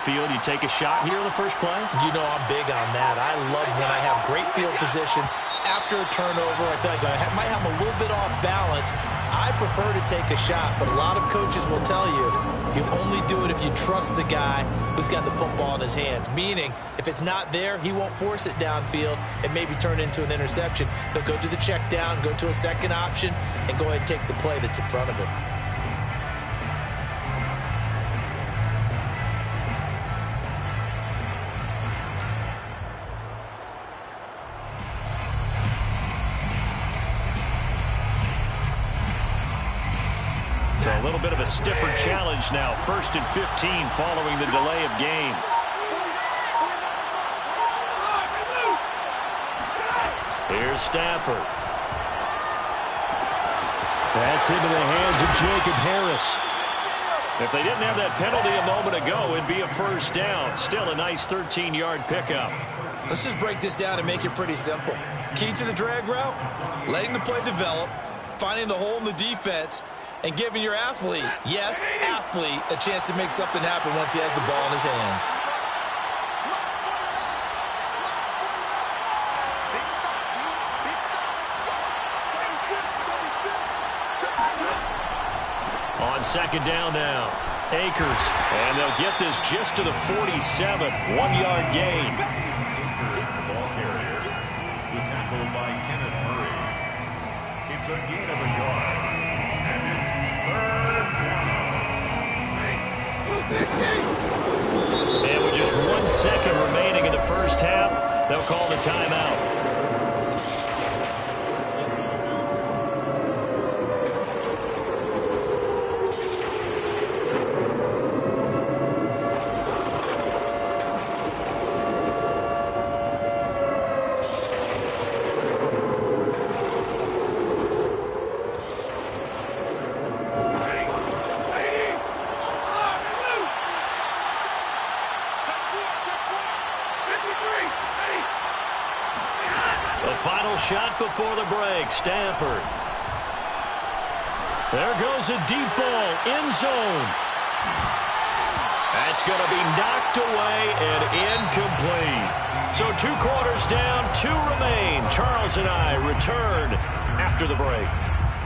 field, you take a shot here in the first play? You know I'm big on that. I love when I have great field position after a turnover. I feel like I might have a little bit off balance. I prefer to take a shot, but a lot of coaches will tell you, you only do it if you trust the guy who's got the football in his hands. Meaning, if it's not there, he won't force it downfield and maybe turn into an interception. He'll go to the check down, go to a second option, and go ahead and take the play that's in front of him. So a little bit of a stiffer challenge now. 1st and 15 following the delay of game. Here's Stafford. That's into the hands of Jacob Harris. If they didn't have that penalty a moment ago, it'd be a first down. Still a nice 13-yard pickup. Let's just break this down and make it pretty simple. Key to the drag route, letting the play develop, finding the hole in the defense, and giving your athlete, yes, athlete, a chance to make something happen once he has the ball in his hands. On second down now, Akers. And they'll get this just to the 47. 1-yard gain. Akers, the ball carrier. The tackle by Kenneth Murray. It's a gain of a yard. And it's 3rd down. And with just 1 second remaining in the first half, they'll call the timeout. Final shot before the break. Stafford. There goes a deep ball. End zone. That's going to be knocked away and incomplete. So 2 quarters down, 2 remain. Charles and I return after the break.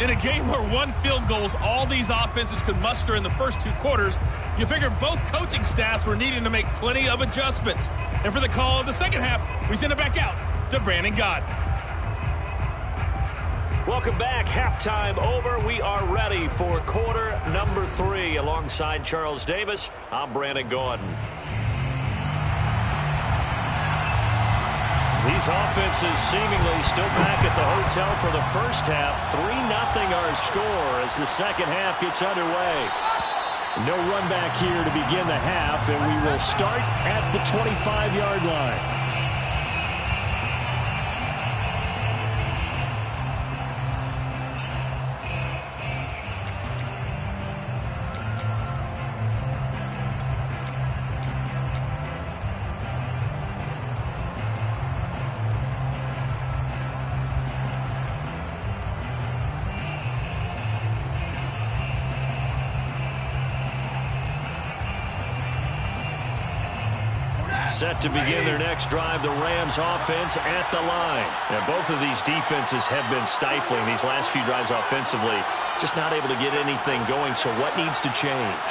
In a game where 1 field goal is all these offenses could muster in the first 2 quarters, you figure both coaching staffs were needing to make plenty of adjustments. And for the call of the second half, we send it back out to Brandon Gaudin. Welcome back. Halftime over. We are ready for quarter number 3. Alongside Charles Davis, I'm Brandon Gaudin. These offenses seemingly still back at the hotel for the first half. 3-0 our score as the second half gets underway. No run back here to begin the half, and we will start at the 25-yard line. Set to begin their next drive, the Rams offense at the line. Now, both of these defenses have been stifling these last few drives offensively. Just not able to get anything going, so what needs to change?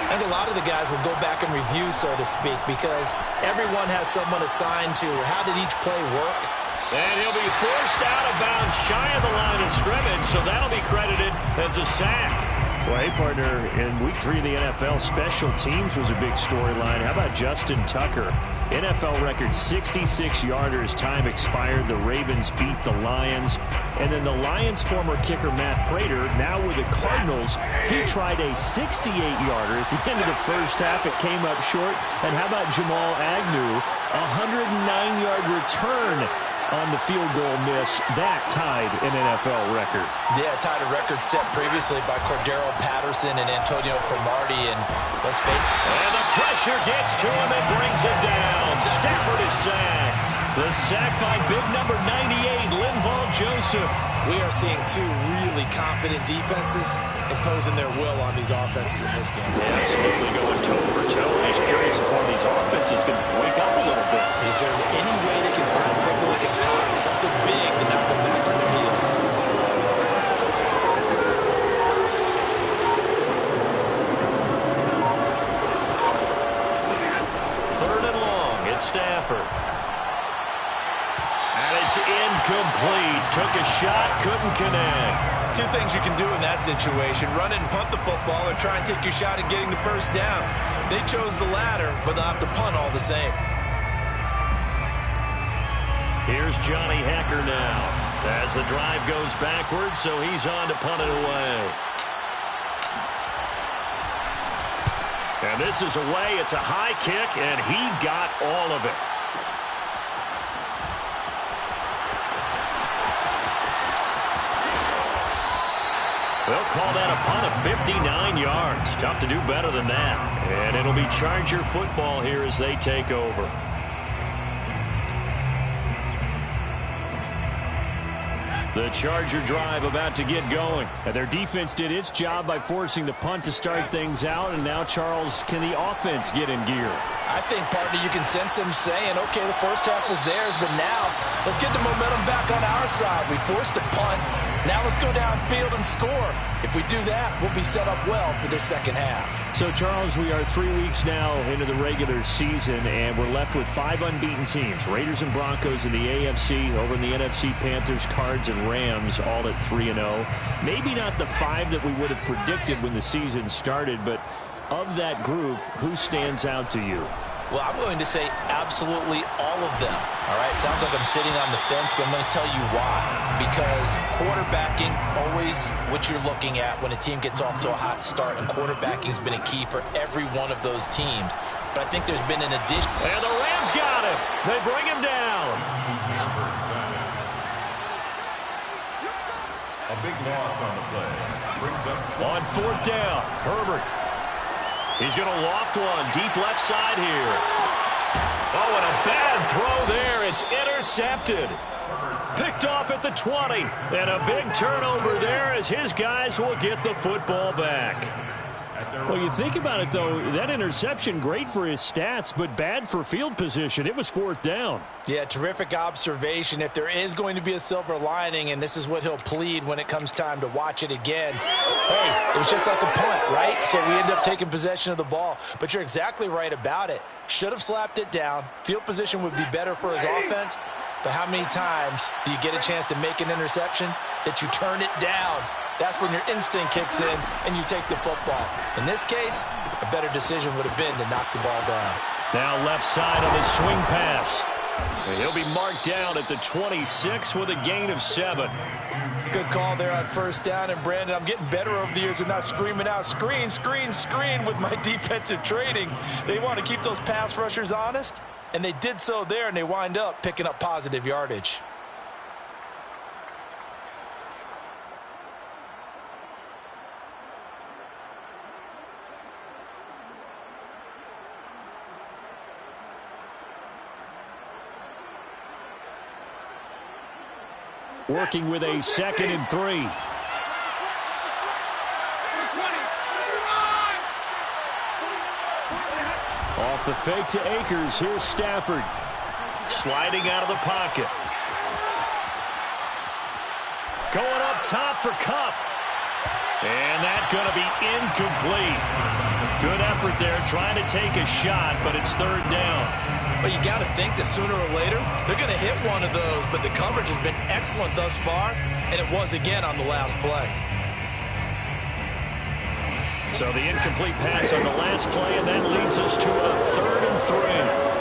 I think a lot of the guys will go back and review, so to speak, because everyone has someone assigned to how did each play work. And he'll be forced out of bounds shy of the line of scrimmage, so that'll be credited as a sack. Well, hey, partner, in Week 3 of the NFL, special teams was a big storyline. How about Justin Tucker? NFL record 66-yarders, time expired. The Ravens beat the Lions. And then the Lions' former kicker, Matt Prater, now with the Cardinals, he tried a 68-yarder at the end of the first half. It came up short. And how about Jamal Agnew? A 109-yard return on the field goal miss. That tied an NFL record. Yeah, tied a record set previously by Cordero Patterson and Antonio Cromartie. And let's face it. And the pressure gets to him and brings him down. Stafford is sacked. The sack by big number 98, Linval Joseph. We are seeing 2 really confident defenses imposing their will on these offenses in this game. Yeah, absolutely going toe for toe. I'm just curious if one of these Stafford. And it's incomplete. Took a shot, couldn't connect. Two things you can do in that situation: run it and punt the football, or try and take your shot at getting the first down. They chose the latter, but they'll have to punt all the same. Here's Johnny Hekker now as the drive goes backwards, so he's on to punt it away. And this is away. It's a high kick, and he got all of it. They'll call that a punt of 59 yards. Tough to do better than that. And it'll be Charger football here as they take over. The Charger drive about to get going. And their defense did its job by forcing the punt to start things out. And now, Charles, can the offense get in gear? I think, partner, you can sense them saying, okay, the first half was theirs, but now let's get the momentum back on our side. We forced a punt. Now let's go downfield and score. If we do that, we'll be set up well for this second half. So, Charles, we are 3 weeks now into the regular season, and we're left with 5 unbeaten teams. Raiders and Broncos in the AFC. Over in the NFC, Panthers, Cards, and Rams, all at 3-0. Maybe not the 5 that we would have predicted when the season started, but of that group, who stands out to you? Well, I'm going to say absolutely all of them. All right, sounds like I'm sitting on the fence, but I'm going to tell you why. Because quarterbacking, always what you're looking at when a team gets off to a hot start, and quarterbacking has been a key for every one of those teams. But I think there's been an addition. And the Rams got him. They bring him down. A big loss on the play. Brings up On fourth down, Herbert. He's going to loft one deep left side here. Oh, and a bad throw there. It's intercepted. Picked off at the 20. And a big turnover there as his guys will get the football back. Well, you think about it, though, that interception, great for his stats, but bad for field position. It was fourth down. Yeah, terrific observation. If there is going to be a silver lining, and this is what he'll plead when it comes time to watch it again, hey, it was just like a punt, right? So we end up taking possession of the ball. But you're exactly right about it. Should have slapped it down. Field position would be better for his offense. But how many times do you get a chance to make an interception that you turn it down? That's when your instinct kicks in and you take the football. In this case, a better decision would have been to knock the ball down. Now left side on the swing pass. And he'll be marked down at the 26 with a gain of 7. Good call there on first down. And, Brandon, I'm getting better over the years and not screaming out, screen, screen, screen with my defensive training. They want to keep those pass rushers honest, and they did so there, and they wind up picking up positive yardage. Working with a 2nd and 3. Off the fake to Akers. Here's Stafford. Sliding out of the pocket. Going up top for Kupp. And that's going to be incomplete. Good effort there trying to take a shot, but it's third down. But you got to think that sooner or later, they're going to hit one of those. But the coverage has been excellent thus far, and it was again on the last play. So the incomplete pass on the last play, and that leads us to a 3rd and 3.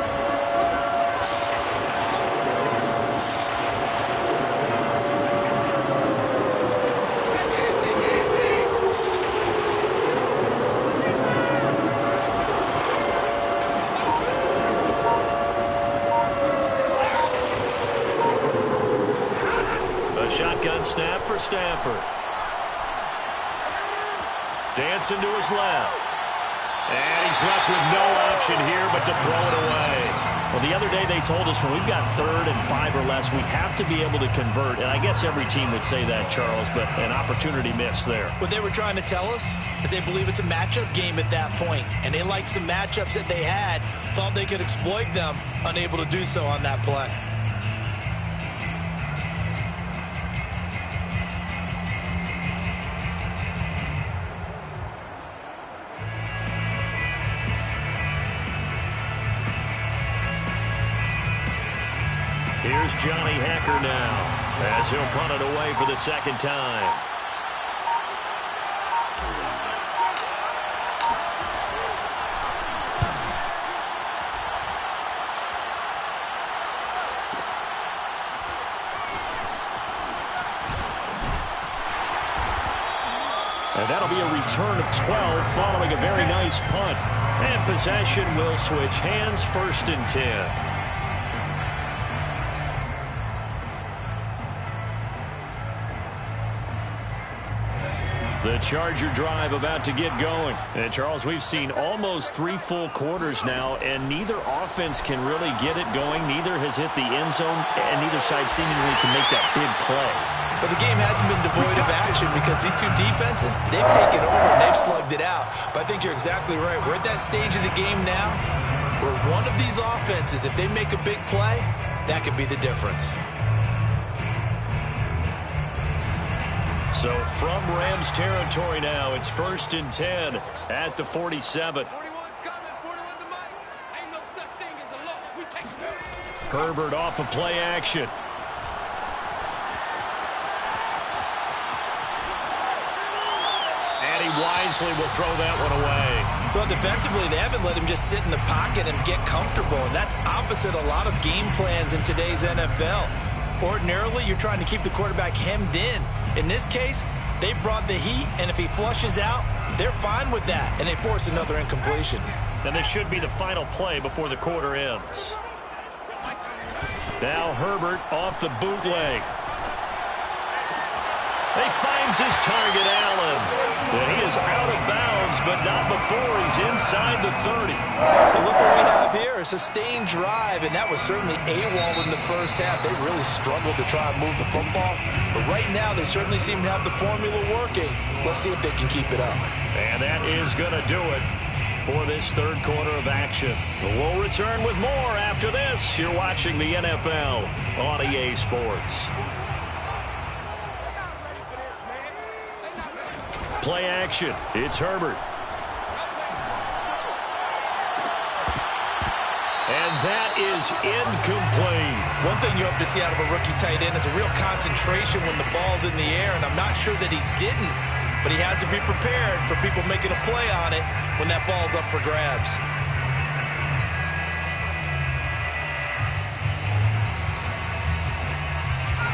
Shotgun snap for Stafford. Dancing to his left. And he's left with no option here but to throw it away. Well, the other day they told us when we've got 3rd and 5 or less, we have to be able to convert. And I guess every team would say that, Charles, but an opportunity missed there. What they were trying to tell us is they believe it's a matchup game at that point. And they liked some matchups that they had, thought they could exploit them, unable to do so on that play. Here's Johnny Hekker now as he'll punt it away for the second time. And that'll be a return of 12 following a very nice punt. And possession will switch hands, 1st and 10. The Charger drive about to get going. And, Charles, we've seen almost 3 full quarters now, and neither offense can really get it going. Neither has hit the end zone, and neither side seemingly can make that big play. But the game hasn't been devoid of action because these two defenses, they've taken over and they've slugged it out. But I think you're exactly right. We're at that stage of the game now where one of these offenses, if they make a big play, that could be the difference. So from Rams territory now, it's 1st and 10 at the 47. Herbert off of play action. And he wisely will throw that one away. Well, defensively, they haven't let him just sit in the pocket and get comfortable, and that's opposite a lot of game plans in today's NFL. Ordinarily, you're trying to keep the quarterback hemmed in. In this case, they brought the heat, and if he flushes out, they're fine with that, and they force another incompletion. And this should be the final play before the quarter ends. Now Herbert off the bootleg. He finds his target, Allen. And he is out of bounds, but not before he's inside the 30. Well, look what we have here, a sustained drive, and that was certainly AWOL in the first half. They really struggled to try and move the football. But right now, they certainly seem to have the formula working. Let's see if they can keep it up. And that is going to do it for this third quarter of action. We'll return with more after this. You're watching the NFL on EA Sports. Play action. It's Herbert. And that is incomplete. One thing you hope to see out of a rookie tight end is a real concentration when the ball's in the air, and I'm not sure that he didn't, but he has to be prepared for people making a play on it when that ball's up for grabs.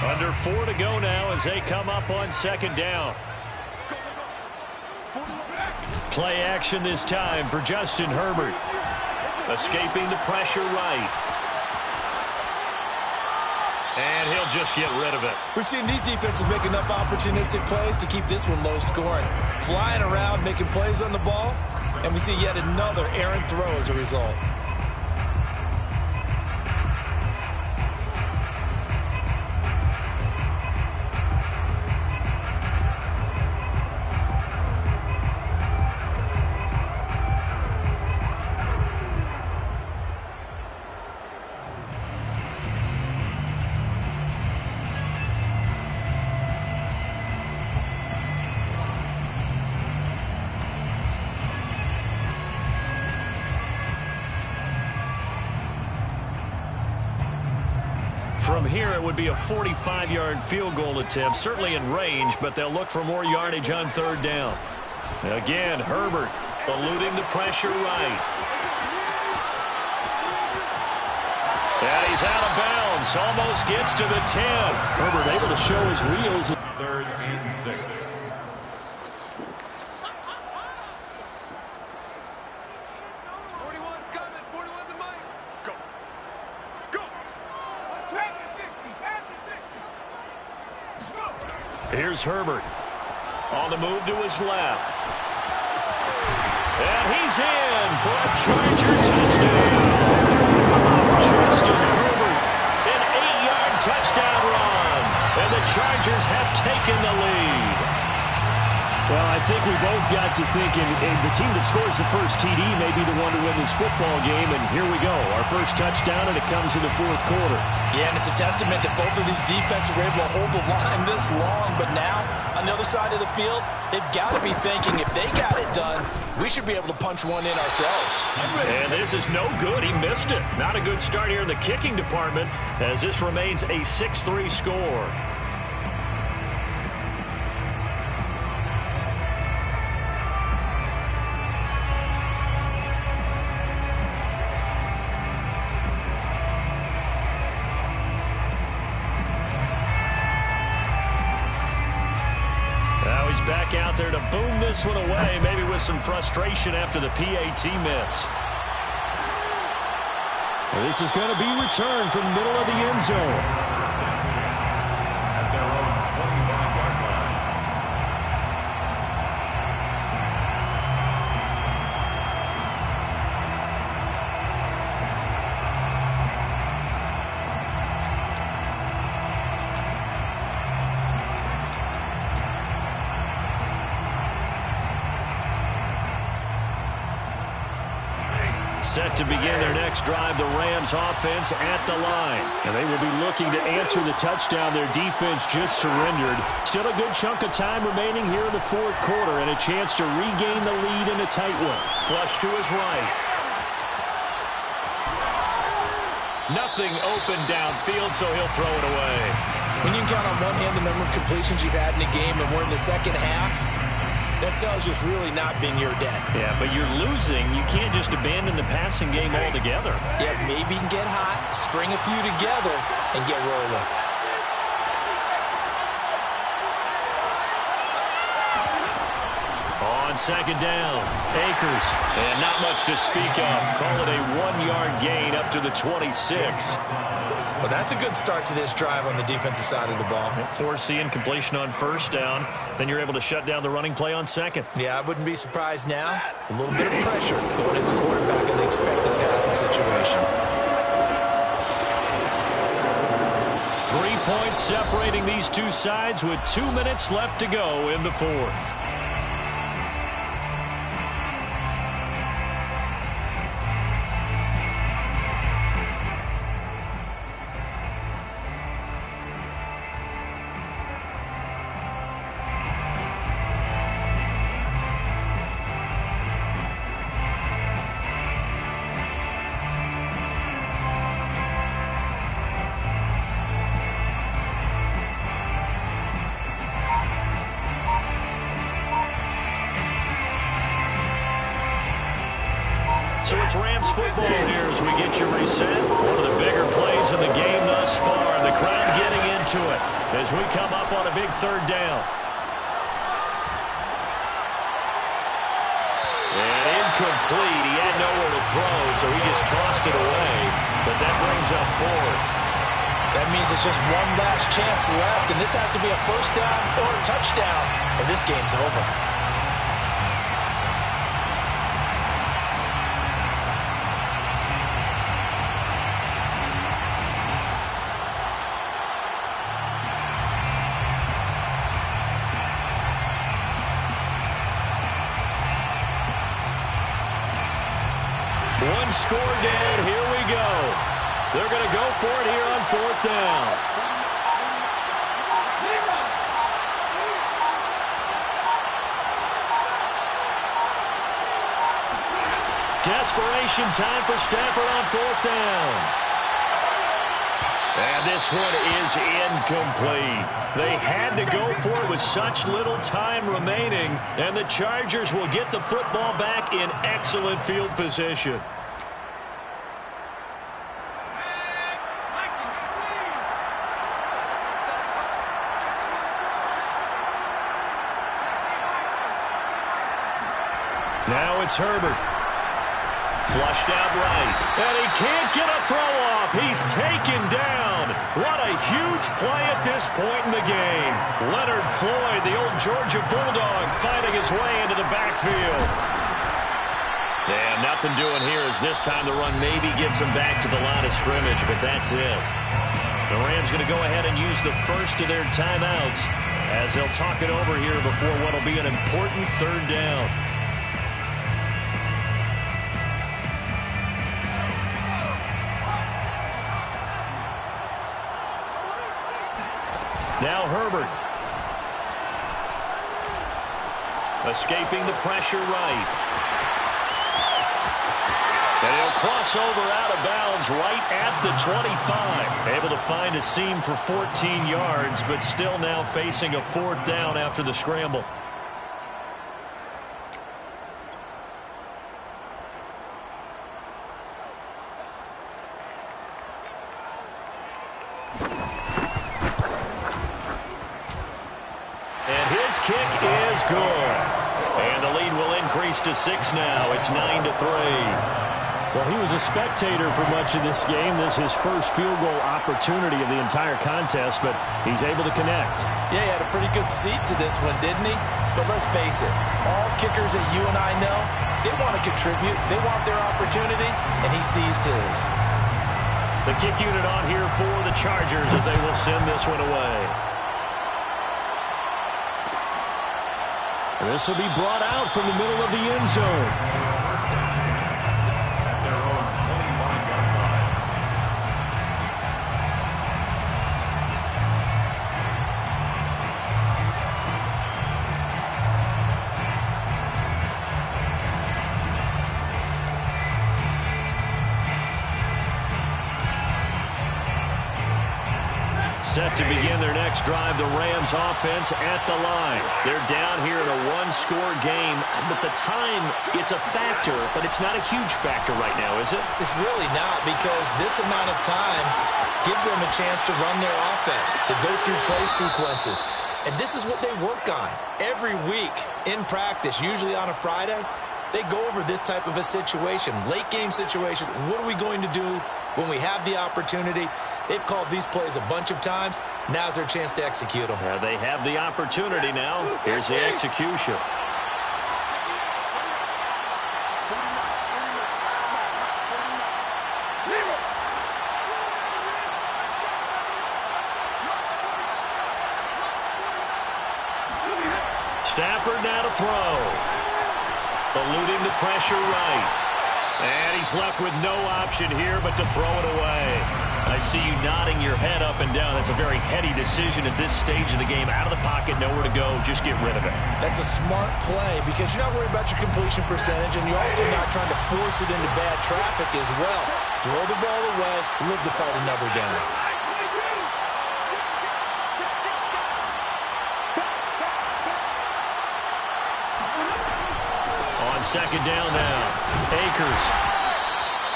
Under 4 to go now as they come up on second down. Play action this time for Justin Herbert. Escaping the pressure right. And he'll just get rid of it. We've seen these defenses make enough opportunistic plays to keep this one low scoring. Flying around, making plays on the ball, and we see yet another errant throw as a result. From here, it would be a 45-yard field goal attempt, certainly in range, but they'll look for more yardage on third down. Again, Herbert eluding the pressure right. And he's out of bounds, almost gets to the 10. Herbert able to show his wheels. 3rd and 6. Here's Herbert on the move to his left. And he's in for a Charger touchdown. Justin Herbert, an 8-yard touchdown run. And the Chargers have taken the lead. Well, I think we both got to thinking the team that scores the first TD may be the one to win this football game, and here we go. Our first touchdown, and it comes in the fourth quarter. Yeah, and it's a testament that both of these defenses were able to hold the line this long, but now, on the other side of the field, they've got to be thinking if they got it done, we should be able to punch one in ourselves. And this is no good. He missed it. Not a good start here in the kicking department, as this remains a 6-3 score. He's back out there to boom this one away, maybe with some frustration after the PAT miss. Well, this is going to be returned from the middle of the end zone. At their own 25-yard line. Set to begin their next drive, the Rams offense at the line. And they will be looking to answer the touchdown their defense just surrendered. Still a good chunk of time remaining here in the fourth quarter and a chance to regain the lead in a tight one. Flush to his right. Nothing open downfield, so he'll throw it away. When you can count on one hand the number of completions you've had in a game and we're in the second half, that tells you it's really not been your day. Yeah, but you're losing. You can't just abandon the passing game altogether. Yeah, maybe you can get hot, string a few together, and get rolling. On second down, Akers. And not much to speak of. Call it a 1-yard gain up to the 26. Well, that's a good start to this drive on the defensive side of the ball. Forcing completion on first down. Then you're able to shut down the running play on second. Yeah, I wouldn't be surprised now. A little bit of pressure going at the quarterback in the expected passing situation. 3 points separating these two sides with 2 minutes left to go in the fourth. So it's Rams football here as we get you reset. One of the bigger plays in the game thus far. The crowd getting into it as we come up on a big third down. And incomplete. He had nowhere to throw, so he just tossed it away. But that brings up fourth. That means it's just one last chance left, and this has to be a first down or a touchdown, or this game's over. One score dead. Here we go. They're going to go for it here on fourth down. Desperation time for Stafford on fourth down. And this one is incomplete. They had to go for it with such little time remaining, and the Chargers will get the football back in excellent field position. Now it's Herbert. Flushed out right. And he can't get a throw off. He's taken down. What a huge play at this point in the game. Leonard Floyd, the old Georgia Bulldog, fighting his way into the backfield. And nothing doing here as this time the run maybe gets him back to the line of scrimmage, but that's it. The Rams going to go ahead and use the first of their timeouts as they'll talk it over here before what will be an important third down. Now Herbert. Escaping the pressure right. And he'll cross over out of bounds right at the 25. Able to find a seam for 14 yards, but still now facing a fourth down after the scramble. And his kick is good. And the lead will increase to 6 now. It's 9-3. Well, he was a spectator for much of this game. This is his first field goal opportunity of the entire contest, but he's able to connect. Yeah, he had a pretty good seat to this one, didn't he? But let's face it, all kickers that you and I know, they want to contribute. They want their opportunity, and he seized his. The kick unit on here for the Chargers as they will send this one away. This will be brought out from the middle of the end zone. Set to begin their next drive, the Rams offense at the line. They're down here in a one-score game, but the time, it's a factor, but it's not a huge factor right now, is it? It's really not, because this amount of time gives them a chance to run their offense, to go through play sequences. And this is what they work on every week in practice, usually on a Friday. They go over this type of a situation, late game situation. What are we going to do when we have the opportunity? They've called these plays a bunch of times. Now's their chance to execute them. They have the opportunity now. Here's the execution. Stafford now to throw. Eluding the pressure right. And he's left with no option here but to throw it away. I see you nodding your head up and down. That's a very heady decision at this stage of the game. Out of the pocket, nowhere to go. Just get rid of it. That's a smart play because you're not worried about your completion percentage, and you're also not trying to force it into bad traffic as well. Throw the ball away, live to fight another down. On second down now, Akers.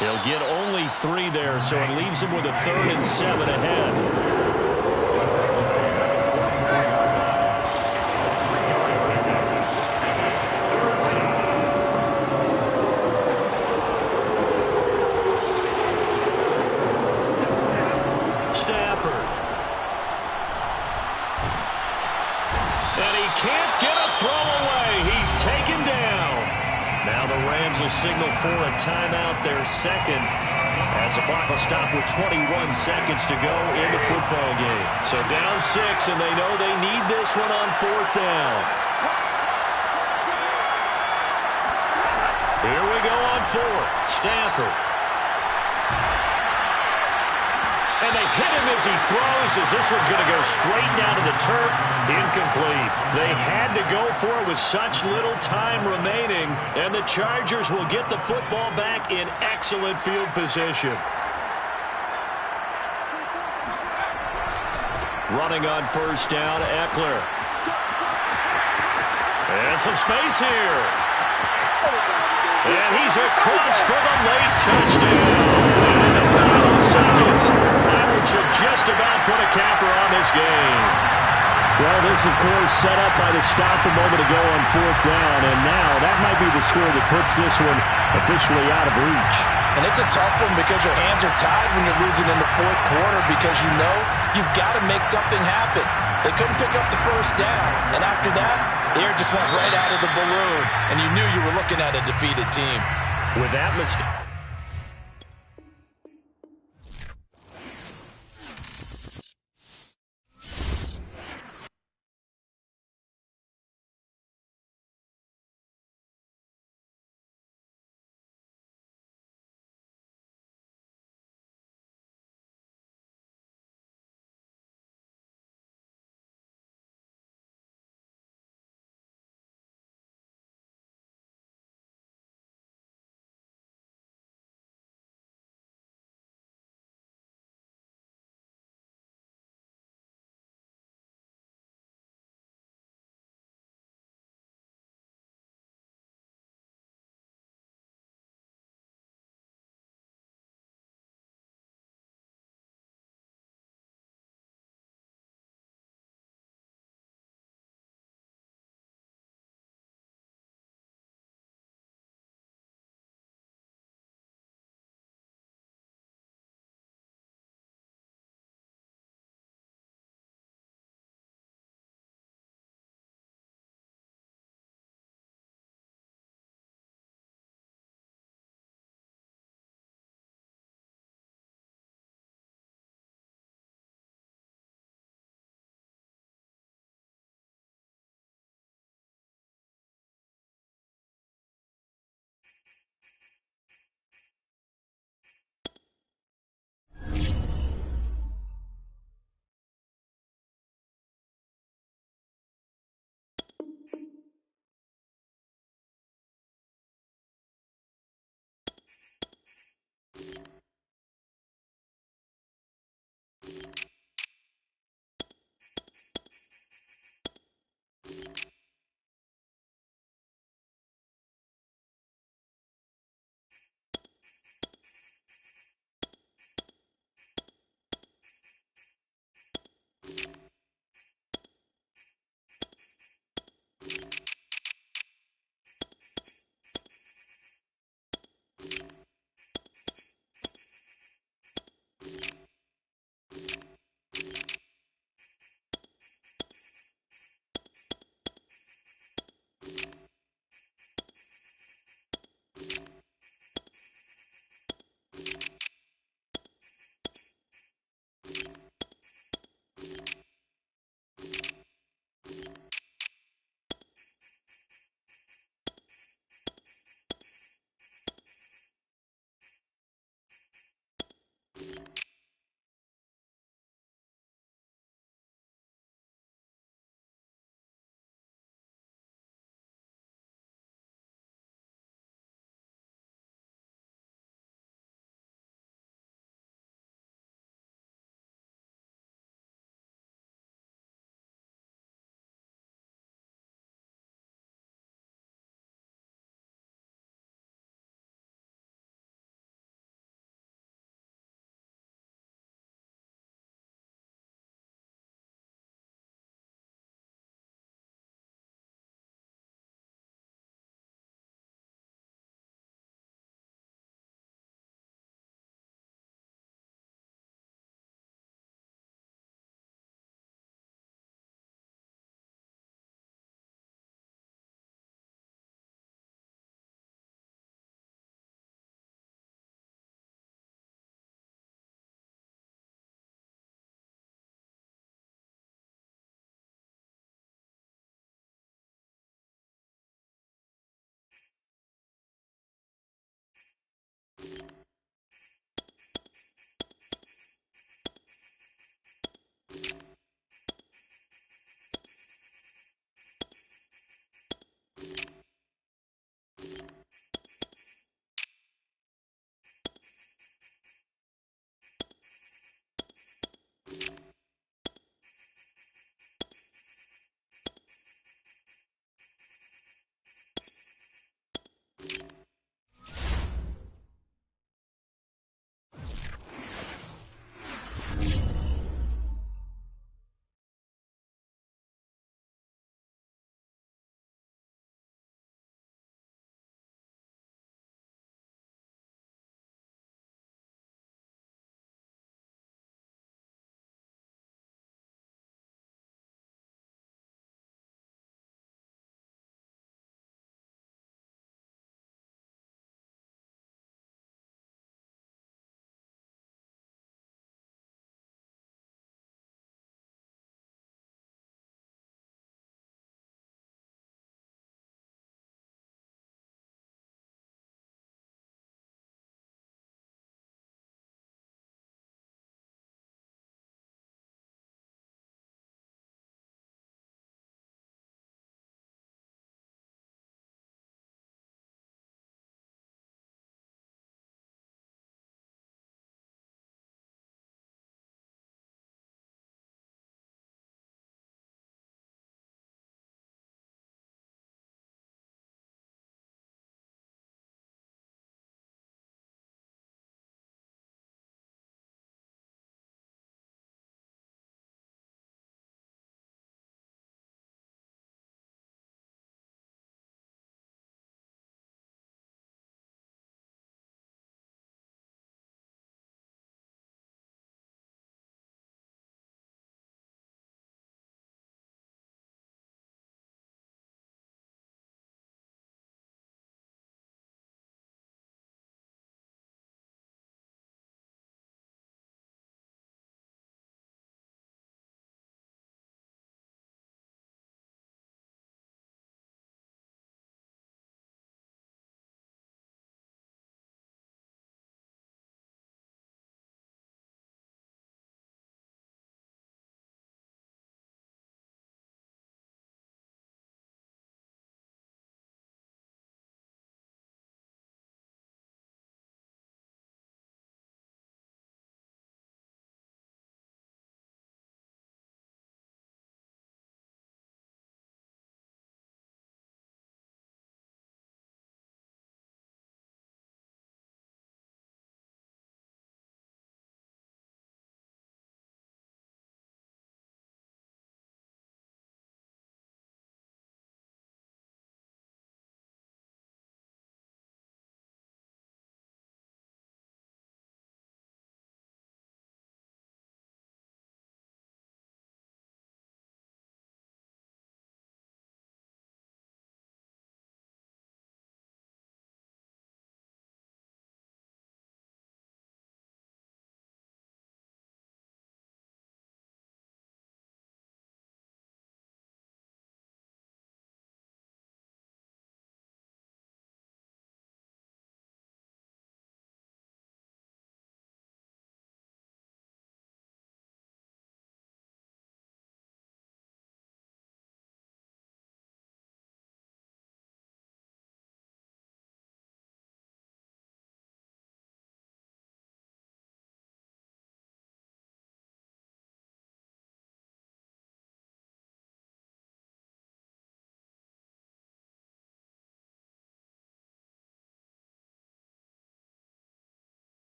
He'll get only 3 there, so it leaves him with a 3rd and 7 ahead. Stafford. And he can't get a throw away. He's taken down. Now the Rams will signal for a timeout, their second, as the clock will stop with 21 seconds to go in the football game. So down 6, and they know they need this one on 4th down. Here we go on 4th. Stafford. And they hit him as he throws, as this one's going to go straight down to the turf. Incomplete. They had to go for it with such little time remaining, and the Chargers will get the football back in excellent field position. Running on 1st down, Eckler. And some space here. And he's across for the late touchdown. And in the final seconds, Irish will just about put a capper on this game. Well, this, of course, set up by the stop a moment ago on 4th down, and now that might be the score that puts this one officially out of reach. And it's a tough one because your hands are tied when you're losing in the 4th quarter because you know you've got to make something happen. They couldn't pick up the 1st down, and after that, the air just went right out of the balloon, and you knew you were looking at a defeated team. With that mistake.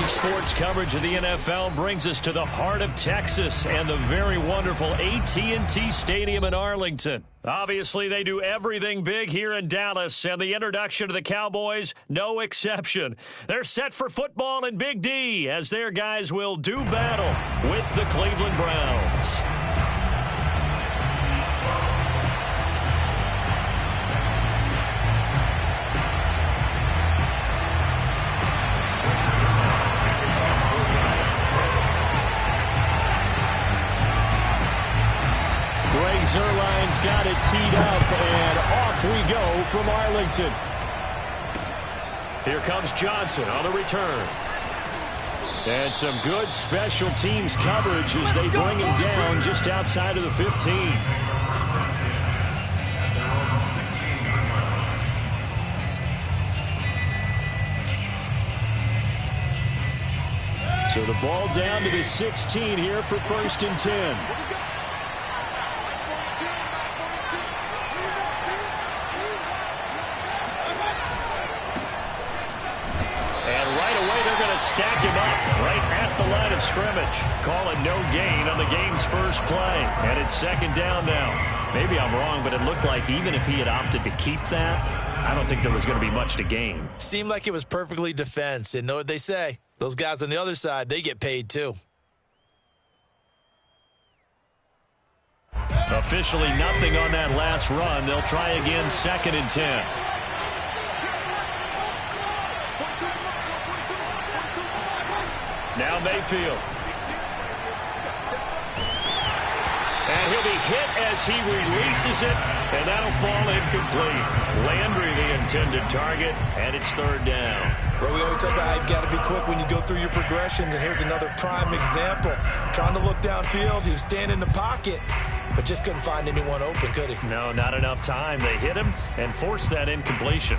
Sports coverage of the NFL brings us to the heart of Texas and the very wonderful AT&T Stadium in Arlington. Obviously, they do everything big here in Dallas, and the introduction of the Cowboys, no exception. They're set for football in Big D as their guys will do battle with the Cleveland Browns. Greg Zuerlein's got it teed up, and off we go from Arlington. Here comes Johnson on the return. And some good special teams coverage as they bring him down just outside of the 15. So the ball down to the 16 here for 1st and 10. Stack him up right at the line of scrimmage. Call it no gain on the game's first play. And it's 2nd down now. Maybe I'm wrong, but it looked like even if he had opted to keep that, I don't think there was going to be much to gain. Seemed like it was perfectly defense. And know what they say. Those guys on the other side, they get paid too. Officially nothing on that last run. They'll try again 2nd and 10. Now Mayfield. And he'll be hit as he releases it, and that'll fall incomplete. Landry the intended target, and it's 3rd down. Well, we always talk about how you've got to be quick when you go through your progressions, and here's another prime example. Trying to look downfield, he was standing in the pocket, but just couldn't find anyone open, could he? No, not enough time. They hit him and forced that incompletion.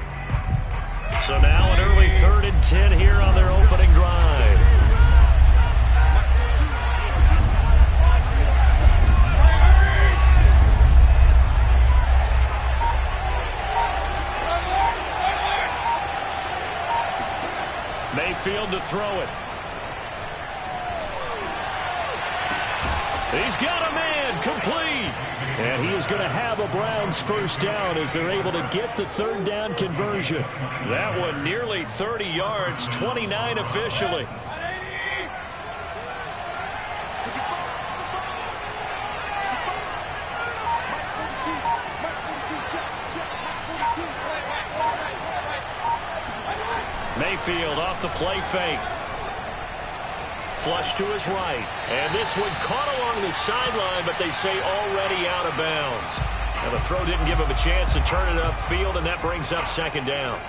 So now an early 3rd and 10 here on their opening drive. Mayfield to throw it. He's got a man, complete. And he is going to have a Browns 1st down as they're able to get the 3rd down conversion. That one nearly 30 yards, 29 officially. Mayfield off the play fake. Flush to his right. And this one caught along the sideline, but they say already out of bounds. Now the throw didn't give him a chance to turn it upfield, and that brings up 2nd down.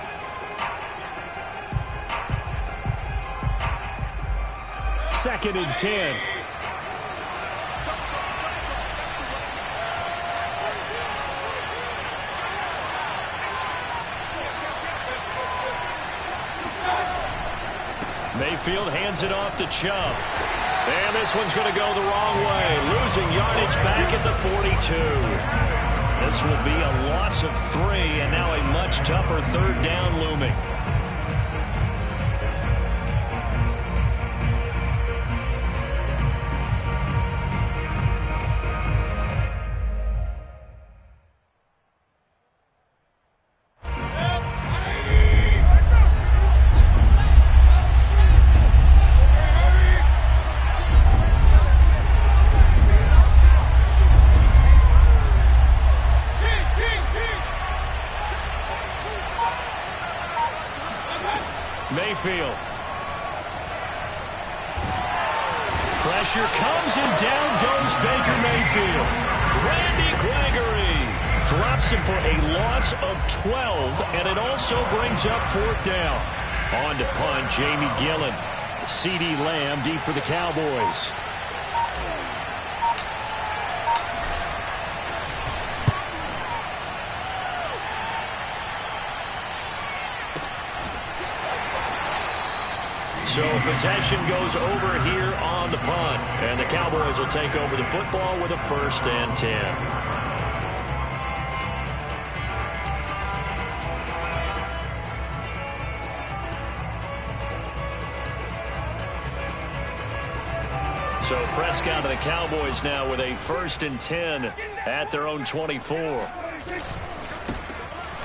Second and 10. Mayfield hands it off to Chubb. And this one's going to go the wrong way. Losing yardage back at the 42. This will be a loss of 3, and now a much tougher 3rd down looming. Mayfield. Pressure comes and down goes Baker Mayfield. Randy Gregory drops him for a loss of 12, and it also brings up 4th down. On to punt, Jamie Gillen. CeeDee Lamb deep for the Cowboys. So possession goes over here on the punt. And the Cowboys will take over the football with a 1st and 10. So Prescott and the Cowboys now with a 1st and 10 at their own 24.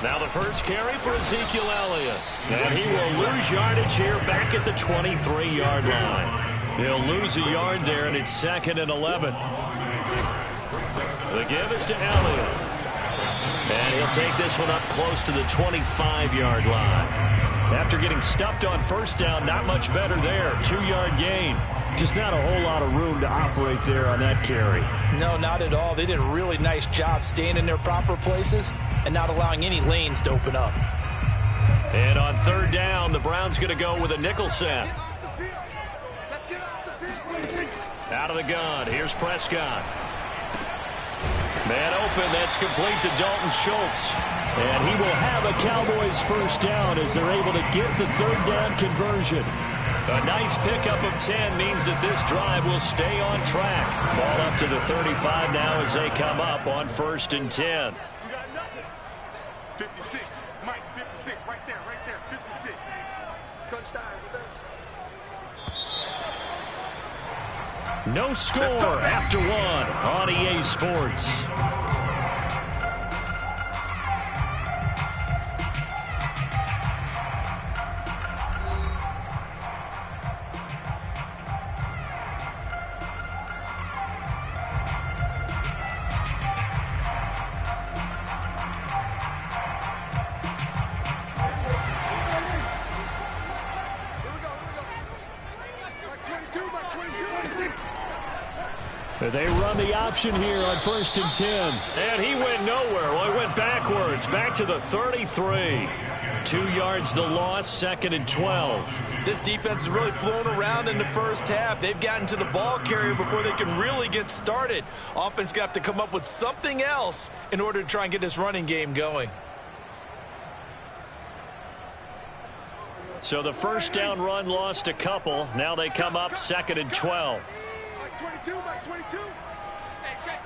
Now the first carry for Ezekiel Elliott. And he will lose yardage here back at the 23-yard line. He'll lose a yard there, and it's 2nd and 11. The give is to Elliott. And he'll take this one up close to the 25-yard line. After getting stuffed on 1st down, not much better there. 2-yard gain. Just not a whole lot of room to operate there on that carry. No, not at all. They did a really nice job staying in their proper places and not allowing any lanes to open up. And on third down, the Browns going to go with a nickel set. Out of the gun, here's Prescott. Man open, that's complete to Dalton Schultz. And he will have a Cowboys first down as they're able to get the third down conversion. A nice pickup of 10 means that this drive will stay on track. Ball up to the 35 now as they come up on 1st and 10. You got nothing. 56. Mike, 56. Right there. 56. Touchdown, defense. No score after one on EA Sports. They run the option here on 1st and 10. And he went nowhere. Well, he went backwards, back to the 33. 2 yards the loss, 2nd and 12. This defense has really flown around in the first half. They've gotten to the ball carrier before they can really get started. Offense got to come up with something else in order to try and get this running game going. So the first down run lost a couple. Now they come up 2nd and 12. 22, Mike 22. Hey, check.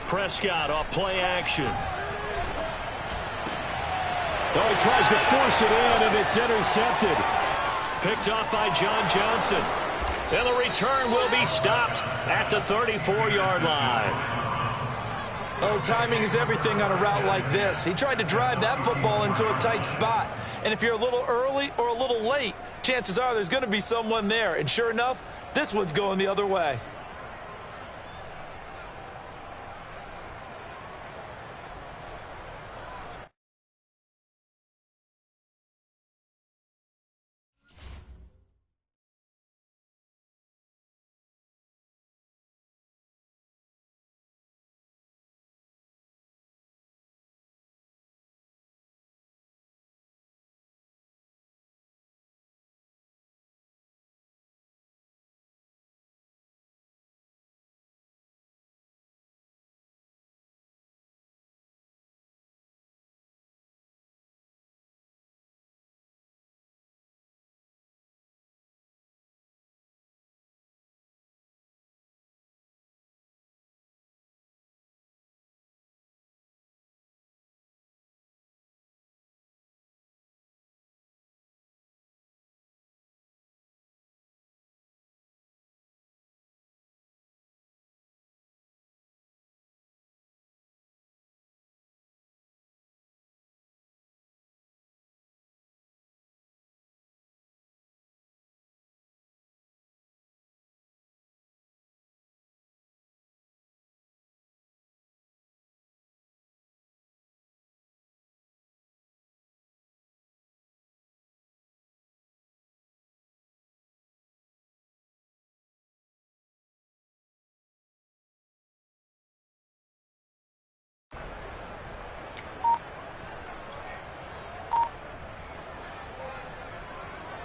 Prescott off play action. Oh, he tries to force it in, and it's intercepted. Picked off by John Johnson. And the return will be stopped at the 34-yard line. Oh, timing is everything on a route like this. He tried to drive that football into a tight spot. And if you're a little early or a little late, chances are there's going to be someone there. And sure enough, this one's going the other way.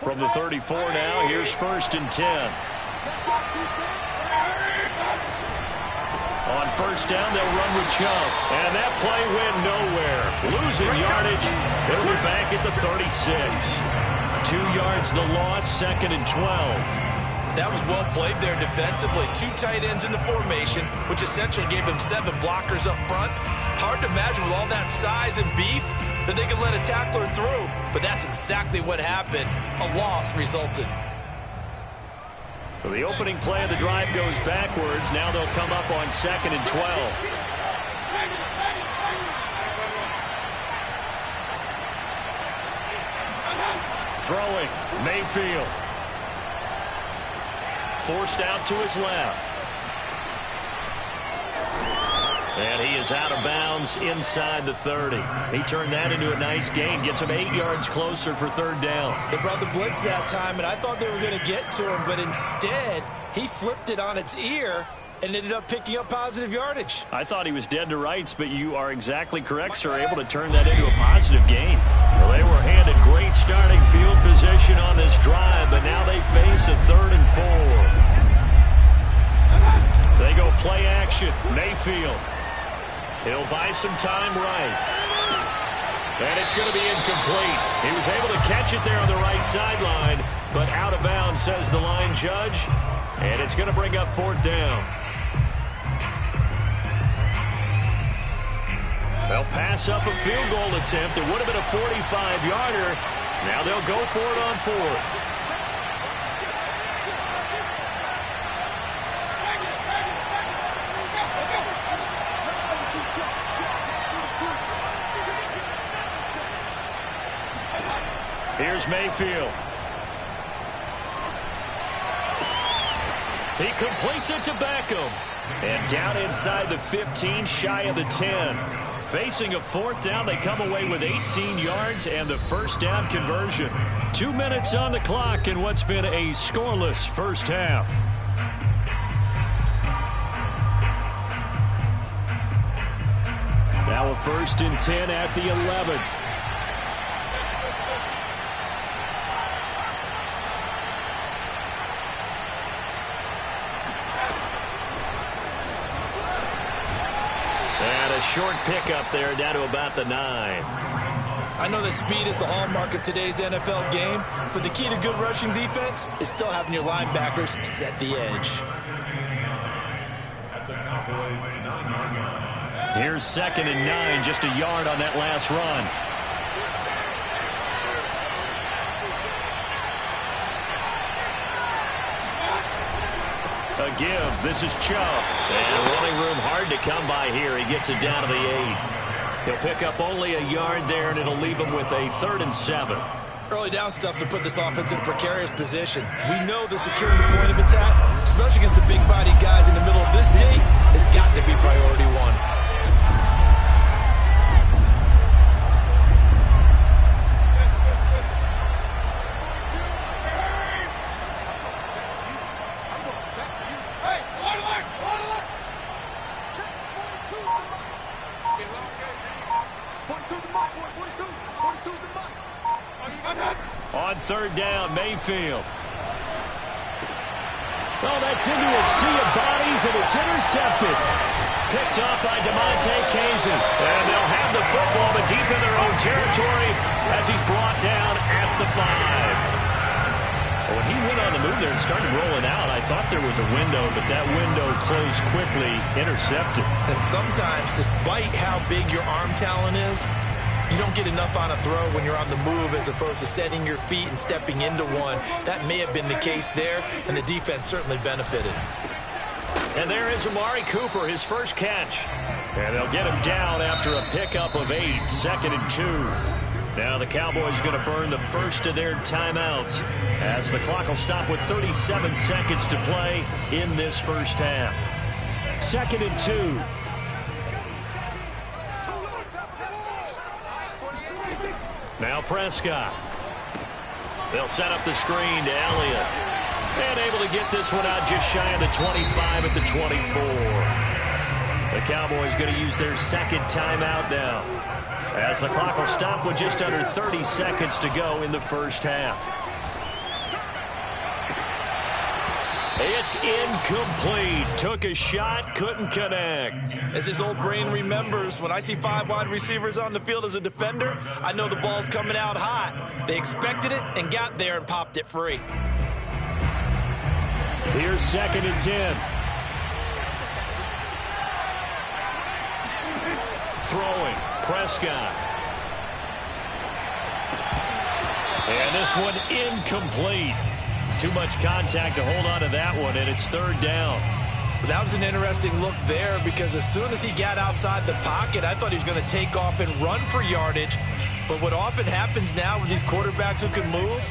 From the 34 now, here's 1st and 10. On 1st down, they'll run with Chubb. And that play went nowhere. Losing yardage. It'll be back at the 36. 2 yards the loss, 2nd and 12. That was well played there defensively. 2 tight ends in the formation, which essentially gave them 7 blockers up front. Hard to imagine with all that size and beef that they could let a tackler through. But that's exactly what happened. A loss resulted. So the opening play of the drive goes backwards. Now they'll come up on 2nd and 12. Throwing, Mayfield. Forced out to his left. And he is out of bounds inside the 30. He turned that into a nice gain. Gets him 8 yards closer for third down. They brought the blitz that time, and I thought they were going to get to him, but instead, he flipped it on its ear and ended up picking up positive yardage. I thought he was dead to rights, but you are exactly correct, sir. Able to turn that into a positive gain. Well, they were handed great starting field position on this drive, but now they face a 3rd and 4. They go play action. Mayfield. He'll buy some time right. And it's going to be incomplete. He was able to catch it there on the right sideline, but out of bounds, says the line judge. And it's going to bring up 4th down. They'll pass up a field goal attempt. It would have been a 45-yarder. Now they'll go for it on 4th. Here's Mayfield. He completes it to Beckham. And down inside the 15, shy of the 10. Facing a 4th down, they come away with 18 yards and the first down conversion. 2 minutes on the clock in what's been a scoreless first half. Now a 1st and 10 at the 11. Short pickup there down to about the 9. I know that speed is the hallmark of today's NFL game, but the key to good rushing defense is still having your linebackers set the edge. At the Cowboys 9-yard line. Here's 2nd and 9, just a yard on that last run. A give. This is Chubb. And running room hard to come by here. He gets it down to the 8. He'll pick up only a yard there, and it'll leave him with a 3rd and 7. Early down stuff to put this offense in a precarious position. We know that securing the point of attack, especially against the big-bodied guys in the middle of this D, has got to be priority 1. On 3rd down, Mayfield. Well, that's into a sea of bodies, and it's intercepted. Picked off by DeMonte Kazin. And they'll have the football, but deep in their own territory as he's brought down at the 5. When he went on the move there and started rolling out, I thought there was a window, but that window closed quickly, intercepted. And sometimes, despite how big your arm talent is, you don't get enough on a throw when you're on the move as opposed to setting your feet and stepping into one. That may have been the case there, and the defense certainly benefited. And there is Amari Cooper, his first catch. And they'll get him down after a pickup of 8, 2nd and 2. Now the Cowboys going to burn the first of their timeouts as the clock will stop with 37 seconds to play in this first half. 2nd and 2. Now Prescott. They'll set up the screen to Elliott. And able to get this one out just shy of the 25 at the 24. The Cowboys going to use their 2nd timeout now, as the clock will stop with just under 30 seconds to go in the first half. It's incomplete. Took a shot, couldn't connect. As his old brain remembers, when I see 5 wide receivers on the field as a defender, I know the ball's coming out hot. They expected it and got there and popped it free. Here's 2nd and 10. Throwing, Prescott. And this one incomplete. Too much contact to hold on to that one, and it's 3rd down. That was an interesting look there, because as soon as he got outside the pocket, I thought he was going to take off and run for yardage. But what often happens now with these quarterbacks who can move,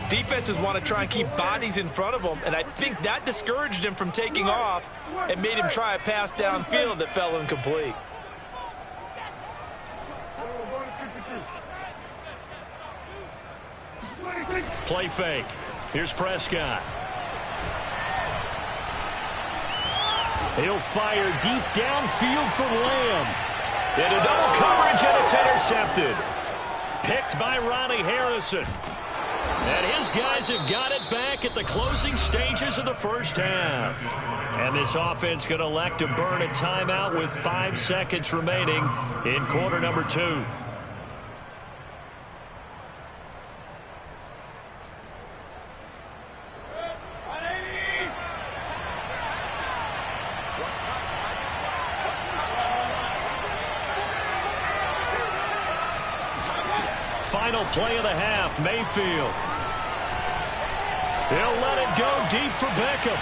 Defenses want to try and keep bodies in front of them, and I think that discouraged him from taking off and made him try a pass downfield that fell incomplete. Play fake. Here's Prescott. He'll fire deep downfield for Lamb. Into double coverage, and it's intercepted. Picked by Ronnie Harrison. And his guys have got it back at the closing stages of the first half. And this offense going to elect to burn a timeout with 5 seconds remaining in quarter number 2. Final play of the half, Mayfield. He'll let it go deep for Beckham.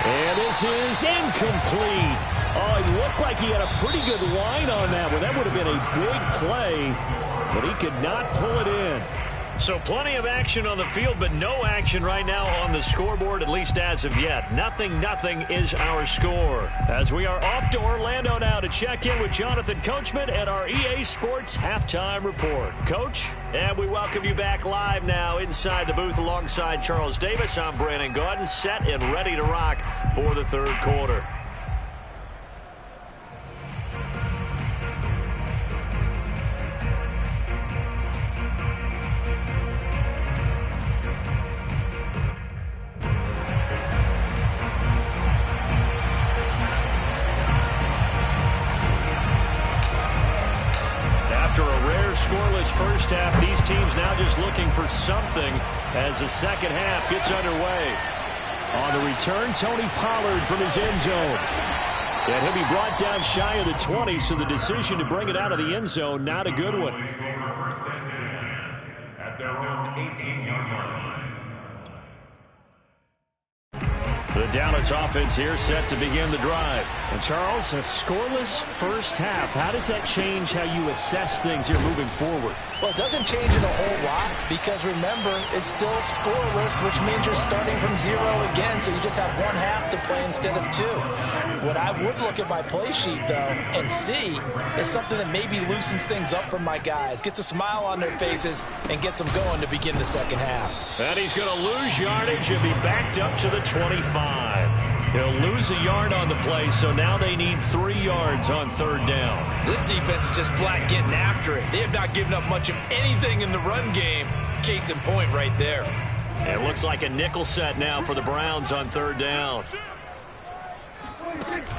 And this is incomplete. Oh, he looked like he had a pretty good line on that one. That would have been a big play, but he could not pull it in. So plenty of action on the field, but no action right now on the scoreboard, at least as of yet. 0-0 is our score. As we are off to Orlando now to check in with Jonathan Coachman at our EA Sports Halftime Report. Coach, and we welcome you back live now inside the booth alongside Charles Davis. I'm Brandon Gaudin, set and ready to rock for the third quarter. Scoreless first half. These teams now just looking for something as the second half gets underway. On the return, Tony Pollard from his end zone. And he'll be brought down shy of the 20, so the decision to bring it out of the end zone, not a good one. First and 10 at their own 18-yard line. The Dallas offense here set to begin the drive. And Charles, a scoreless first half. How does that change how you assess things here moving forward? Well, it doesn't change it a whole lot because, remember, it's still scoreless, which means you're starting from 0 again, so you just have one half to play instead of 2. What I would look at my play sheet, though, and see is something that maybe loosens things up for my guys, gets a smile on their faces, and gets them going to begin the second half. And he's going to lose yardage and be backed up to the 25. He'll lose a yard on the play, so now they need 3 yards on third down. This defense is just flat getting after it. They have not given up much of anything in the run game. Case in point right there. It looks like a nickel set now for the Browns on third down.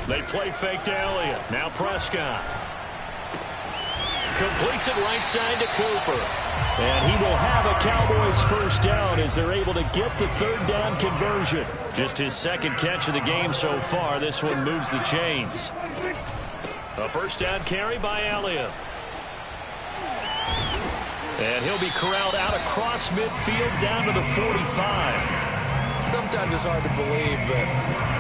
They play fake to Elliott. Now Prescott. Completes it right side to Cooper. And he will have a Cowboys first down as they're able to get the third down conversion. Just his second catch of the game so far. This one moves the chains. A first down carry by Elliott. And he'll be corralled out across midfield down to the 45. Sometimes it's hard to believe, but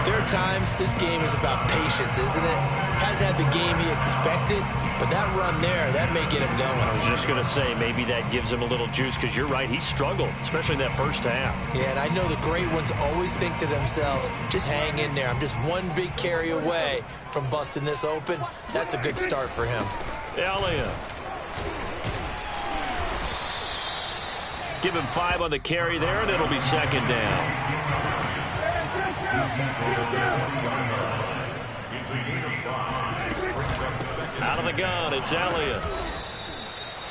there are times this game is about patience, isn't it? Has had the game he expected, but that run there, that may get him going. I was just going to say, maybe that gives him a little juice, because you're right, he struggled, especially in that first half. Yeah, and I know the great ones always think to themselves, just hang in there. I'm just one big carry away from busting this open. That's a good start for him. Elliott. Give him 5 on the carry there, and it'll be second down. Out of the gun, it's Elliott.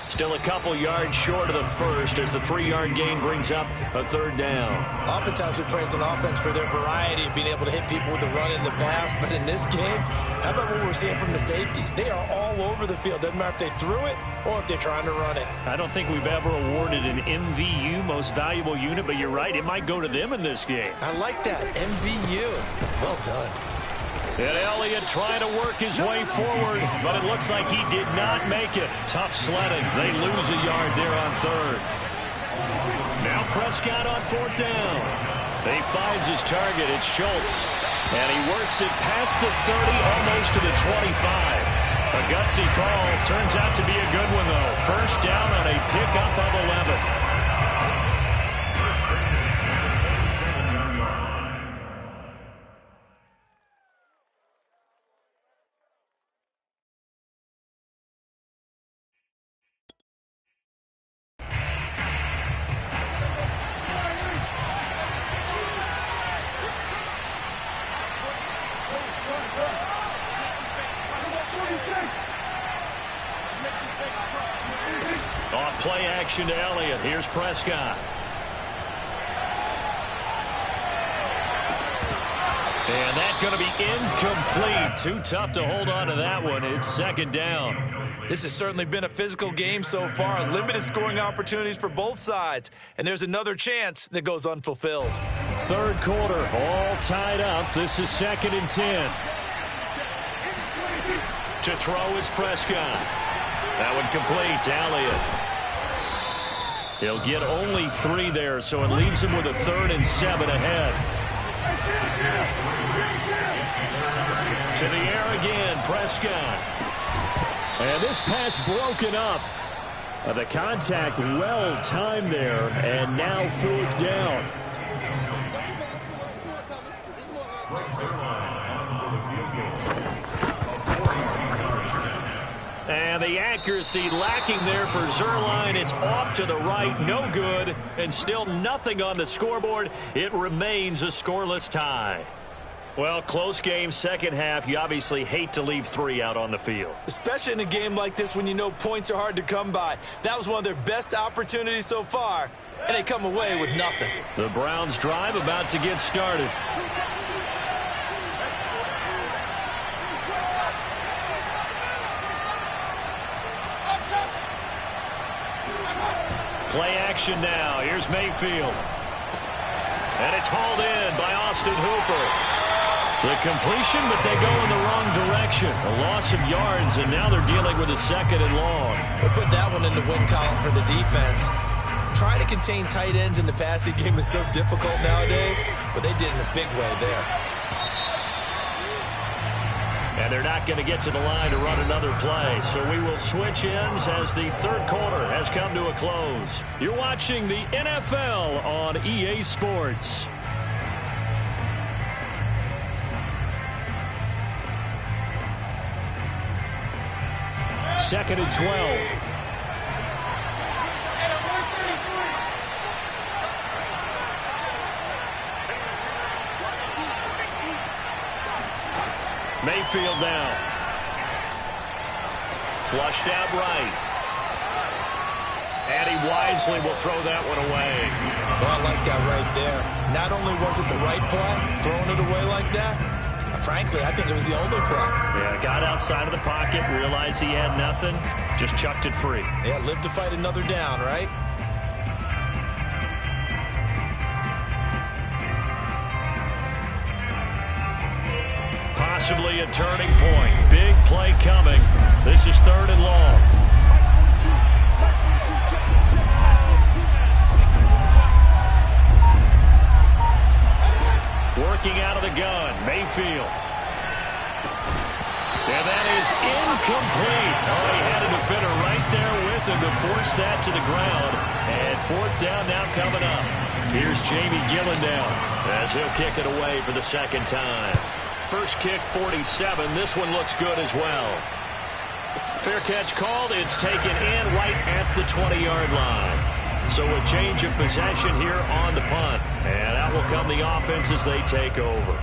Still a couple yards short of the first as the 3-yard gain brings up a third down. Oftentimes we praise an offense for their variety of being able to hit people with the run in the pass, but in this game, how about what we're seeing from the safeties? They are all over the field. Doesn't matter if they threw it or if they're trying to run it. I don't think we've ever awarded an MVU, most valuable unit, but you're right, it might go to them in this game. I like that, MVU. Well done. And Elliott trying to work his way forward, but it looks like he did not make it. Tough sledding. They lose a yard there on third. Now Prescott on fourth down. He finds his target. It's Schultz. And he works it past the 30, almost to the 25. A gutsy call. Turns out to be a good one, though. First down on a pickup of 11. action to Elliott. Here's Prescott. And that's going to be incomplete. Too tough to hold on to that one. It's second down. This has certainly been a physical game so far. Limited scoring opportunities for both sides. And there's another chance that goes unfulfilled. Third quarter, all tied up. This is 2nd and 10. To throw is Prescott. That one complete to Elliott. He'll get only 3 there, so it leaves him with a 3rd and 7 ahead. To the air again, Prescott. And this pass broken up. The contact well timed there, and now 4th down. And the accuracy lacking there for Zuerlein. It's off to the right, no good, and still nothing on the scoreboard. It remains a scoreless tie. Well, close game, second half. You obviously hate to leave 3 out on the field. Especially in a game like this when you know points are hard to come by. That was one of their best opportunities so far, and they come away with nothing. The Browns' drive about to get started. Play action now. Here's Mayfield. And it's hauled in by Austin Hooper. The completion, but they go in the wrong direction. A loss of yards, and now they're dealing with a 2nd and long. We'll put that one in the win column for the defense. Trying to contain tight ends in the passing game is so difficult nowadays, but they did in a big way there. And they're not going to get to the line to run another play, so we will switch ends as the third quarter has come to a close. You're watching the NFL on EA Sports. Second and 12. Mayfield now. Flushed out right. And he wisely will throw that one away. Well, I like that right there. Not only was it the right play, throwing it away like that, frankly, I think it was the only play. Yeah, got outside of the pocket, realized he had nothing, just chucked it free. Yeah, live to fight another down, right? Possibly a turning point. Big play coming. This is 3rd and long. Working out of the gun, Mayfield. And that is incomplete. Oh, he had a defender right there with him to force that to the ground. And 4th down now coming up. Here's Jamie Gillen as he'll kick it away for the 2nd time. First kick, 47. This one looks good as well. Fair catch called. It's taken in right at the 20-yard line. So a change of possession here on the punt. And out will come the offense as they take over.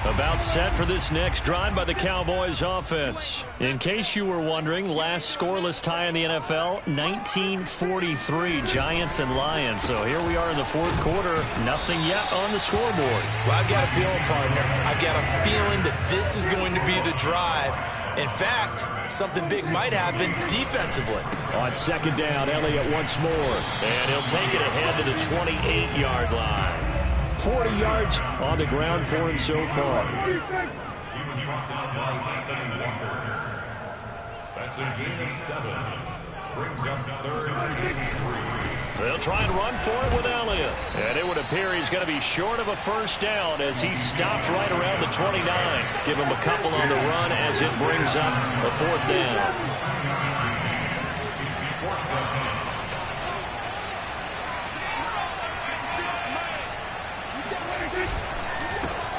About set for this next drive by the Cowboys offense. In case you were wondering, last scoreless tie in the NFL, 1943, Giants and Lions. So here we are in the 4th quarter, nothing yet on the scoreboard. Well, I've got a feeling, partner. I've got a feeling that this is going to be the drive. In fact, something big might happen defensively. On 2nd down, Elliott once more. And he'll take it ahead to the 28-yard line. 40 yards on the ground for him so far. He was brought down by Anthony Walker. That's a gain of 7. Brings up 3rd and 3. They'll try and run for it with Elliott. And it would appear he's going to be short of a 1st down as he stopped right around the 29. Give him a couple on the run as it brings up a 4th down.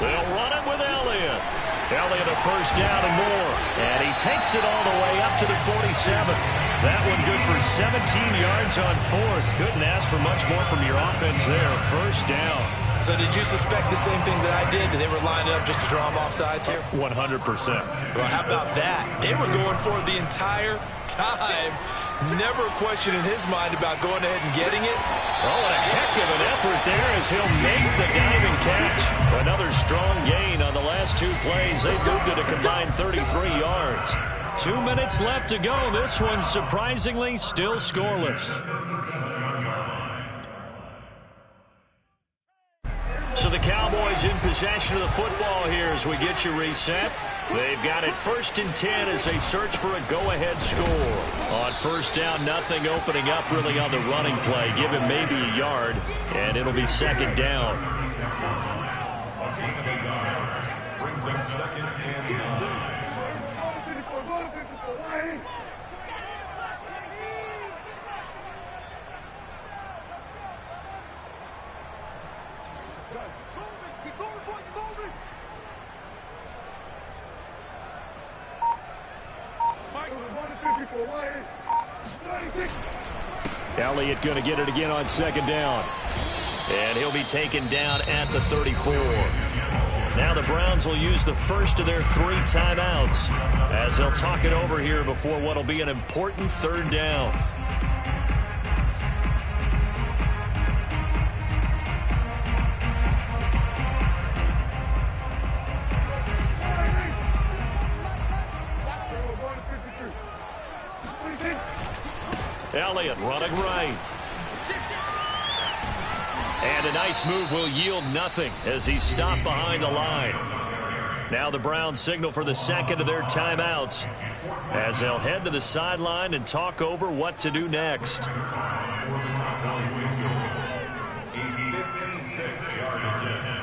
They'll run it with Elliott. Elliott a 1st down and more. And he takes it all the way up to the 47. That one good for 17 yards on 4th. Couldn't ask for much more from your offense there. 1st down. So did you suspect the same thing that I did, that they were lining up just to draw them offsides here? 100%. Well, how about that? They were going for it the entire time. Never a question in his mind about going ahead and getting it. Oh, and a heck of an effort there as he'll make the diving catch. Another strong gain on the last 2 plays. They moved it a combined 33 yards. 2 minutes left to go. This one surprisingly still scoreless. So the Cowboys in possession of the football here as we get you reset. They've got it 1st and 10 as they search for a go-ahead score. On 1st down, nothing opening up really on the running play. Give him maybe a yard, and it'll be 2nd down. Brings up 2nd and 9. Elliott going to get it again on 2nd down. And he'll be taken down at the 34. Now the Browns will use the first of their 3 timeouts as they'll talk it over here before what will be an important 3rd down. Elliott running right. And a nice move will yield nothing as he's stopped behind the line. Now the Browns signal for the 2nd of their timeouts as they'll head to the sideline and talk over what to do next. A 56-yard attempt.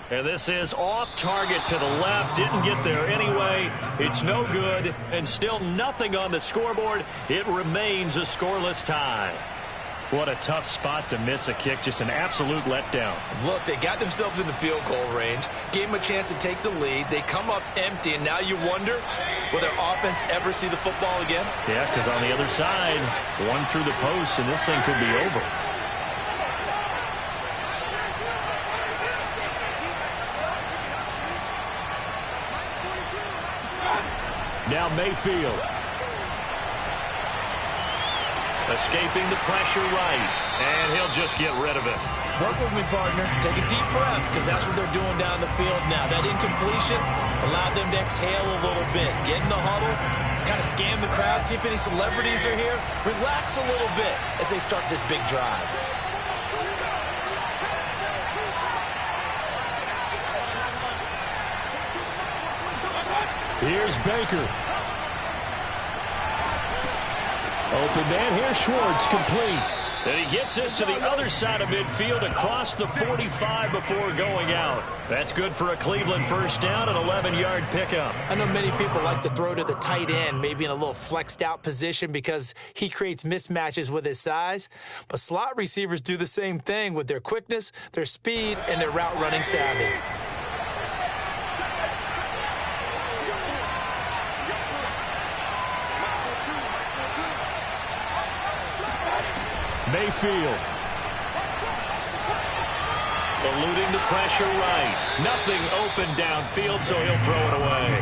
And this is off target to the left. Didn't get there anyway. It's no good. And still nothing on the scoreboard. It remains a scoreless tie. What a tough spot to miss a kick. Just an absolute letdown. Look, they got themselves in the field goal range. Gave them a chance to take the lead. They come up empty, and now you wonder, will their offense ever see the football again? Yeah, because on the other side, one through the post, and this thing could be over. Now Mayfield. Escaping the pressure right. And he'll just get rid of it. Work with me, partner. Take a deep breath, because that's what they're doing down the field now. That incompletion allowed them to exhale a little bit. Get in the huddle, kind of scan the crowd, see if any celebrities are here. Relax a little bit as they start this big drive. Here's Baker. Open man. Here's Schwartz, complete. And he gets this to the other side of midfield across the 45 before going out. That's good for a Cleveland 1st down, an 11-yard pickup. I know many people like to throw to the tight end, maybe in a little flexed out position because he creates mismatches with his size. But slot receivers do the same thing with their quickness, their speed, and their route running savvy. Mayfield. Eluding the pressure right. Nothing open downfield, so he'll throw it away.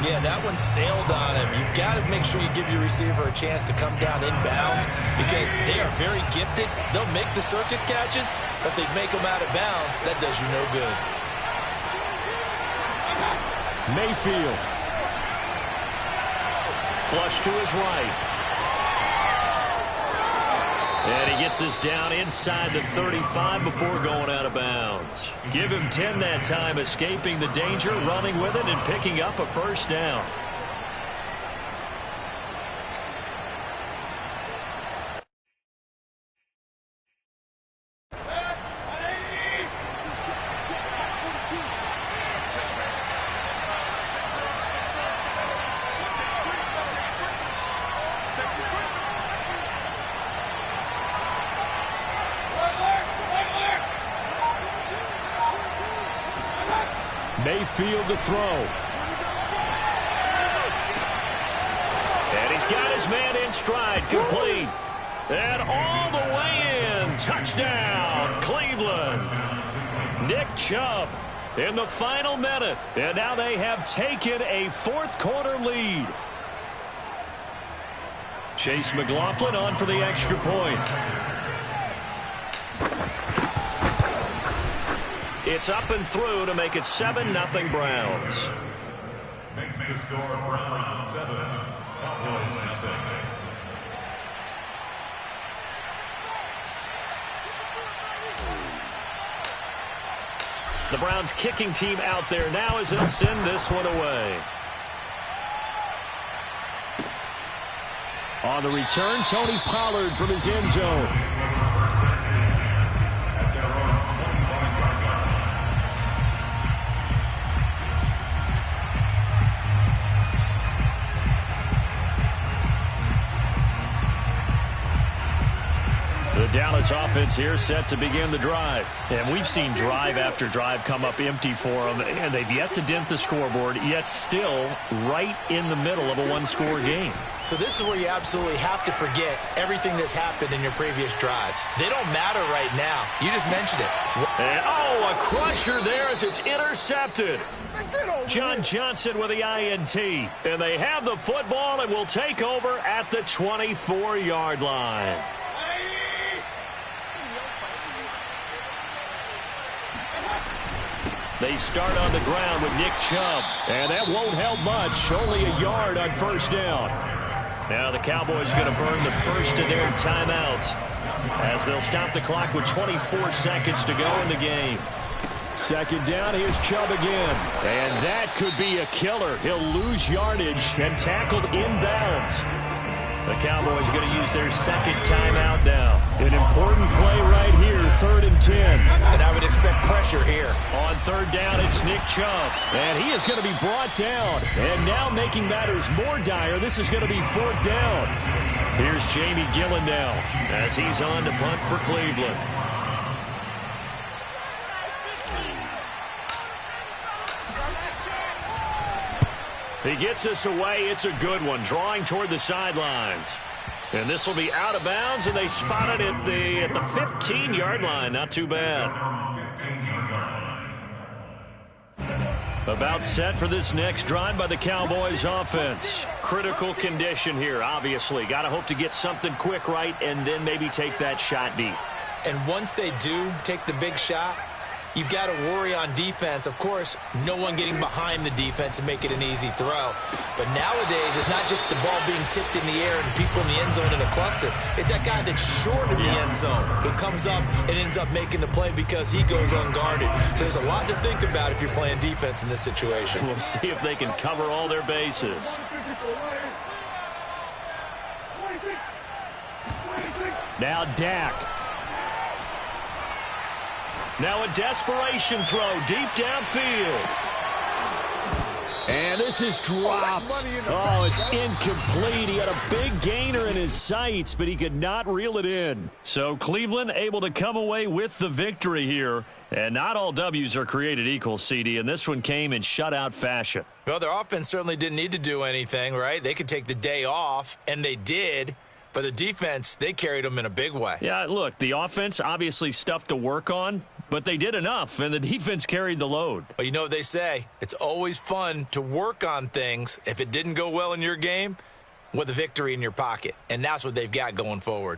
Yeah, that one sailed on him. You've got to make sure you give your receiver a chance to come down inbounds because they are very gifted. They'll make the circus catches, but if they make them out of bounds, that does you no good. Mayfield. Flush to his right. And he gets this down inside the 35 before going out of bounds. Give him 10 that time, escaping the danger, running with it, and picking up a 1st down. Mayfield to throw. And he's got his man in stride, complete. And all the way in. Touchdown, Cleveland. Nick Chubb in the final minute. And now they have taken a fourth-quarter lead. Chase McLaughlin on for the extra point. It's up and through to make it 7-0 Browns. Makes the score Browns 7, Cowboys nothing. The Browns kicking team out there now as they'll send this one away. On the return, Tony Pollard from his end zone. At their own 25-yard line. The Dallas offense here set to begin the drive. And we've seen drive after drive come up empty for them, and they've yet to dent the scoreboard, yet still right in the middle of a one-score game. So this is where you absolutely have to forget everything that's happened in your previous drives. They don't matter right now. You just mentioned it. And, oh, a crusher there as it's intercepted. John Johnson with the INT. And they have the football and will take over at the 24-yard line. They start on the ground with Nick Chubb. And that won't help much. Only a yard on first down. Now the Cowboys going to burn the first of their timeouts as they'll stop the clock with 24 seconds to go in the game. Second down, here's Chubb again. And that could be a killer. He'll lose yardage and tackled inbounds. The Cowboys going to use their second timeout now. An important play right here, 3rd and 10. And I would expect pressure here. On third down, it's Nick Chubb. And he is going to be brought down. And now making matters more dire, this is going to be 4th down. Here's Jamie Gillen now as he's on to punt for Cleveland. He gets us away. It's a good one, drawing toward the sidelines. And this will be out of bounds, and they spot it at the 15-yard line. Not too bad. About set for this next drive by the Cowboys offense. Critical condition here, obviously. Got to hope to get something quick right and then maybe take that shot deep. And once they do take the big shot, you've got to worry on defense. Of course, no one getting behind the defense and make it an easy throw. But nowadays, it's not just the ball being tipped in the air and people in the end zone in a cluster. It's that guy that's short of the end zone who comes up and ends up making the play because he goes unguarded. So there's a lot to think about if you're playing defense in this situation. We'll see if they can cover all their bases. Now Dak. Now a desperation throw deep downfield. And this is dropped. Oh, it's incomplete. He had a big gainer in his sights, but he could not reel it in. So Cleveland able to come away with the victory here. And not all W's are created equal, CD, and this one came in shutout fashion. Well, their offense certainly didn't need to do anything, right? They could take the day off, and they did. But the defense, they carried them in a big way. Yeah, look, the offense, obviously stuff to work on, but they did enough, and the defense carried the load. Well, you know what they say. It's always fun to work on things. If it didn't go well in your game, with a victory in your pocket. And that's what they've got going forward.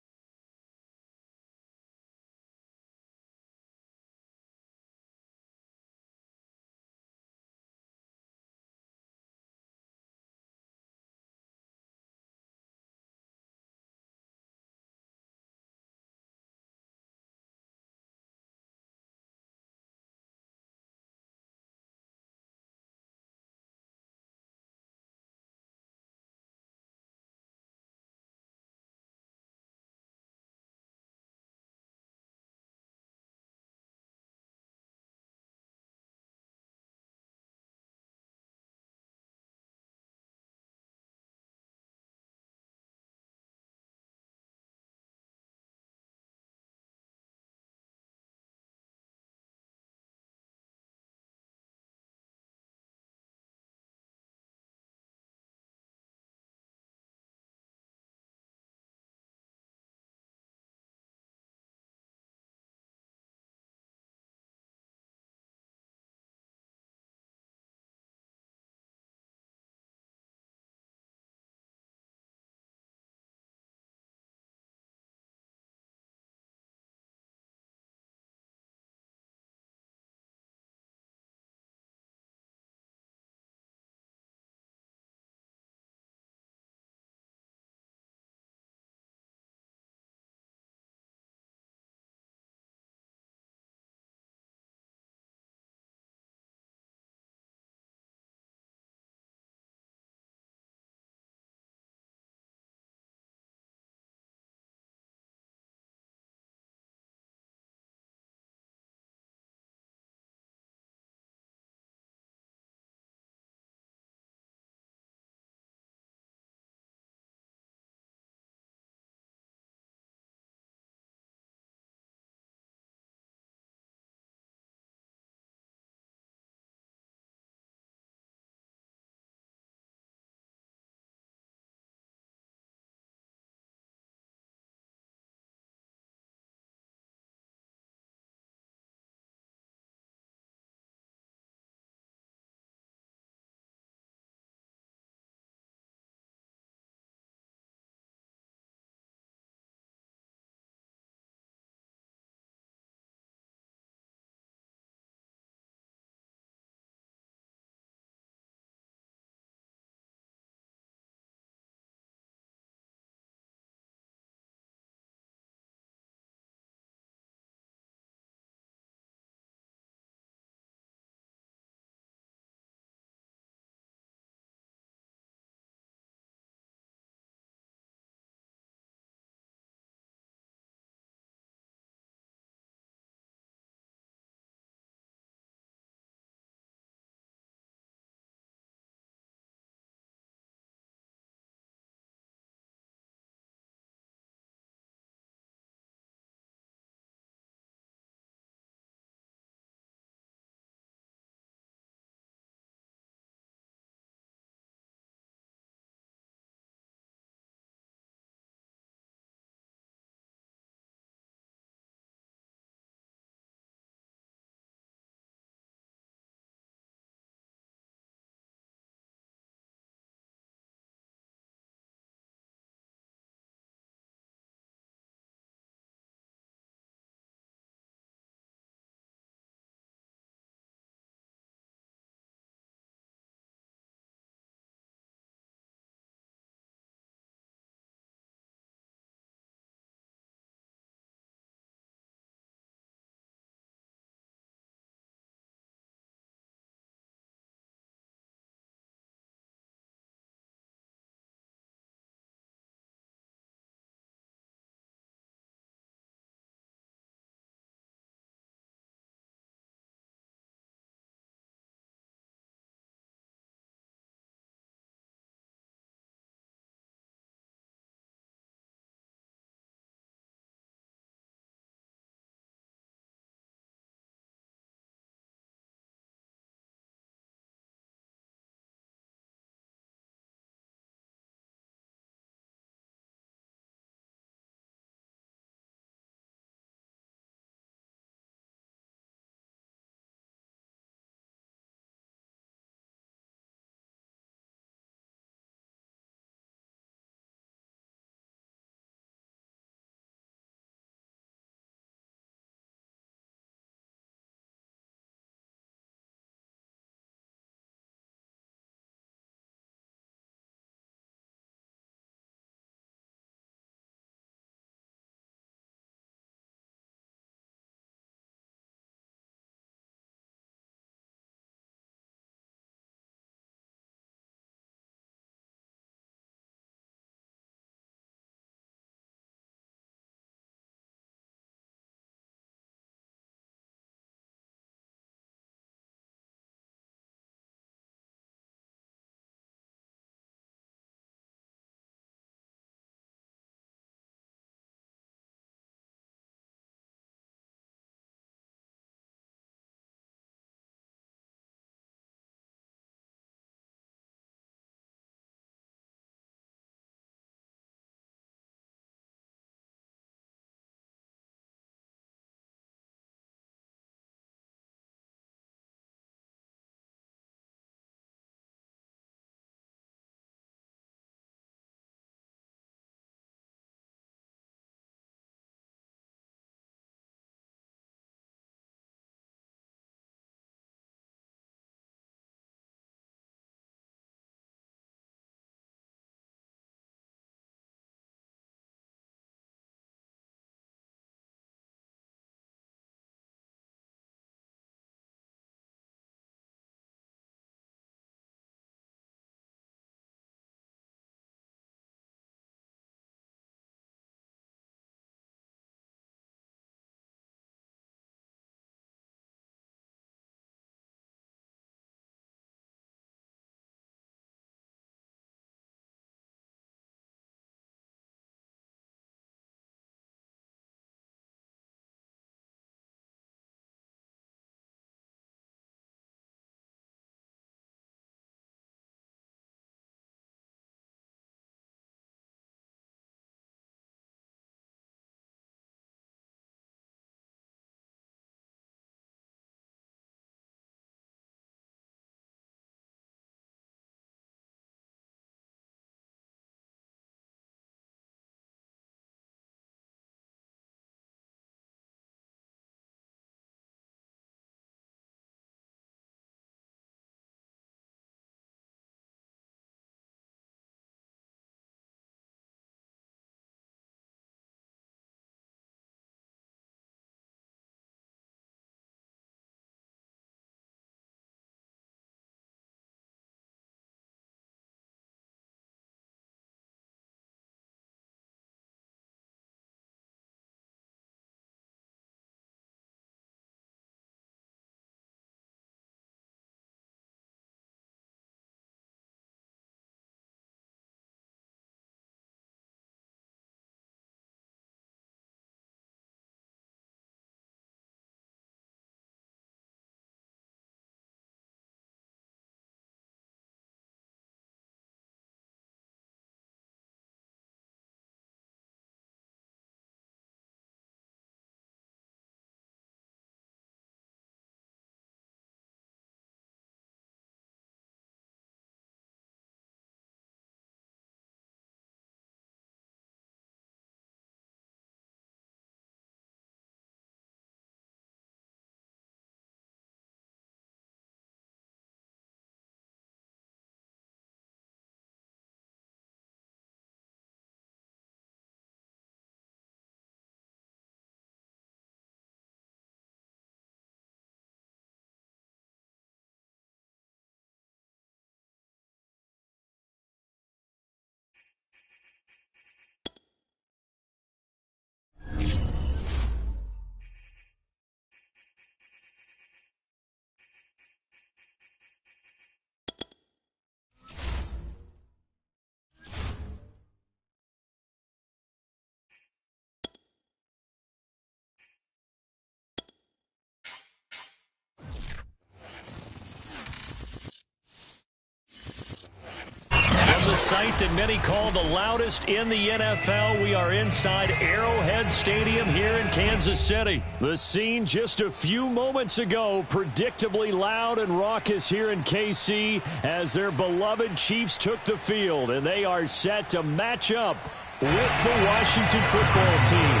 sight that many call the loudest in the NFL. We are inside Arrowhead Stadium here in Kansas City. The scene just a few moments ago, predictably loud and raucous here in KC as their beloved Chiefs took the field, and they are set to match up with the Washington football team.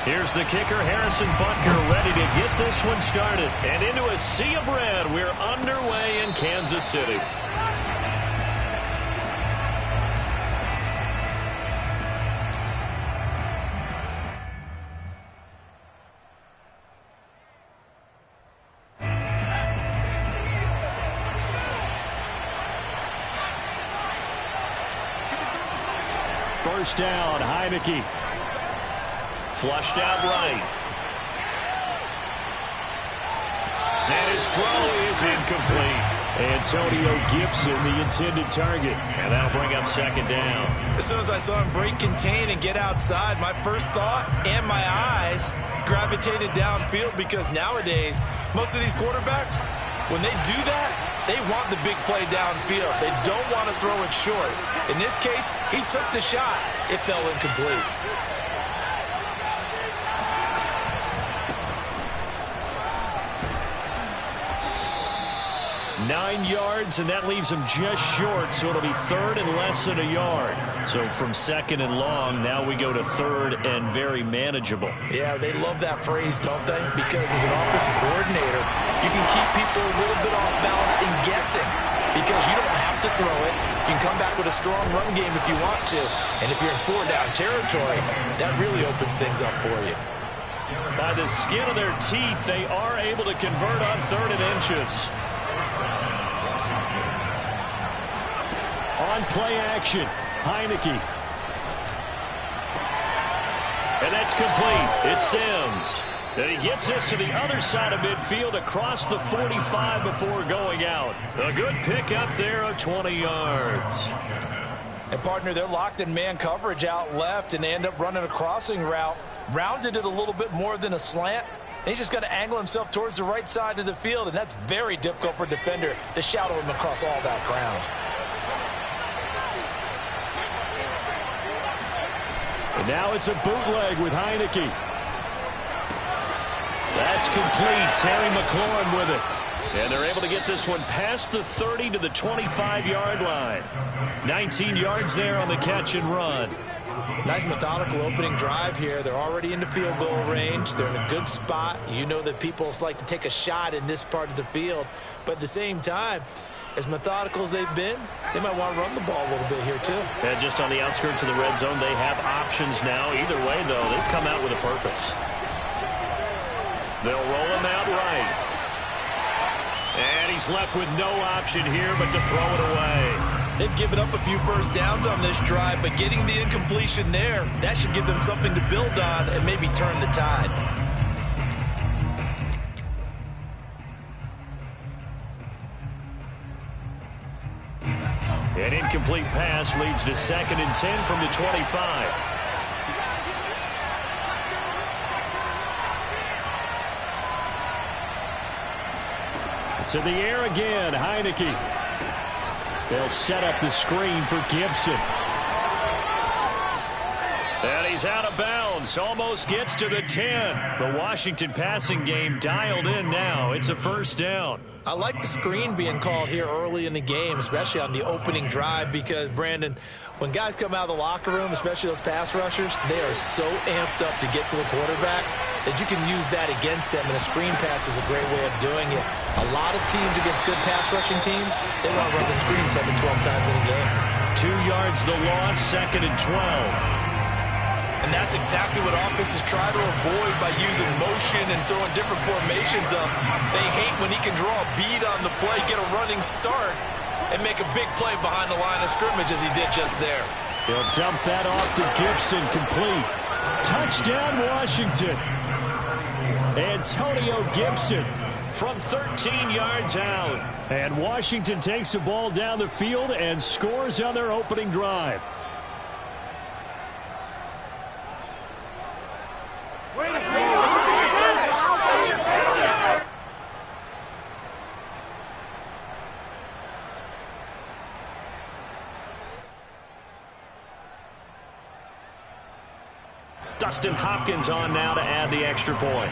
Here's the kicker, Harrison Butker, ready to get this one started. And into a sea of red, we're underway in Kansas City. First down, Heineke. Flushed out right. And his throw is incomplete. Antonio Gibson, the intended target. And that'll bring up second down. As soon as I saw him break contain and get outside, my first thought and my eyes gravitated downfield, because nowadays, most of these quarterbacks, when they do that, they want the big play downfield. They don't want to throw it short. In this case, he took the shot. It fell incomplete. 9 yards, and that leaves him just short, so it'll be third and less than a yard. So from second and long, now we go to third and very manageable. Yeah, they love that phrase, don't they? Because as an offensive coordinator, you can keep people a little bit off balance and guessing, because you don't have to throw it. You can come back with a strong run game if you want to. And if you're in four-down territory, that really opens things up for you. By the skin of their teeth, they are able to convert on 3rd and inches. On play action, Heineke. And that's complete. It's Sims. And he gets us to the other side of midfield across the 45 before going out. A good pickup there of 20 yards. And, partner, they're locked in man coverage out left, and they end up running a crossing route. Rounded it a little bit more than a slant. And he's just going to angle himself towards the right side of the field, and that's very difficult for a defender to shadow him across all that ground. And now it's a bootleg with Heineke. That's complete. Terry McLaurin with it. And they're able to get this one past the 30 to the 25-yard line. 19 yards there on the catch and run. Nice methodical opening drive here. They're already into field goal range. They're in a good spot. You know that people like to take a shot in this part of the field. But at the same time, as methodical as they've been, they might want to run the ball a little bit here too. And just on the outskirts of the red zone, they have options now. Either way, though, they've come out with a purpose. They'll roll him out right. And he's left with no option here but to throw it away. They've given up a few first downs on this drive, but getting the incompletion there, that should give them something to build on and maybe turn the tide. An incomplete pass leads to 2nd and 10 from the 25. To the air again, Heineke. They'll set up the screen for Gibson. And he's out of bounds. Almost gets to the 10. The Washington passing game dialed in now. It's a first down. I like the screen being called here early in the game, especially on the opening drive, because, Brandon, when guys come out of the locker room, especially those pass rushers, they are so amped up to get to the quarterback that you can use that against them, and a screen pass is a great way of doing it. A lot of teams against good pass rushing teams, they want to run the screen 10 to 12 times in a game. 2 yards the loss, 2nd and 12. And that's exactly what offenses try to avoid by using motion and throwing different formations up. They hate when he can draw a bead on the play, get a running start, and make a big play behind the line of scrimmage as he did just there. He'll dump that off to Gibson, complete. Touchdown, Washington. Antonio Gibson from 13 yards out. And Washington takes the ball down the field and scores on their opening drive. Dustin Hopkins on now to add the extra point.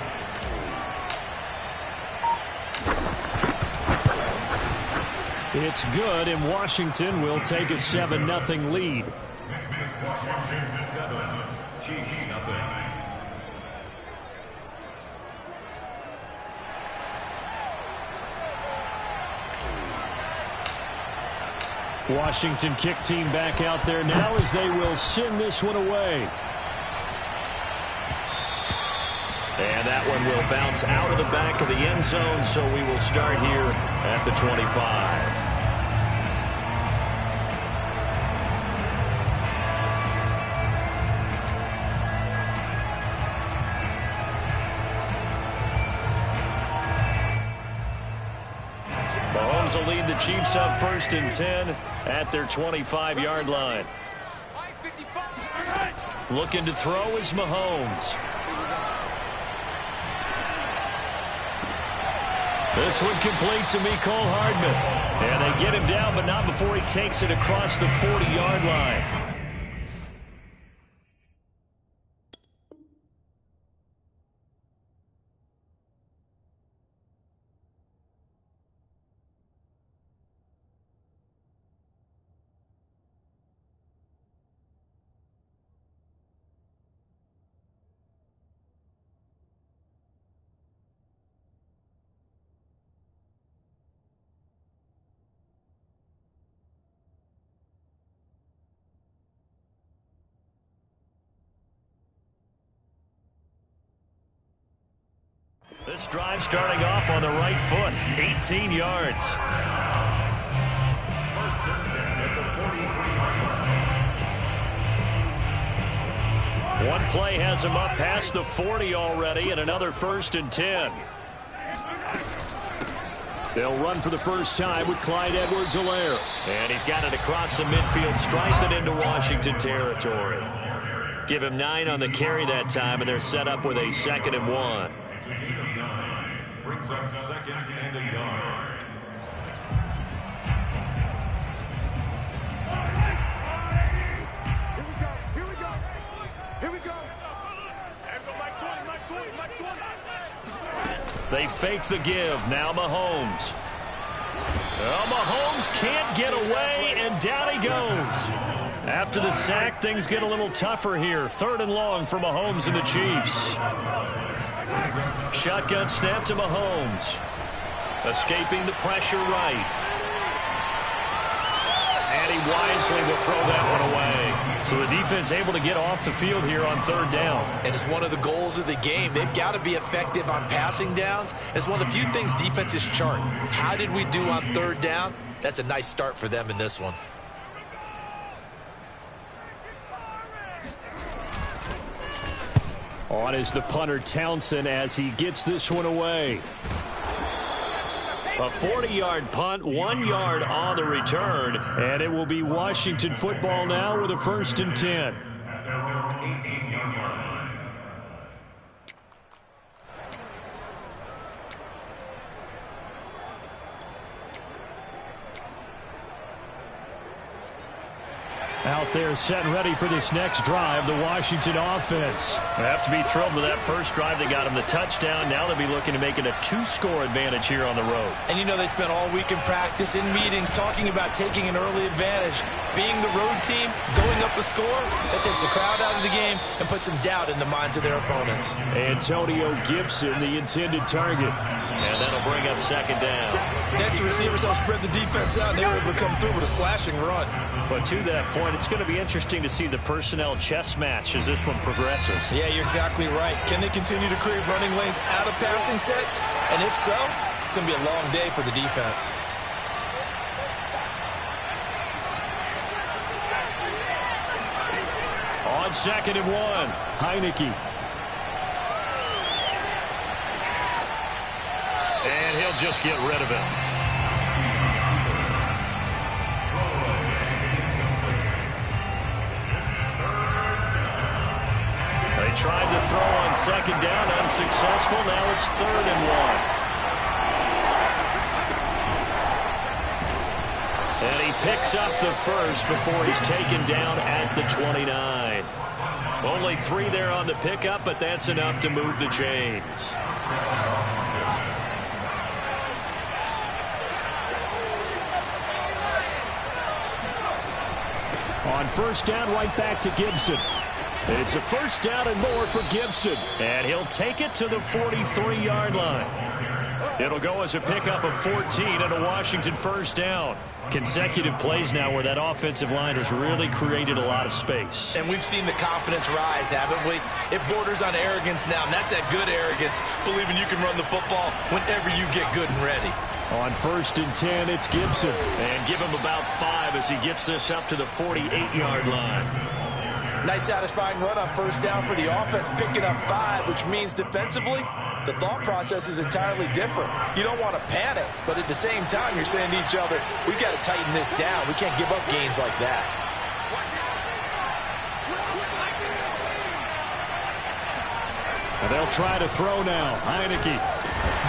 It's good, and Washington will take a 7-0 lead. Next is Washington 7, Chiefs 0. Washington kick team back out there now as they will send this one away. And that one will bounce out of the back of the end zone, so we will start here at the 25. Mahomes will lead the Chiefs up 1st and 10 at their 25-yard line. Looking to throw is Mahomes. This one complete to Mecole Hardman. And they get him down, but not before he takes it across the 40-yard line. This drive starting off on the right foot, 18 yards. 1st and 10 at the 43-yard line. One play has him up past the 40 already, and another 1st and 10. They'll run for the first time with Clyde Edwards-Helaire. And he's got it across the midfield stripe and into Washington territory. Give him 9 on the carry that time, and they're set up with a 2nd and 1. Brings up 2nd and a yard. Here we go. Here we go. Mike 20. They fake the give. Now Mahomes. Well, Mahomes can't get away, and down he goes. After the sack, things get a little tougher here. 3rd and long for Mahomes and the Chiefs. Shotgun snap to Mahomes. Escaping the pressure right. And he wisely will throw that one away. So the defense able to get off the field here on 3rd down. And it's one of the goals of the game. They've got to be effective on passing downs. It's one of the few things defenses chart. How did we do on 3rd down? That's a nice start for them in this one. On is the punter Townsend as he gets this one away. A 40-yard punt, 1 yard on the return. And it will be Washington football now with a 1st and 10. At their own 18-yard line. Out there set and ready for this next drive, the Washington offense. They have to be thrilled with that first drive. They got him the touchdown. Now they'll be looking to make it a 2-score advantage here on the road. And you know they spent all week in practice, in meetings, talking about taking an early advantage. Being the road team, going up a score, that takes the crowd out of the game and puts some doubt in the minds of their opponents. Antonio Gibson, the intended target. And that'll bring up 2nd down. Next, the receivers help spread the defense out, and they were able to come through with a slashing run. But to that point, it's going to be interesting to see the personnel chess match as this one progresses. Yeah, you're exactly right. Can they continue to create running lanes out of passing sets? And if so, it's going to be a long day for the defense. On 2nd and 1, Heineke. And just get rid of it. They tried to throw on second down, unsuccessful. Now it's 3rd and 1. And he picks up the first before he's taken down at the 29. Only 3 there on the pickup, but that's enough to move the chains. On first down, right back to Gibson. It's a first down and more for Gibson. And he'll take it to the 43-yard line. It'll go as a pickup of 14 and a Washington first down. Consecutive plays now where that offensive line has really created a lot of space. And we've seen the confidence rise, haven't we? It borders on arrogance now, and that's that good arrogance, believing you can run the football whenever you get good and ready. On first and 10, it's Gibson. And give him about 5 as he gets this up to the 48-yard line. Nice satisfying run on first down for the offense, picking up 5, which means defensively, the thought process is entirely different. You don't want to panic, but at the same time, you're saying to each other, we've got to tighten this down. We can't give up gains like that. And they'll try to throw now. Heineke.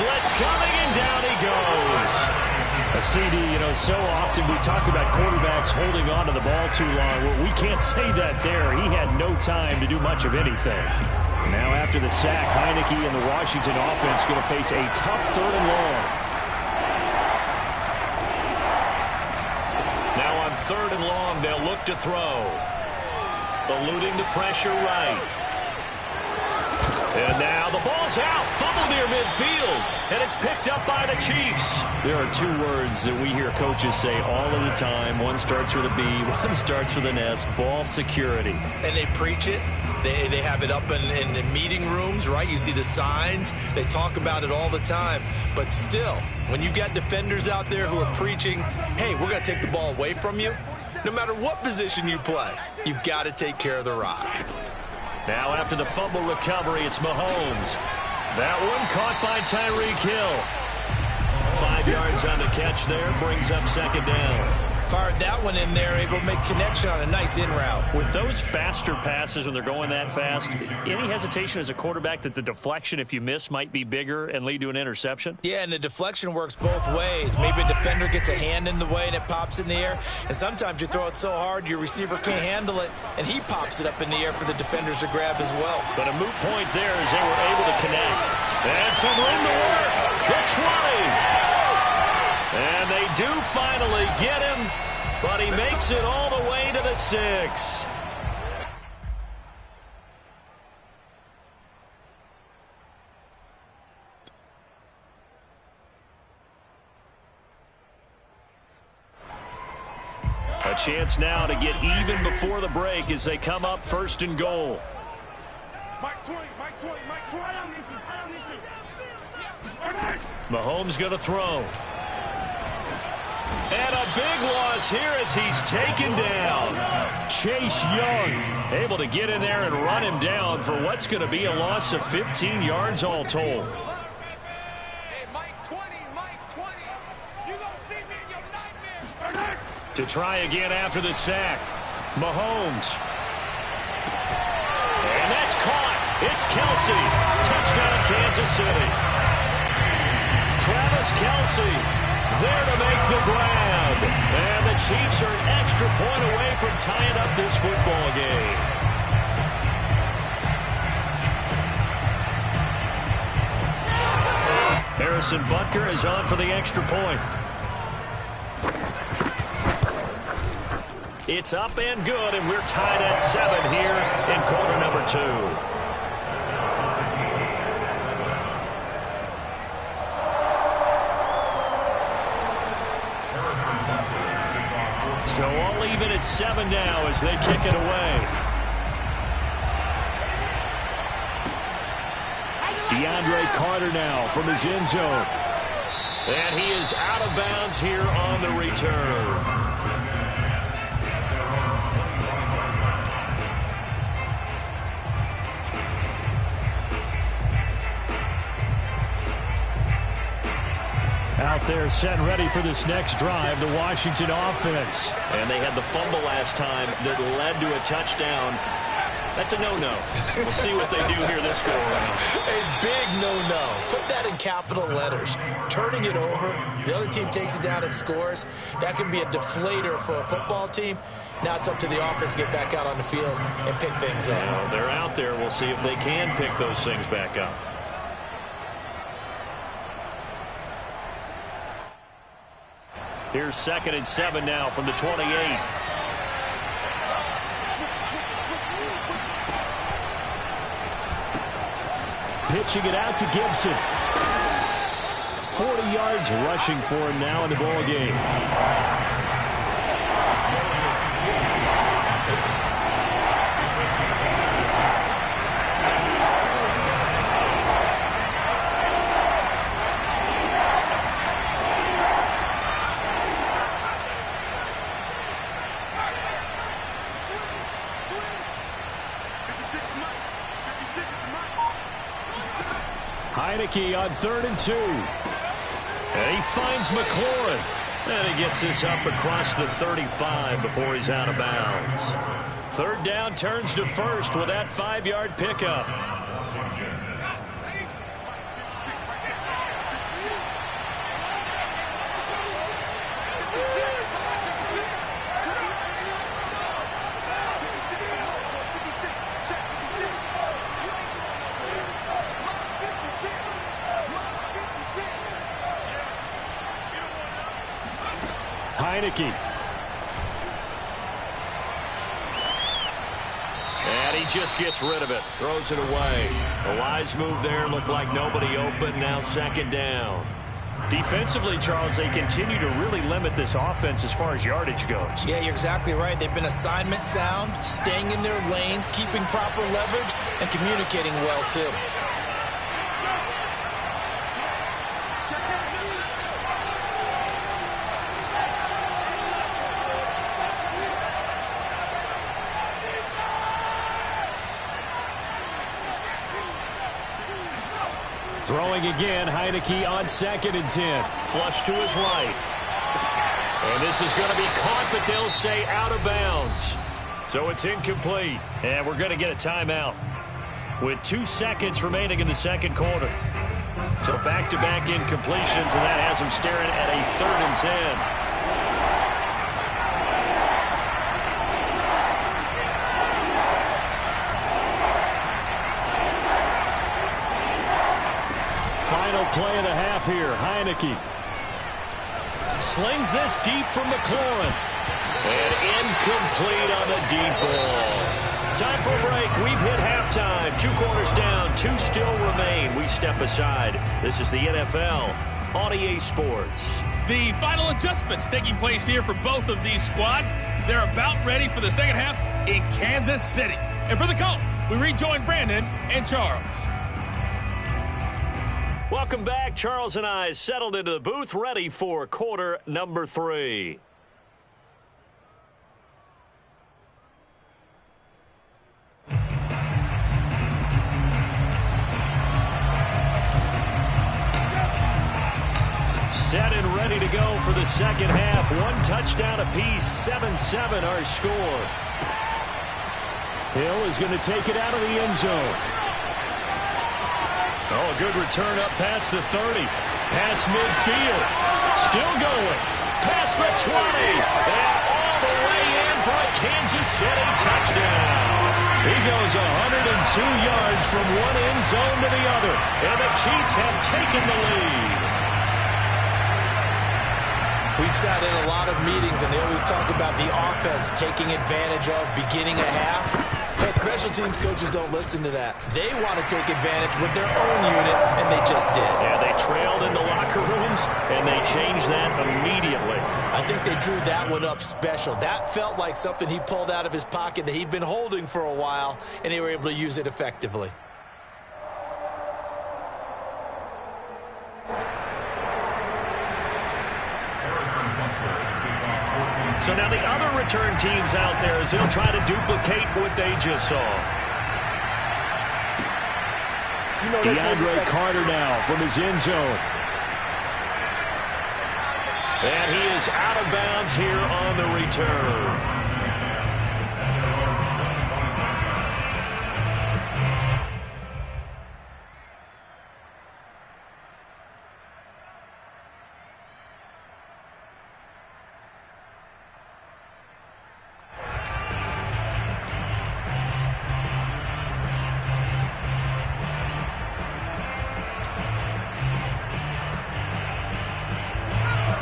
Blitz coming, and down he goes. A CD, so often we talk about quarterbacks holding on to the ball too long. Well, we can't say that there. He had no time to do much of anything. Now after the sack, Heineke and the Washington offense going to face a tough 3rd and long. Now on 3rd and long, they'll look to throw. Eluding the pressure right. And now the ball's out. Fumble near midfield. And it's picked up by the Chiefs. There are 2 words that we hear coaches say all of the time. One starts with a B, one starts with an S. Ball security. And they preach it. They have it up in meeting rooms, right? You see the signs. They talk about it all the time. But still, when you've got defenders out there who are preaching, hey, we're going to take the ball away from you, no matter what position you play, you've got to take care of the rock. Now after the fumble recovery, it's Mahomes. That one caught by Tyreek Hill. 5 yards on the catch there, brings up second down. Fired that one in there, able to make connection on a nice in route. With those faster passes when they're going that fast, any hesitation as a quarterback that the deflection, if you miss, might be bigger and lead to an interception? Yeah, and the deflection works both ways. Maybe a defender gets a hand in the way and it pops in the air. And sometimes you throw it so hard your receiver can't handle it, and he pops it up in the air for the defenders to grab as well. But a moot point there as they were able to connect. And some room to work. The 20. And they do finally get him, but he makes it all the way to the 6. A chance now to get even before the break as they come up 1st and goal. Mike 20, Mike 20, Mike 20. Mahomes going to throw. And a big loss here as he's taken down. Chase Young able to get in there and run him down for what's going to be a loss of 15 yards all told. Hey, Mike 20, Mike 20. You gonna see me in your nightmare. To try again after the sack. Mahomes. And that's caught. It's Kelce. Touchdown, Kansas City. Travis Kelce there to make the grab. And the Chiefs are an extra point away from tying up this football game. Harrison Butker is on for the extra point. It's up and good, and we're tied at 7 here in quarter number 2. So all even at 7 now as they kick it away. DeAndre Carter now from his end zone. And he is out of bounds here on the return. out there set and ready for this next drive, the Washington offense. And they had the fumble last time that led to a touchdown. That's a no-no. We'll see what they do here this go-around. A big no-no. Put that in capital letters. Turning it over, the other team takes it down and scores. That can be a deflator for a football team. Now it's up to the offense to get back out on the field and pick things up. Well, they're out there. We'll see if they can pick those things back up. Here's 2nd and 7 now from the 28. Pitching it out to Gibson. 40 yards rushing for him now in the ball game. Heineke on 3rd and 2. And he finds McLaurin. And he gets this up across the 35 before he's out of bounds. 3rd down turns to 1st with that 5-yard pickup. Heineke. And he just gets rid of it. Throws it away. A wise move there. Looked like nobody open. Now 2nd down. Defensively, Charles, they continue to really limit this offense as far as yardage goes. Yeah, you're exactly right. They've been assignment sound, staying in their lanes, keeping proper leverage, and communicating well, too. Throwing again, Heineke on 2nd and 10. Flush to his right. And this is going to be caught, but they'll say out of bounds. So it's incomplete. And we're going to get a timeout with 2 seconds remaining in the 2nd quarter. So back-to-back incompletions, and that has them staring at a 3rd and 10. Play of the half here. Heineke slings this deep from McLaurin. And incomplete on the deep ball. Time for a break. We've hit halftime. 2 quarters down. 2 still remain. We step aside. This is the NFL on EA Sports. The final adjustments taking place here for both of these squads. They're about ready for the second half in Kansas City. And for the call, we rejoin Brandon and Charles. Welcome back. Charles and I settled into the booth, ready for quarter number 3. Set and ready to go for the second half. 1 touchdown apiece, 7-7 our score. Hill is going to take it out of the end zone. Oh, a good return up past the 30. Past midfield. Still going. Past the 20. And all the way in for a Kansas City touchdown. He goes 102 yards from one end zone to the other. And the Chiefs have taken the lead. We've sat in a lot of meetings, and they always talk about the offense taking advantage of beginning a half. But special teams coaches don't listen to that. They want to take advantage with their own unit, and they just did. Yeah, they trailed in the locker rooms, and they changed that immediately. I think they drew that one up special. That felt like something he pulled out of his pocket that he'd been holding for a while, and they were able to use it effectively. So now the other return teams out there as they'll try to duplicate what they just saw. DeAndre Carter now from his end zone. is out of bounds here on the return.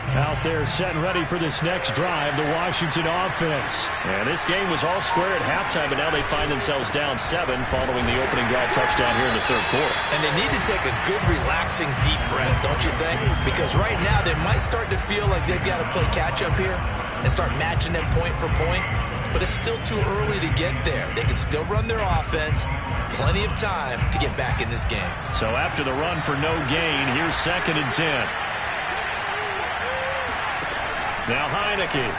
Out there set and ready for this next drive, the Washington offense. And this game was all square at halftime, but now they find themselves down 7 following the opening drive touchdown here in the third quarter. And they need to take a good, relaxing, deep breath, don't you think? Because right now they might start to feel like they've got to play catch-up here and start matching them point for point. But it's still too early to get there. They can still run their offense. Plenty of time to get back in this game. So after the run for no gain, here's 2nd and 10. Now Heineke.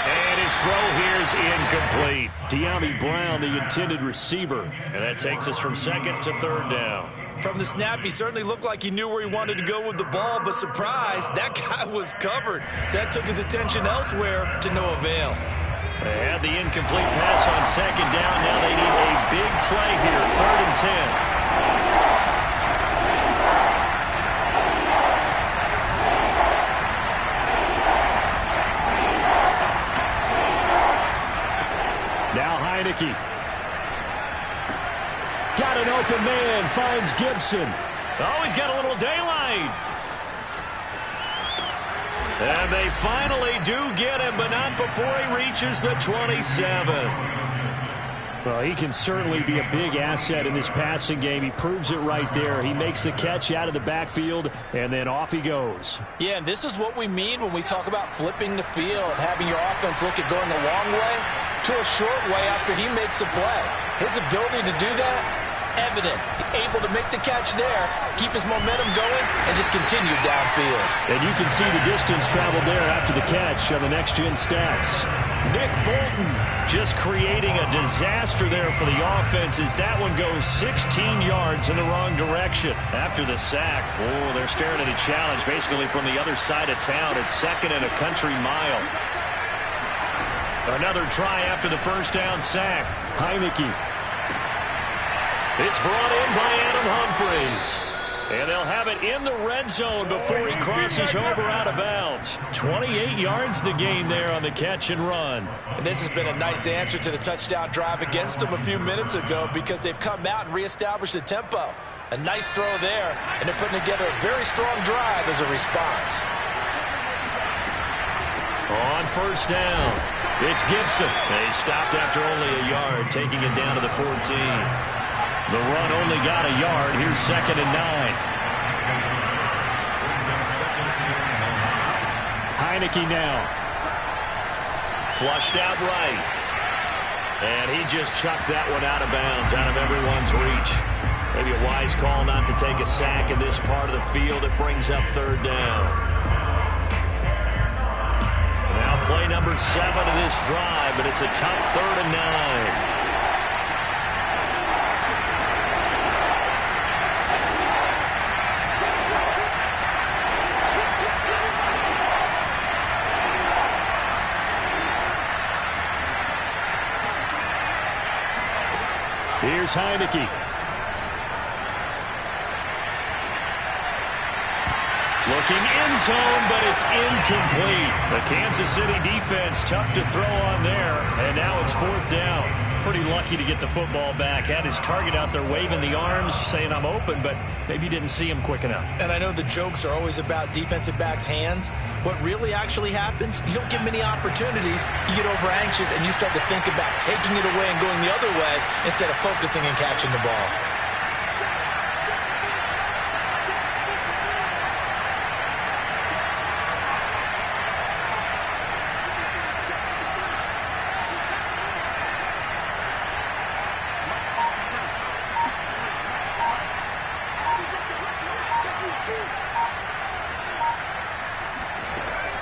And his throw here is incomplete. De'Ami Brown, the intended receiver. And that takes us from 2nd to 3rd down. From the snap, he certainly looked like he knew where he wanted to go with the ball, but surprise, that guy was covered. So that took his attention elsewhere to no avail. They had the incomplete pass on 2nd down. Now they need a big play here, 3rd and 10. Now Heineke. Got an open man, finds Gibson. Oh, he's got a little daylight. And they finally do get him, but not before he reaches the 27. Well, he can certainly be a big asset in this passing game. He proves it right there. He makes the catch out of the backfield, and then off he goes. Yeah, and this is what we mean when we talk about flipping the field, having your offense look at going a long way to a short way after he makes a play. His ability to do that, evident. Able to make the catch there, keep his momentum going, and just continue downfield. And you can see the distance traveled there after the catch on the next-gen stats. Nick Bolton just creating a disaster there for the offense as that one goes 16 yards in the wrong direction. After the sack, oh, they're staring at a challenge basically from the other side of town. It's 2nd and a country mile. Another try after the first down sack. Heineke. It's brought in by Adam Humphries. And they'll have it in the red zone before he crosses over out of bounds. 28 yards the gain there on the catch and run. And this has been a nice answer to the touchdown drive against them a few minutes ago because they've come out and reestablished the tempo. A nice throw there, and they're putting together a very strong drive as a response. On first down, it's Gibson. They stopped after only a yard, taking it down to the 14. The run only got a yard. Here's 2nd and 9. Heineke now. Flushed out right. And he just chucked that one out of bounds, out of everyone's reach. Maybe a wise call not to take a sack in this part of the field. It brings up 3rd down. Now play number 7 of this drive, but it's a tough 3rd and 9. Here's Heineke. Looking end zone, but it's incomplete. The Kansas City defense tough to throw on there, and now it's 4th down. Pretty lucky to get the football back. Had his target out there waving the arms, saying I'm open, but maybe didn't see him quick enough. And I know the jokes are always about defensive backs' hands. What really actually happens, you don't get many opportunities. You get over anxious, and you start to think about taking it away and going the other way instead of focusing and catching the ball.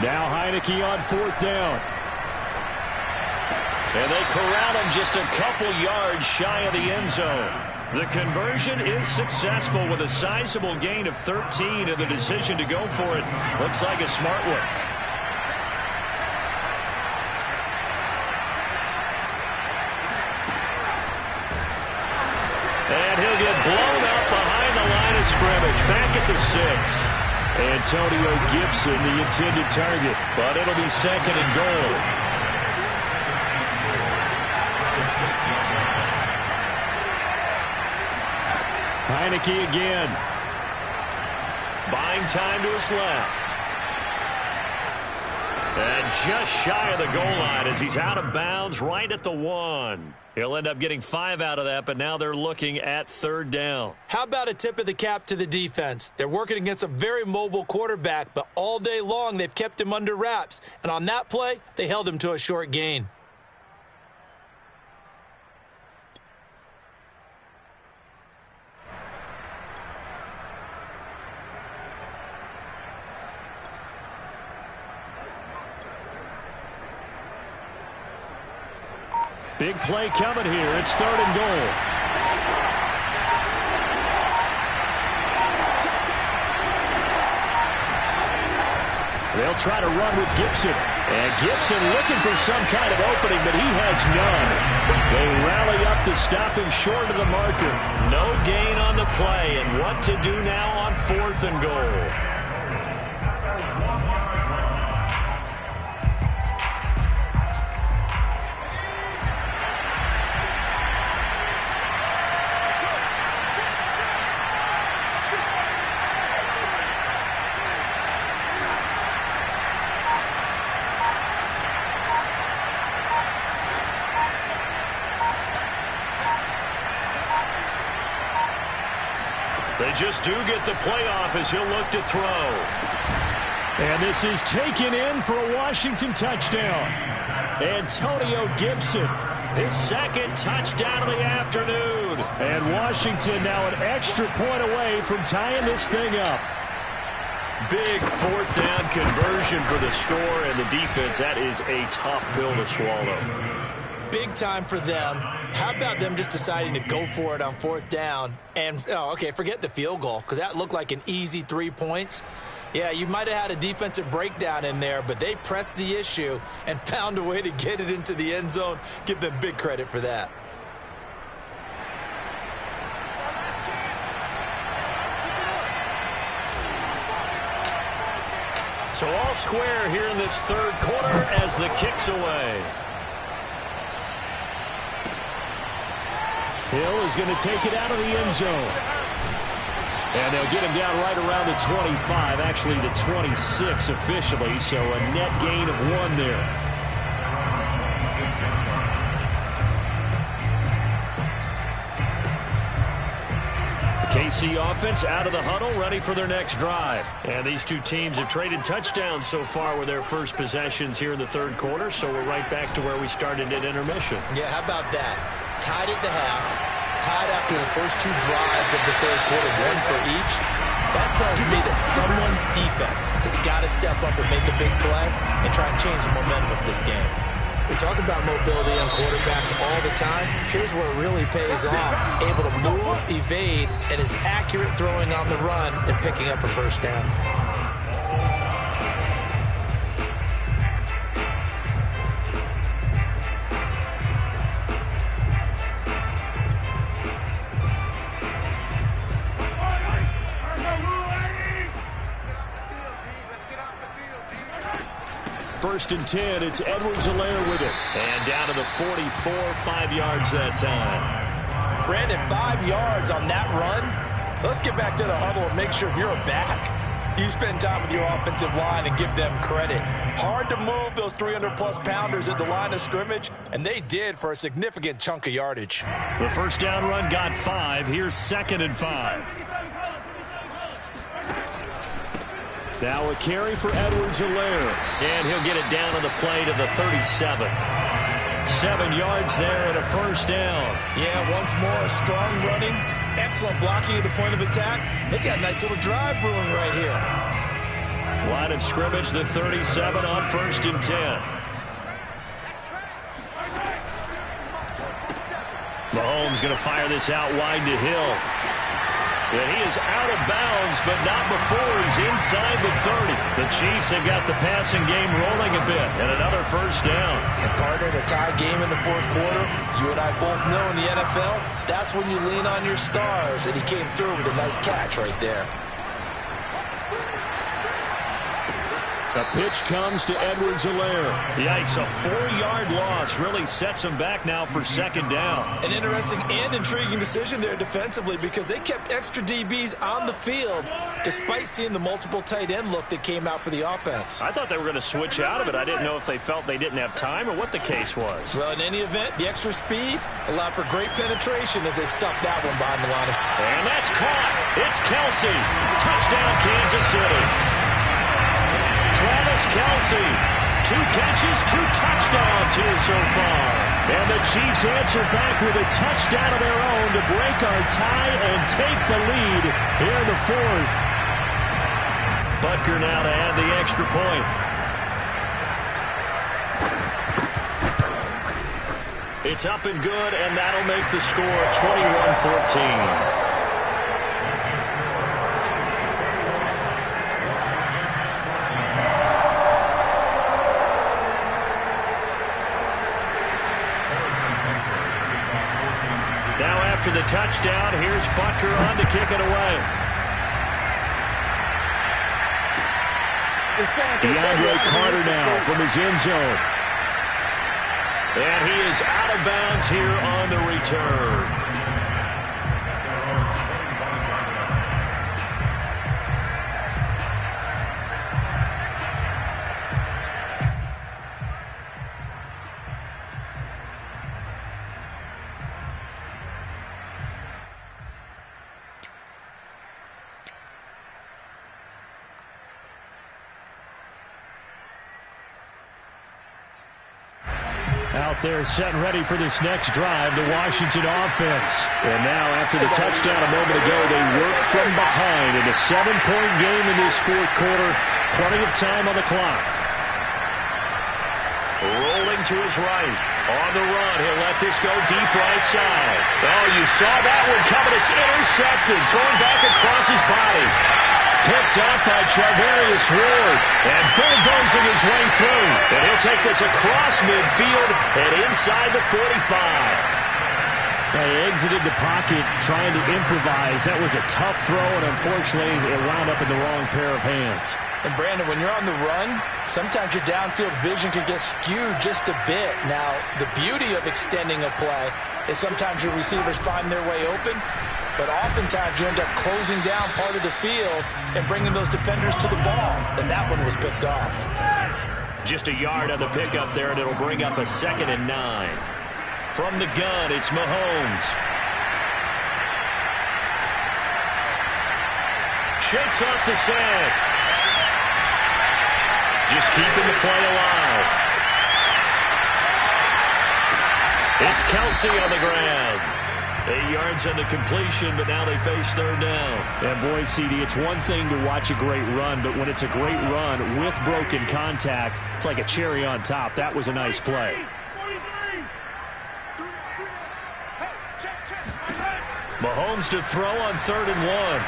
Now Heineke on 4th down. And they corral him just a couple yards shy of the end zone. The conversion is successful with a sizable gain of 13, and the decision to go for it looks like a smart one. And he'll get blown up behind the line of scrimmage, back at the 6. Antonio Gibson, the intended target. But it'll be 2nd and goal. Heineke again. Buying time to his left. And just shy of the goal line as he's out of bounds right at the 1. He'll end up getting 5 out of that, but now they're looking at 3rd down. How about a tip of the cap to the defense? They're working against a very mobile quarterback, but all day long they've kept him under wraps. And on that play, they held him to a short gain. Big play coming here. It's 3rd and goal. They'll try to run with Gibson. And Gibson looking for some kind of opening, but he has none. They rally up to stop him short of the marker. No gain on the play, and what to do now on 4th and goal. They just do get the playoff as he'll look to throw. And this is taken in for a Washington touchdown. Antonio Gibson. His 2nd touchdown of the afternoon. And Washington now an extra point away from tying this thing up. Big 4th down conversion for the score, and the defense, that is a tough pill to swallow. Big time for them. How about them just deciding to go for it on 4th down? And, forget the field goal, because that looked like an easy 3 points. Yeah, you might have had a defensive breakdown in there, but they pressed the issue and found a way to get it into the end zone. Give them big credit for that. So all square here in this 3rd quarter as the kick's away. Hill is going to take it out of the end zone. And they'll get him down right around the 25, actually the 26 officially, so a net gain of 1 there. KC offense out of the huddle, ready for their next drive. And these two teams have traded touchdowns so far with their first possessions here in the 3rd quarter, so we're right back to where we started at intermission. Yeah, how about that? Tied at the half, tied after the first 2 drives of the 3rd quarter, 1 for each. That tells me that someone's defense has got to step up and make a big play and try and change the momentum of this game. We talk about mobility on quarterbacks all the time. Here's where it really pays off. Able to move, evade, and is accurate throwing on the run and picking up a 1st down. First and 10, it's Edwards-Helaire with it. And down to the 44, 5 yards that time. Brandon, 5 yards on that run. Let's get back to the huddle and make sure if you're a back, you spend time with your offensive line and give them credit. Hard to move those 300-plus pounders at the line of scrimmage, and they did for a significant chunk of yardage. The 1st down run got 5. Here's 2nd and 5. Now a carry for Edwards-Helaire. And he'll get it down on the play to the 37. 7 yards there and a 1st down. Yeah, once more, strong running, excellent blocking at the point of attack. They've got a nice little drive brewing right here. Line of scrimmage, the 37 on 1st and 10. Mahomes going to fire this out wide to Hill. And he is out of bounds, but not before he's inside the 30. The Chiefs have got the passing game rolling a bit, and another first down. And partner, in a tie game in the fourth quarter, you and I both know in the NFL, that's when you lean on your stars, and he came through with a nice catch right there. The pitch comes to Edwards-Helaire. Yikes, a 4-yard loss really sets him back now for second down. An interesting and intriguing decision there defensively because they kept extra DBs on the field despite seeing the multiple tight end look that came out for the offense. I thought they were going to switch out of it. I didn't know if they felt they didn't have time or what the case was. Well, in any event, the extra speed allowed for great penetration as they stuffed that one behind the line. And that's caught. It's Kelce. Touchdown, Kansas City. Travis Kelce, 2 catches, 2 touchdowns here so far. And the Chiefs answer back with a touchdown of their own to break our tie and take the lead here in the fourth. Butker now to add the extra point. It's up and good, and that'll make the score 21-14. After the touchdown, here's Butker on to kick it away. DeAndre Carter now from his end zone. And he is out of bounds here on the return. Out there set and ready for this next drive, the Washington offense. And now after the touchdown a moment ago, they work from behind in a 7-point game in this fourth quarter. Plenty of time on the clock. Rolling to his right. On the run, he'll let this go deep right side. Oh, you saw that one coming. It's intercepted. Thrown back across his body. Picked up by Charvarius Ward. And bulldozing his way through. And he'll take this across midfield and inside the 45. They exited the pocket trying to improvise. That was a tough throw, and unfortunately, it wound up in the wrong pair of hands. And, Brandon, when you're on the run, sometimes your downfield vision can get skewed just a bit. Now, the beauty of extending a play is sometimes your receivers find their way open, but oftentimes you end up closing down part of the field and bringing those defenders to the ball, and that one was picked off. Just a yard on the pickup there, and it'll bring up a 2nd and 9. From the gun, it's Mahomes. Shakes off the sack. Just keeping the play alive. It's Kelce on the ground. 8 yards on the completion, but now they face third down. And boy, CD, it's one thing to watch a great run, but when it's a great run with broken contact, it's like a cherry on top. That was a nice play. Mahomes to throw on 3rd and 1.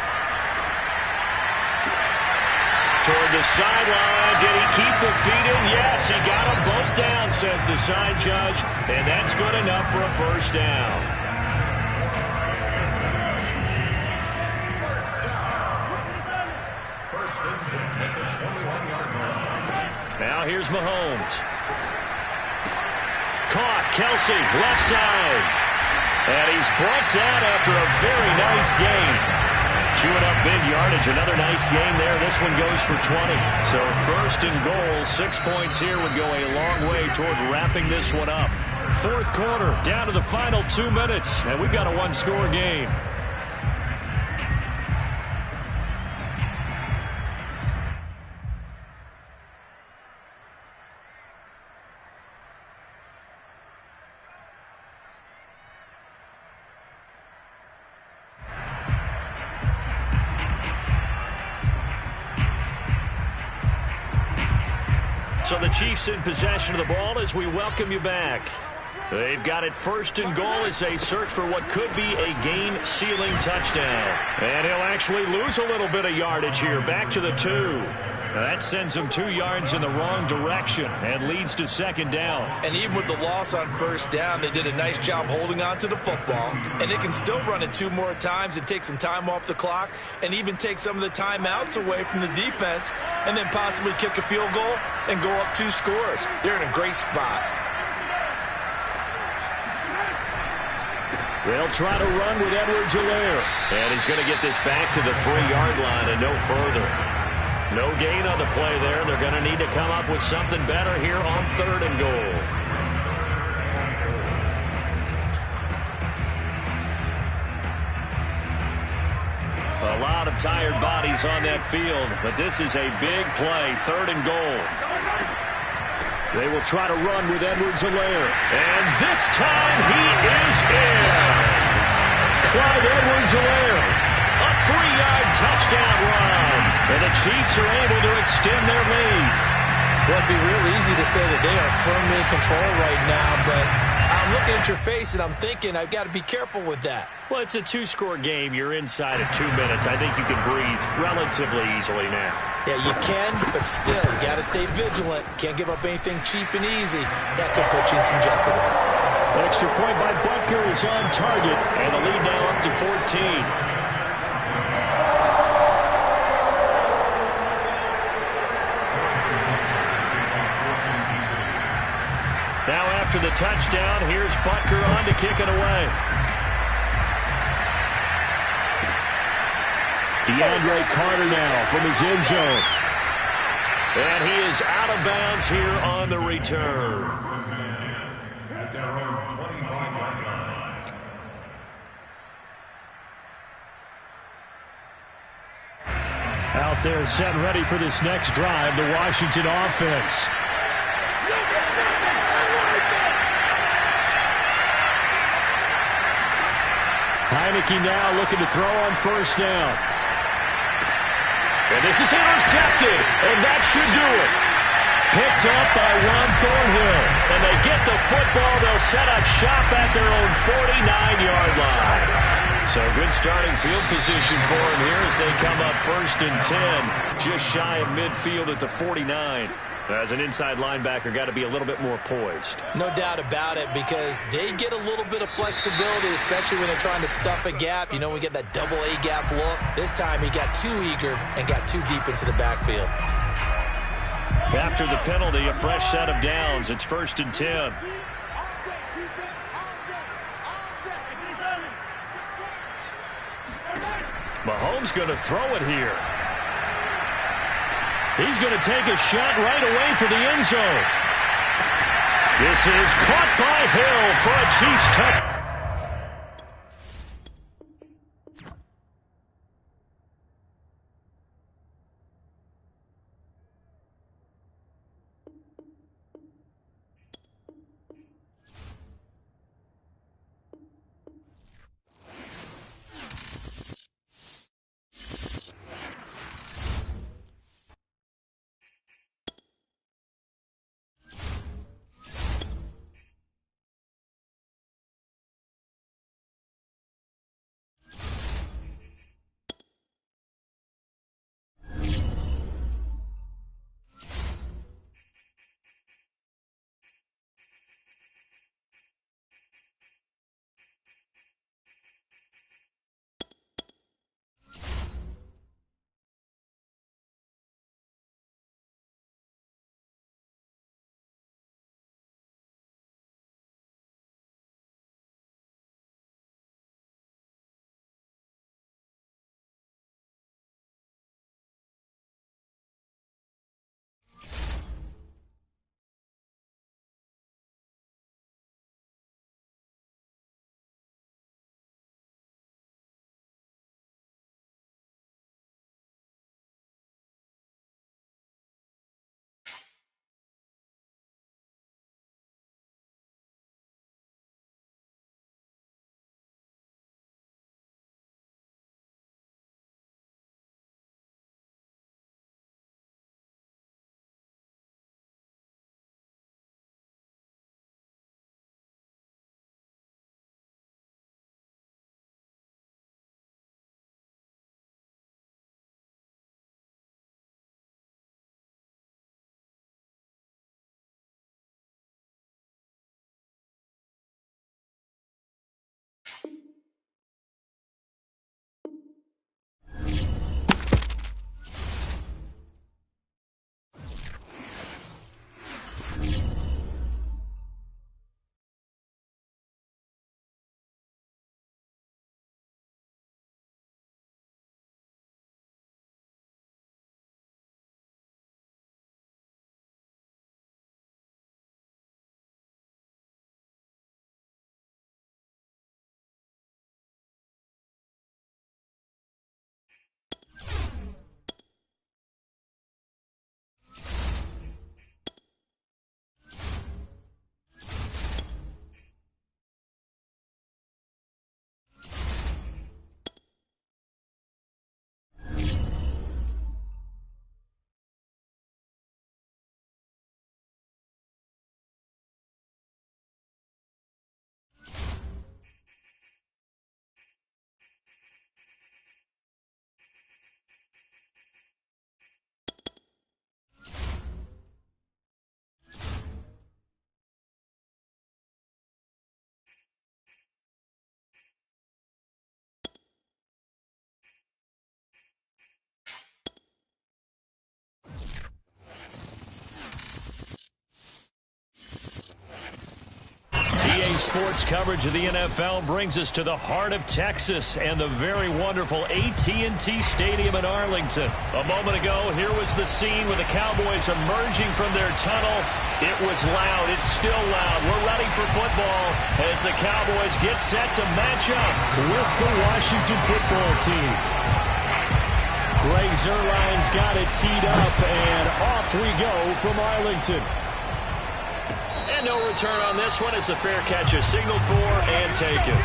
Toward the sideline. Did he keep the feet in? Yes, he got them both down, says the side judge. And that's good enough for a first down. Now here's Mahomes. Caught. Kelce, left side. And he's brought down after a very nice game. Chewing up big yardage. Another nice game there. This one goes for 20. So 1st and goal. 6 points here would go a long way toward wrapping this one up. Fourth quarter, down to the final 2 minutes. And we've got a one-score game. So the Chiefs in possession of the ball as we welcome you back. They've got it first and goal as they search for what could be a game-sealing touchdown. And he'll actually lose a little bit of yardage here. Back to the 2. Now that sends him 2 yards in the wrong direction and leads to second down. And even with the loss on first down, they did a nice job holding on to the football. And they can still run it 2 more times and take some time off the clock and even take some of the timeouts away from the defense and then possibly kick a field goal and go up 2 scores. They're in a great spot. They'll try to run with Edwards-Helaire. And he's going to get this back to the 3-yard line and no further. No gain on the play there. They're going to need to come up with something better here on 3rd and goal. A lot of tired bodies on that field, but this is a big play. 3rd and goal. They will try to run with Edwards-Helaire. And this time he is in. Clyde Edwards-Helaire. A 3-yard touchdown run. And the Chiefs are able to extend their lead. Well, it'd be real easy to say that they are firmly in control right now, but I'm looking at your face and I'm thinking I've got to be careful with that. Well, it's a 2-score game. You're inside at 2 minutes. I think you can breathe relatively easily now. Yeah, you can, but still, you got to stay vigilant. Can't give up anything cheap and easy. That could put you in some jeopardy. Extra point by Butker is on target, and the lead now up to 14. Now after the touchdown, here's Butker on to kick it away. DeAndre Carter now from his end zone. And he is out of bounds here on the return. At their own 25-yard line. Out there set and ready for this next drive, the Washington offense. Heineke now looking to throw on first down. And this is intercepted, and that should do it. Picked up by Juan Thornhill. And they get the football. They'll set up shop at their own 49-yard line. So good starting field position for them here as they come up 1st and 10. Just shy of midfield at the 49. As an inside linebacker, got to be a little bit more poised. No doubt about it, because they get a little bit of flexibility, especially when they're trying to stuff a gap. You know, we get that double A gap look. This time he got too eager and got too deep into the backfield. After the penalty, a fresh set of downs. It's 1st and 10. Mahomes going to throw it here. He's going to take a shot right away for the end zone. This is caught by Hill for a Chiefs touchdown. sports coverage of the NFL brings us to the heart of Texas and the very wonderful AT&T Stadium in Arlington. A moment ago, here was the scene with the Cowboys emerging from their tunnel. It was loud. It's still loud. We're ready for football as the Cowboys get set to match up with the Washington football team. Greg Zuerlein's got it teed up, and off we go from Arlington. And no return on this one as the fair catch is signaled for and taken.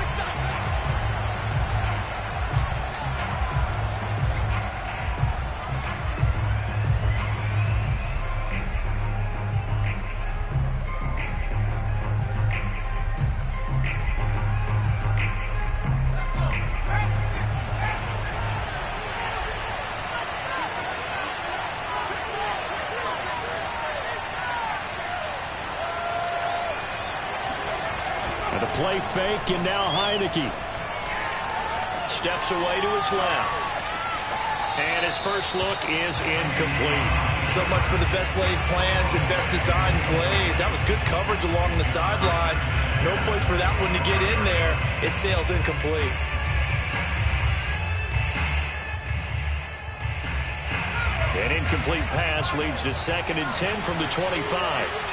And a play fake, and now Heineke steps away to his left. And his first look is incomplete. So much for the best laid plans and best designed plays. That was good coverage along the sidelines. No place for that one to get in there. It sails incomplete. An incomplete pass leads to 2nd and 10 from the 25.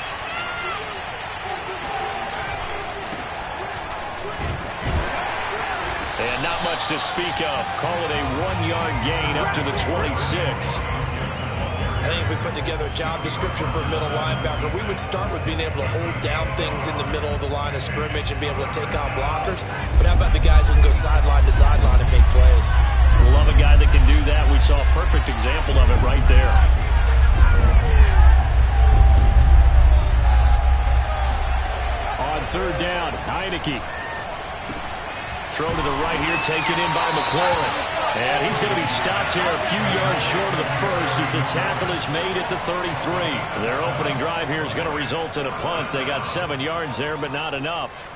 And not much to speak of. Call it a 1-yard gain up to the 26. I think if we put together a job description for a middle linebacker, we would start with being able to hold down things in the middle of the line of scrimmage and be able to take on blockers. But how about the guys who can go sideline to sideline and make plays? Love a guy that can do that. We saw a perfect example of it right there. On 3rd down, Heineke. Throw to the right here, taken in by McLaurin. And he's going to be stopped here a few yards short of the first as the tackle is made at the 33. Their opening drive here is going to result in a punt. They got 7 yards there, but not enough.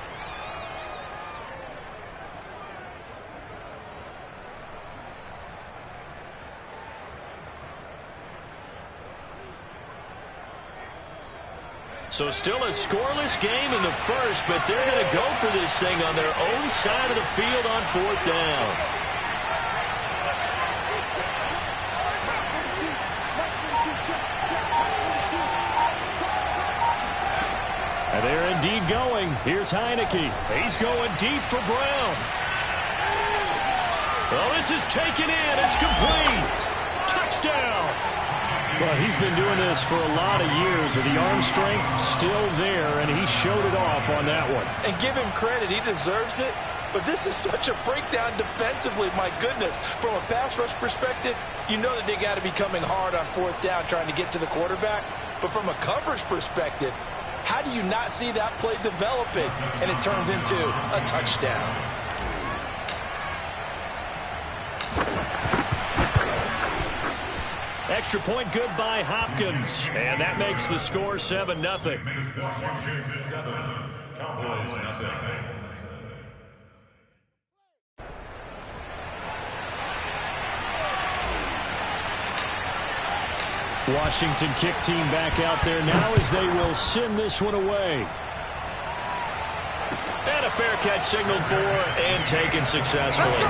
So still a scoreless game in the first, but they're going to go for this thing on their own side of the field on 4th down. And they're indeed going. Here's Heineke. He's going deep for Brown. Well, this is taken in. It's complete. Touchdown. Well, he's been doing this for a lot of years, and the arm strength still there, and he showed it off on that one. And give him credit. He deserves it. But this is such a breakdown defensively, my goodness. From a pass rush perspective, you know that they got to be coming hard on 4th down trying to get to the quarterback. But from a coverage perspective, how do you not see that play developing? And it turns into a touchdown. Extra point good by Hopkins. And that makes the score 7-0. Washington 7, Cowboys 0. Washington kick team back out there now as they will send this one away. And a fair catch signaled for and taken successfully.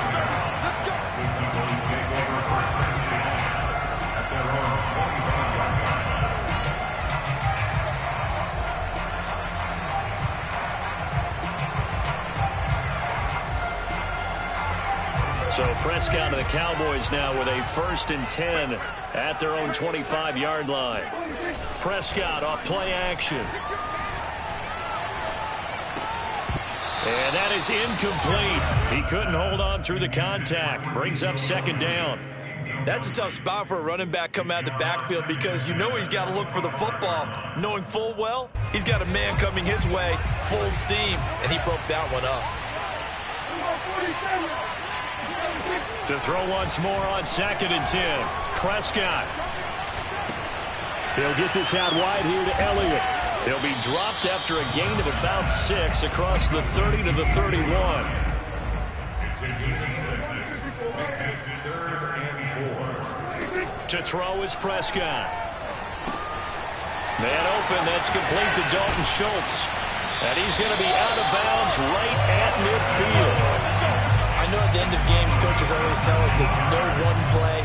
So Prescott and the Cowboys now with a 1st and 10 at their own 25-yard line. Prescott off play action. And that is incomplete. He couldn't hold on through the contact. Brings up 2nd down. That's a tough spot for a running back coming out of the backfield because you know he's got to look for the football, knowing full well he's got a man coming his way, full steam, and he broke that one up. To throw once more on 2nd and 10. Prescott. He'll get this out wide here to Elliott. He'll be dropped after a gain of about 6 across the 30 to the 31. It's a gain of 6. Makes it 3rd and 4. To throw is Prescott. Man open, that's complete to Dalton Schultz. And he's going to be out of bounds right at midfield. I know at the end of games, coaches always tell us that no one play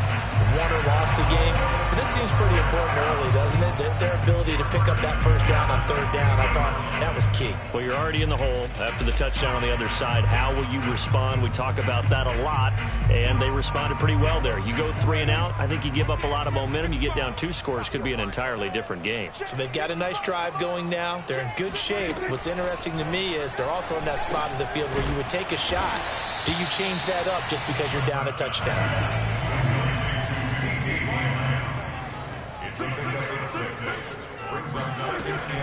won or lost a game. But this seems pretty important early, doesn't it? Their ability to pick up that first down on third down, I thought that was key. Well, you're already in the hole after the touchdown on the other side. How will you respond? We talk about that a lot, and they responded pretty well there. You go 3 and out, I think you give up a lot of momentum. You get down 2 scores, could be an entirely different game. So they've got a nice drive going now. They're in good shape. What's interesting to me is they're also in that spot of the field where you would take a shot. Do you change that up just because you're down a touchdown?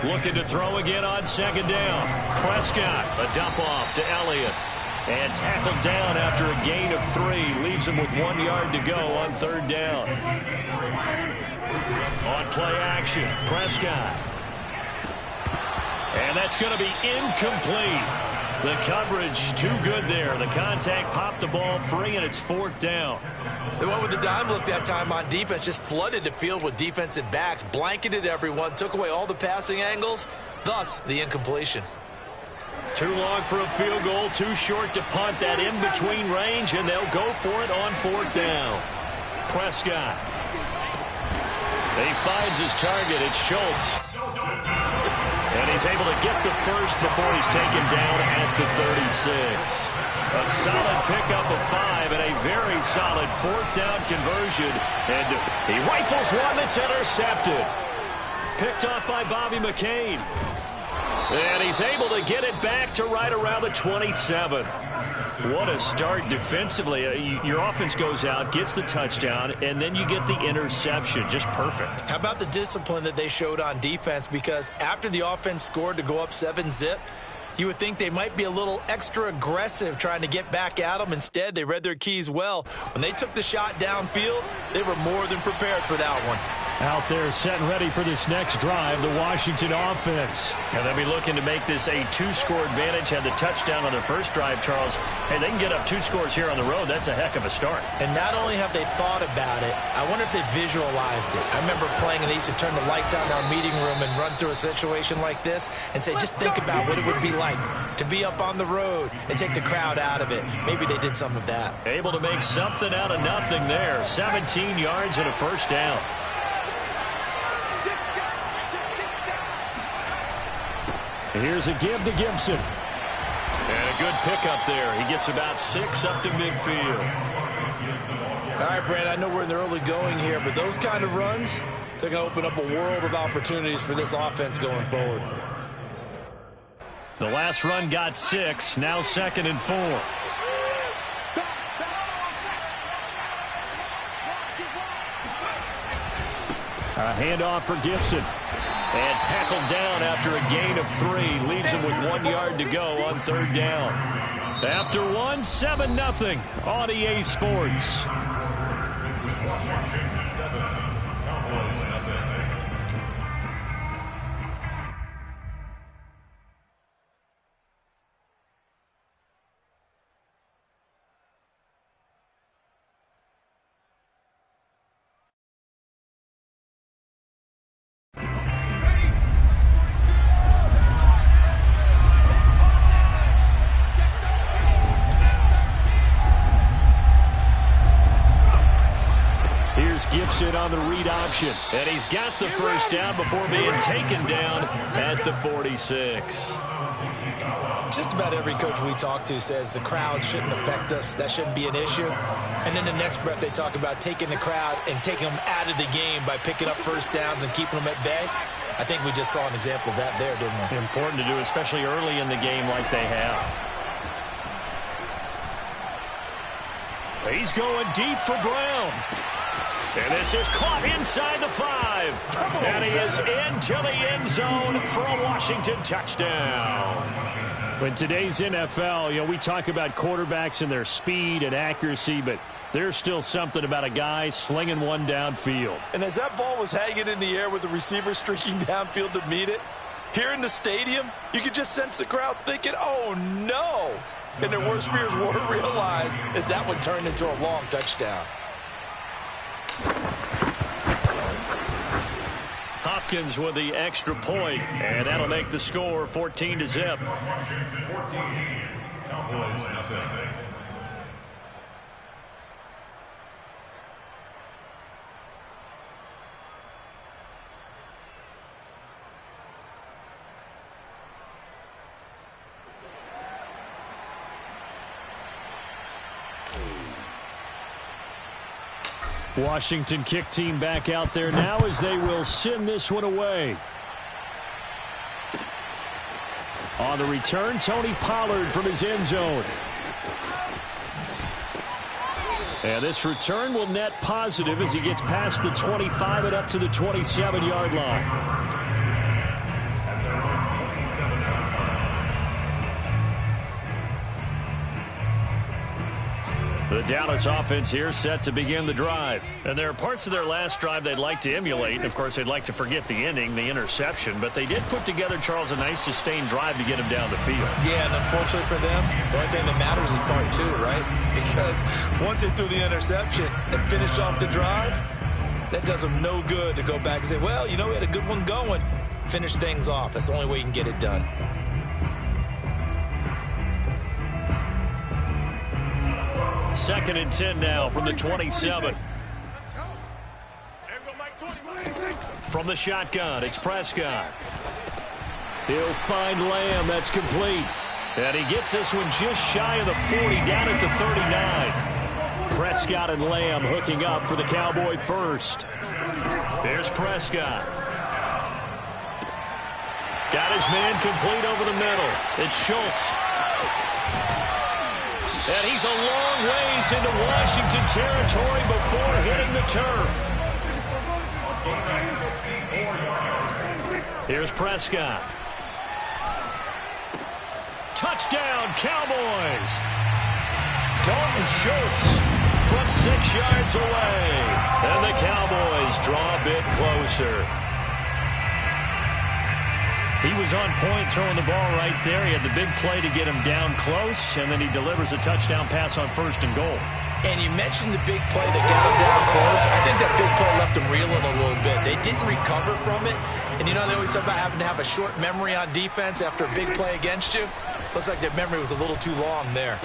Looking to throw again on second down. Prescott, a dump off to Elliott. And tackled down after a gain of 3. Leaves him with 1 yard to go on third down. On play action, Prescott. And that's going to be incomplete. The coverage too good there. The contact popped the ball free, and it's 4th down. They went with the dime look that time on defense, just flooded the field with defensive backs, blanketed everyone, took away all the passing angles, thus the incompletion. Too long for a field goal, too short to punt. That in-between range, and they'll go for it on 4th down. Prescott. He finds his target. It's Schultz. And he's able to get the first before he's taken down at the 36. A solid pickup of 5 and a very solid 4th down conversion. And he rifles one that's intercepted. Picked off by Bobby McCain. And he's able to get it back to right around the 27. What a start defensively. Your offense goes out, gets the touchdown, and then you get the interception. Just perfect. How about the discipline that they showed on defense? Because after the offense scored to go up 7-zip, you would think they might be a little extra aggressive trying to get back at them. Instead, they read their keys well. When they took the shot downfield, they were more than prepared for that one. Out there set and ready for this next drive, the Washington offense. And they'll be looking to make this a 2-score advantage. Had the touchdown on their first drive, Charles. Hey, they can get up 2 scores here on the road. That's a heck of a start. And not only have they thought about it, I wonder if they visualized it. I remember playing, and they used to turn the lights out in our meeting room and run through a situation like this and say, just think about what it would be like to be up on the road and take the crowd out of it. Maybe they did some of that. Able to make something out of nothing there. 17 yards and a first down. Here's a give to Gibson. And a good pickup there. He gets about 6 up to midfield. All right, Brad, I know we're in the early going here, but those kind of runs, they're going to open up a world of opportunities for this offense going forward. The last run got 6. Now 2nd and 4. A handoff for Gibson. And tackled down after a gain of 3. Leaves him with 1 yard to go on third down. After 1, 7-0 on EA Sports. Washington 7, Cowboys nothing. Gibson on the read option. And he's got the first down before being taken down at the 46. Just about every coach we talk to says the crowd shouldn't affect us. That shouldn't be an issue. And then the next breath they talk about taking the crowd and taking them out of the game by picking up first downs and keeping them at bay. I think we just saw an example of that there, didn't we? Important to do, especially early in the game like they have. He's going deep for Brown. And this is caught inside the 5. And he is into the end zone for a Washington touchdown. In today's NFL, we talk about quarterbacks and their speed and accuracy, but there's still something about a guy slinging one downfield. And as that ball was hanging in the air with the receiver streaking downfield to meet it, here in the stadium, you could just sense the crowd thinking, oh, no. And their worst fears weren't realized as that one turned into a long touchdown. Hopkins with the extra point, and that'll make the score 14-0. Washington 14, Cowboys nothing. Washington kick team back out there now as they will send this one away. On the return, Tony Pollard from his end zone. And this return will net positive as he gets past the 25 and up to the 27-yard line. The Dallas offense here set to begin the drive. And there are parts of their last drive they'd like to emulate. Of course, they'd like to forget the ending, the interception. But they did put together, Charles, a nice sustained drive to get him down the field. Yeah, and unfortunately for them, the only thing that matters is part two, right? Because once they threw the interception and finished off the drive, that does them no good to go back and say, well, you know, we had a good one going. Finish things off. That's the only way you can get it done. Second and 10 now from the 27. From the shotgun, it's Prescott. He'll find Lamb. That's complete. And he gets this one just shy of the 40, down at the 39. Prescott and Lamb hooking up for the Cowboy first. There's Prescott. Got his man complete over the middle. It's Schultz. And he's a long ways into Washington territory before hitting the turf. Here's Prescott. Touchdown, Cowboys. Dalton Schultz from 6 yards away. And the Cowboys draw a bit closer. He was on point throwing the ball right there. He had the big play to get him down close, and then he delivers a touchdown pass on 1st and goal. And you mentioned the big play that got him down close. I think that big play left him reeling a little bit. They didn't recover from it. And, you know, they always talk about having to have a short memory on defense after a big play against you. Looks like their memory was a little too long there.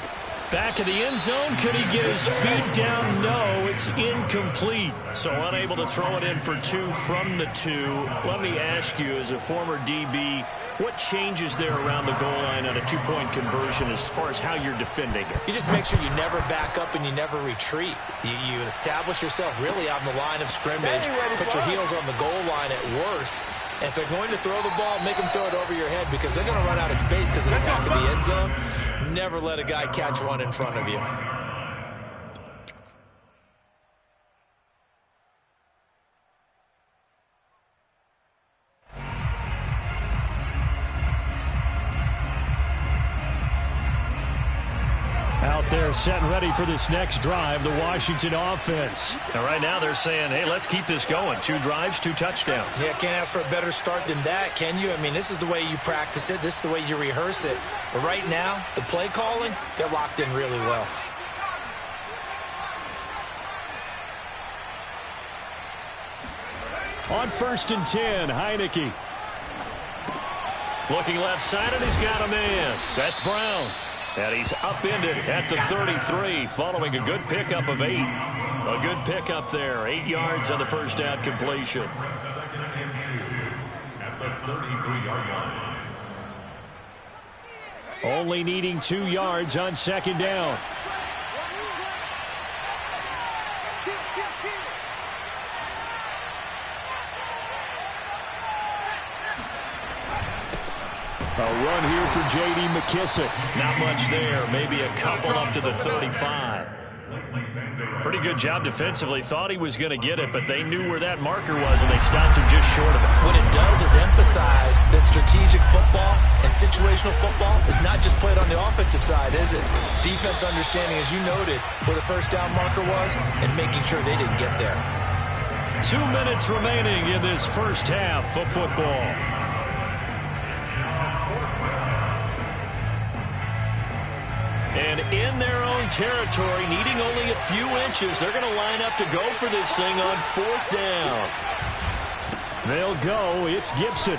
Back of the end zone. Could he get his feet down? No, it's incomplete. So unable to throw it in for 2 from the 2. Let me ask you, as a former DB, what changes there around the goal line on a 2-point conversion as far as how you're defending it? You just make sure you never back up and you never retreat. You establish yourself really on the line of scrimmage, put your heels on the goal line at worst. And if they're going to throw the ball, make them throw it over your head because they're going to run out of space because of the back of the end zone. Never let a guy catch one in front of you. Out there set and ready for this next drive, the Washington offense. And right now they're saying, hey, let's keep this going. 2 drives, 2 touchdowns. Yeah, can't ask for a better start than that, can you? I mean, this is the way you practice it. This is the way you rehearse it. But right now, the play calling, they're locked in really well. On 1st and 10, Heineke. Looking left side, and he's got a man. That's Brown. And he's upended at the 33, following a good pickup of 8. A good pickup there. 8 yards on the first down completion. 2nd and 2 at the 33-yard line. Only needing 2 yards on 2nd down. A run here for J.D. McKissic. Not much there. Maybe a couple up to the 35. Pretty good job defensively. Thought he was going to get it, but they knew where that marker was, and they stopped him just short of it. What it does is emphasize that strategic football and situational football is not just played on the offensive side, is it? Defense understanding, as you noted, where the first down marker was and making sure they didn't get there. 2 minutes remaining in this first half of football. And in their own territory, needing only a few inches, they're going to line up to go for this thing on 4th down. They'll go. It's Gibson.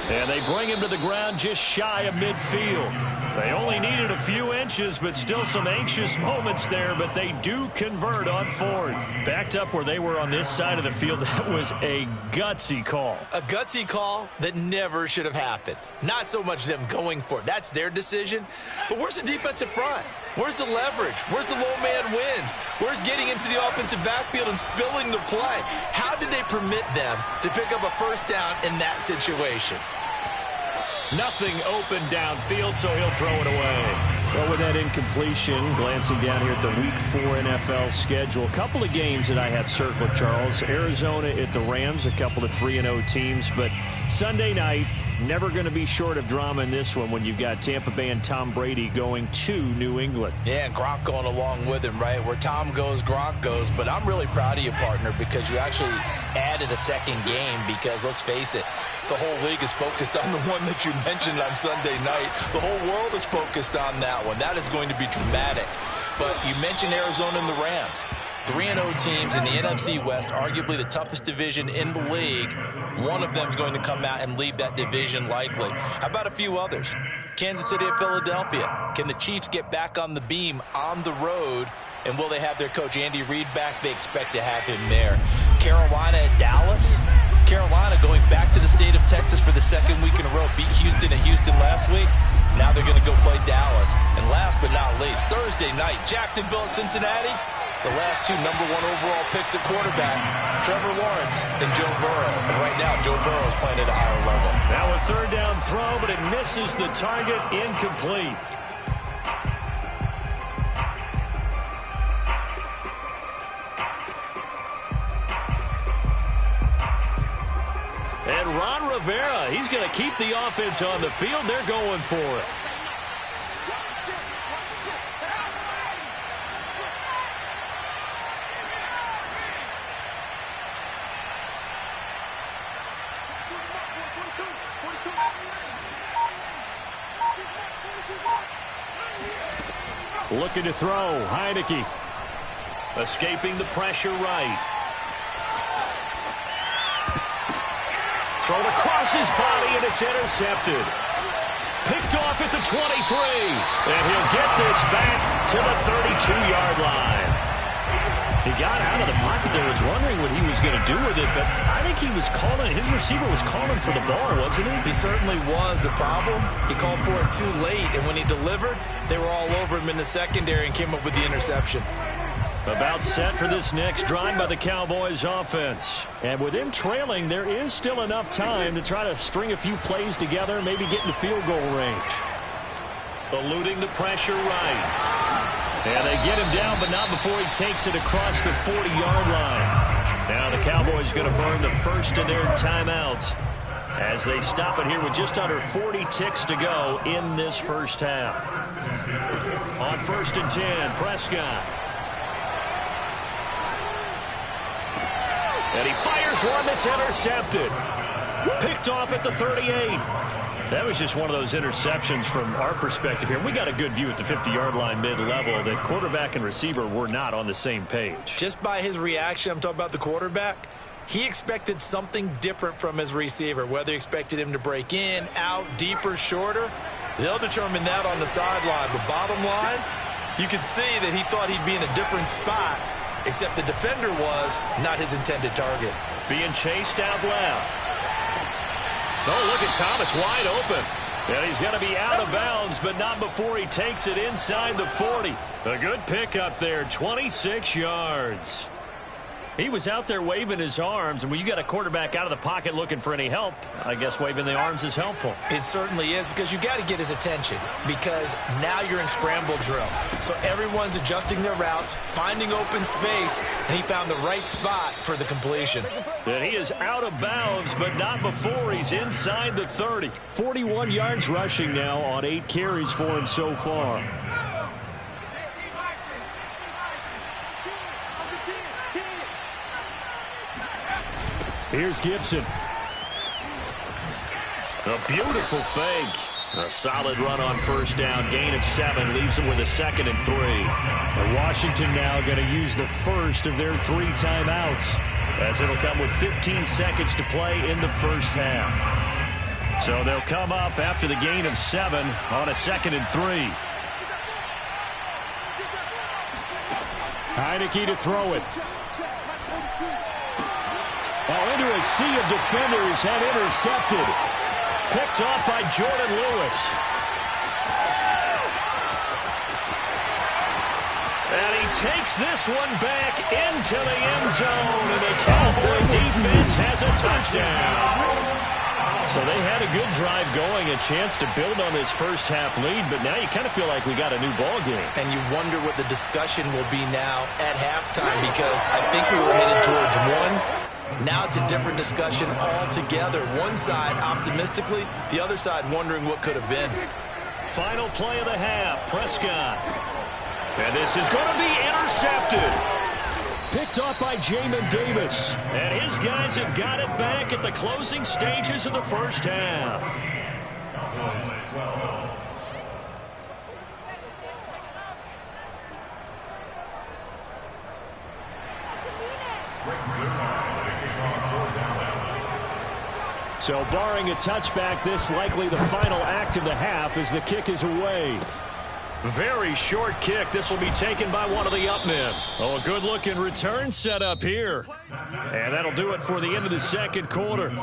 And they bring him to the ground just shy of midfield. They only needed a few inches, but still some anxious moments there, but they do convert on fourth. Backed up where they were on this side of the field, that was a gutsy call. A gutsy call that never should have happened. Not so much them going for it. That's their decision. But where's the defensive front? Where's the leverage? Where's the low man wins? Where's getting into the offensive backfield and spilling the play? How did they permit them to pick up a first down in that situation? Nothing open downfield, so he'll throw it away. Well, with that incompletion, glancing down here at the Week 4 NFL schedule, a couple of games that I have circled, Charles. Arizona at the Rams, a couple of 3-0 teams. But Sunday night, never going to be short of drama in this one when you've got Tampa Bay and Tom Brady going to New England. Yeah, and Gronk going along with him, right? Where Tom goes, Gronk goes. But I'm really proud of you, partner, because you actually added a second game because, let's face it, the whole league is focused on the one that you mentioned on Sunday night. The whole world is focused on that one. That is going to be dramatic. But you mentioned Arizona and the Rams. 3-0 teams in the NFC West, arguably the toughest division in the league. One of them is going to come out and lead that division likely. How about a few others? Kansas City at Philadelphia. Can the Chiefs get back on the beam on the road? And will they have their coach Andy Reid back? They expect to have him there. Carolina at Dallas. Carolina going back to the state of Texas for the second week in a row. Beat Houston at Houston last week. Now they're going to go play Dallas. And last but not least, Thursday night, Jacksonville at Cincinnati. The last two #1 overall picks at quarterback, Trevor Lawrence and Joe Burrow. And right now, Joe Burrow is playing at a higher level. Now a third down throw, but it misses the target, incomplete. And Ron Rivera, he's going to keep the offense on the field. They're going for it. Looking to throw, Heineke. Escaping the pressure right. Thrown across his body, and it's intercepted. Picked off at the 23. And he'll get this back to the 32-yard line. He got out of the pocket there. Was wondering what he was going to do with it, but I think he was calling. His receiver was calling for the ball, wasn't he? He certainly was. The problem, he called for it too late, and when he delivered, they were all over him in the secondary and came up with the interception. About set for this next drive by the Cowboys offense. And with him trailing, there is still enough time to try to string a few plays together, maybe get into field goal range. Eluding the pressure right. And they get him down, but not before he takes it across the 40-yard line. Now the Cowboys going to burn the first of their timeouts as they stop it here with just under 40 ticks to go in this first half. On 1st and 10, Prescott. And he fires one that's intercepted. Picked off at the 38. That was just one of those interceptions from our perspective here. We got a good view at the 50-yard line mid-level that quarterback and receiver were not on the same page. Just by his reaction, I'm talking about the quarterback, he expected something different from his receiver. Whether he expected him to break in, out, deeper, shorter, they'll determine that on the sideline. The bottom line, you could see that he thought he'd be in a different spot, except the defender was not his intended target. Being chased out left. Oh, look at Thomas wide open. And he's going to be out of bounds, but not before he takes it inside the 40. A good pickup there, 26 yards. He was out there waving his arms, and when you got a quarterback out of the pocket looking for any help, I guess waving the arms is helpful. It certainly is, because you got to get his attention, because now you're in scramble drill. So everyone's adjusting their routes, finding open space, and he found the right spot for the completion. And he is out of bounds, but not before he's inside the 30. 41 yards rushing now on 8 carries for him so far. Here's Gibson. A beautiful fake. A solid run on first down. Gain of 7 leaves him with a 2nd and 3. And Washington now going to use the first of their 3 timeouts. as it'll come with 15 seconds to play in the first half. So they'll come up after the gain of 7 on a 2nd and 3. Heinicke to throw it. Into a sea of defenders and intercepted. Picked off by Jordan Lewis. And he takes this one back into the end zone, and the Cowboy defense has a touchdown. So they had a good drive going, a chance to build on this first half lead, but now you kind of feel like we got a new ball game. And you wonder what the discussion will be now at halftime, because I think we were headed towards one. Now it's a different discussion altogether. One side optimistically, the other side wondering what could have been. Final play of the half, Prescott. And this is going to be intercepted. Picked off by Jamin Davis. And his guys have got it back at the closing stages of the first half. So barring a touchback, this likely the final act of the half as the kick is away. Very short kick. This will be taken by one of the up men. Oh, a good-looking return set up here. And that'll do it for the end of the second quarter.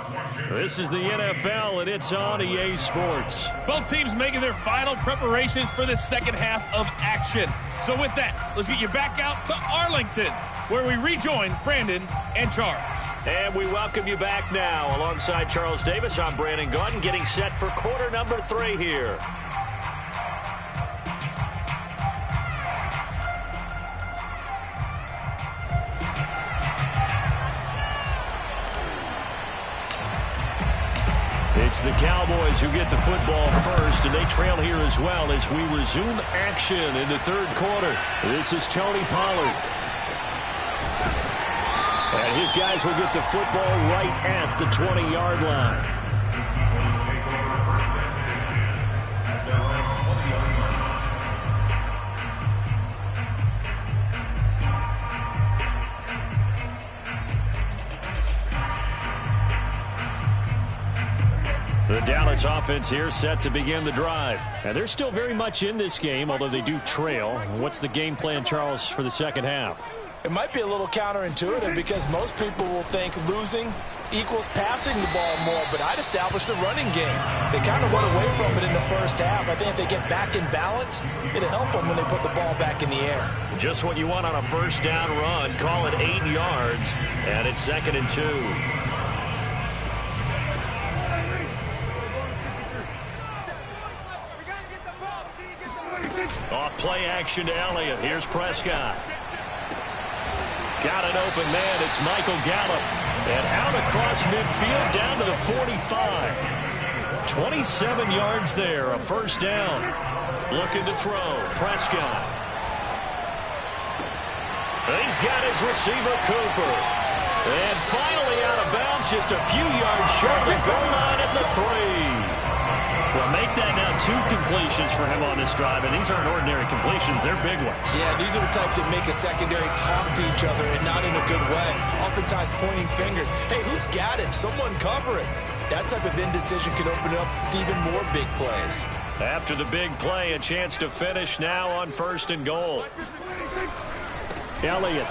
This is the NFL, and it's on EA Sports. Both teams making their final preparations for the second half of action. So with that, let's get you back out to Arlington, where we rejoin Brandon and Charles. And we welcome you back now. Alongside Charles Davis, I'm Brandon Gaudin, getting set for quarter number 3 here. It's the Cowboys who get the football first, and they trail here as well as we resume action in the third quarter. This is Tony Pollard. And his guys will get the football right at the 20-yard line. The Dallas offense here set to begin the drive. And they're still very much in this game, although they do trail. What's the game plan, Charles, for the second half? It might be a little counterintuitive because most people will think losing equals passing the ball more, but I'd establish the running game. They kind of went away from it in the first half. I think if they get back in balance, it'll help them when they put the ball back in the air. Just what you want on a first down run. Call it 8 yards, and it's 2nd and 2. Off play action to Elliott. Here's Prescott. Got an open man. It's Michael Gallup. And out across midfield down to the 45. 27 yards there. A first down. Looking to throw. Prescott. He's got his receiver, Cooper. And finally out of bounds, just a few yards short of the goal line at the 3. Well, make that now 2 completions for him on this drive, and these aren't ordinary completions. They're big ones. Yeah, these are the types that make a secondary talk to each other, and not in a good way. Oftentimes pointing fingers. Hey, who's got it? Someone cover it. That type of indecision can open up to even more big plays. After the big play, a chance to finish now on 1st and goal. Elliott.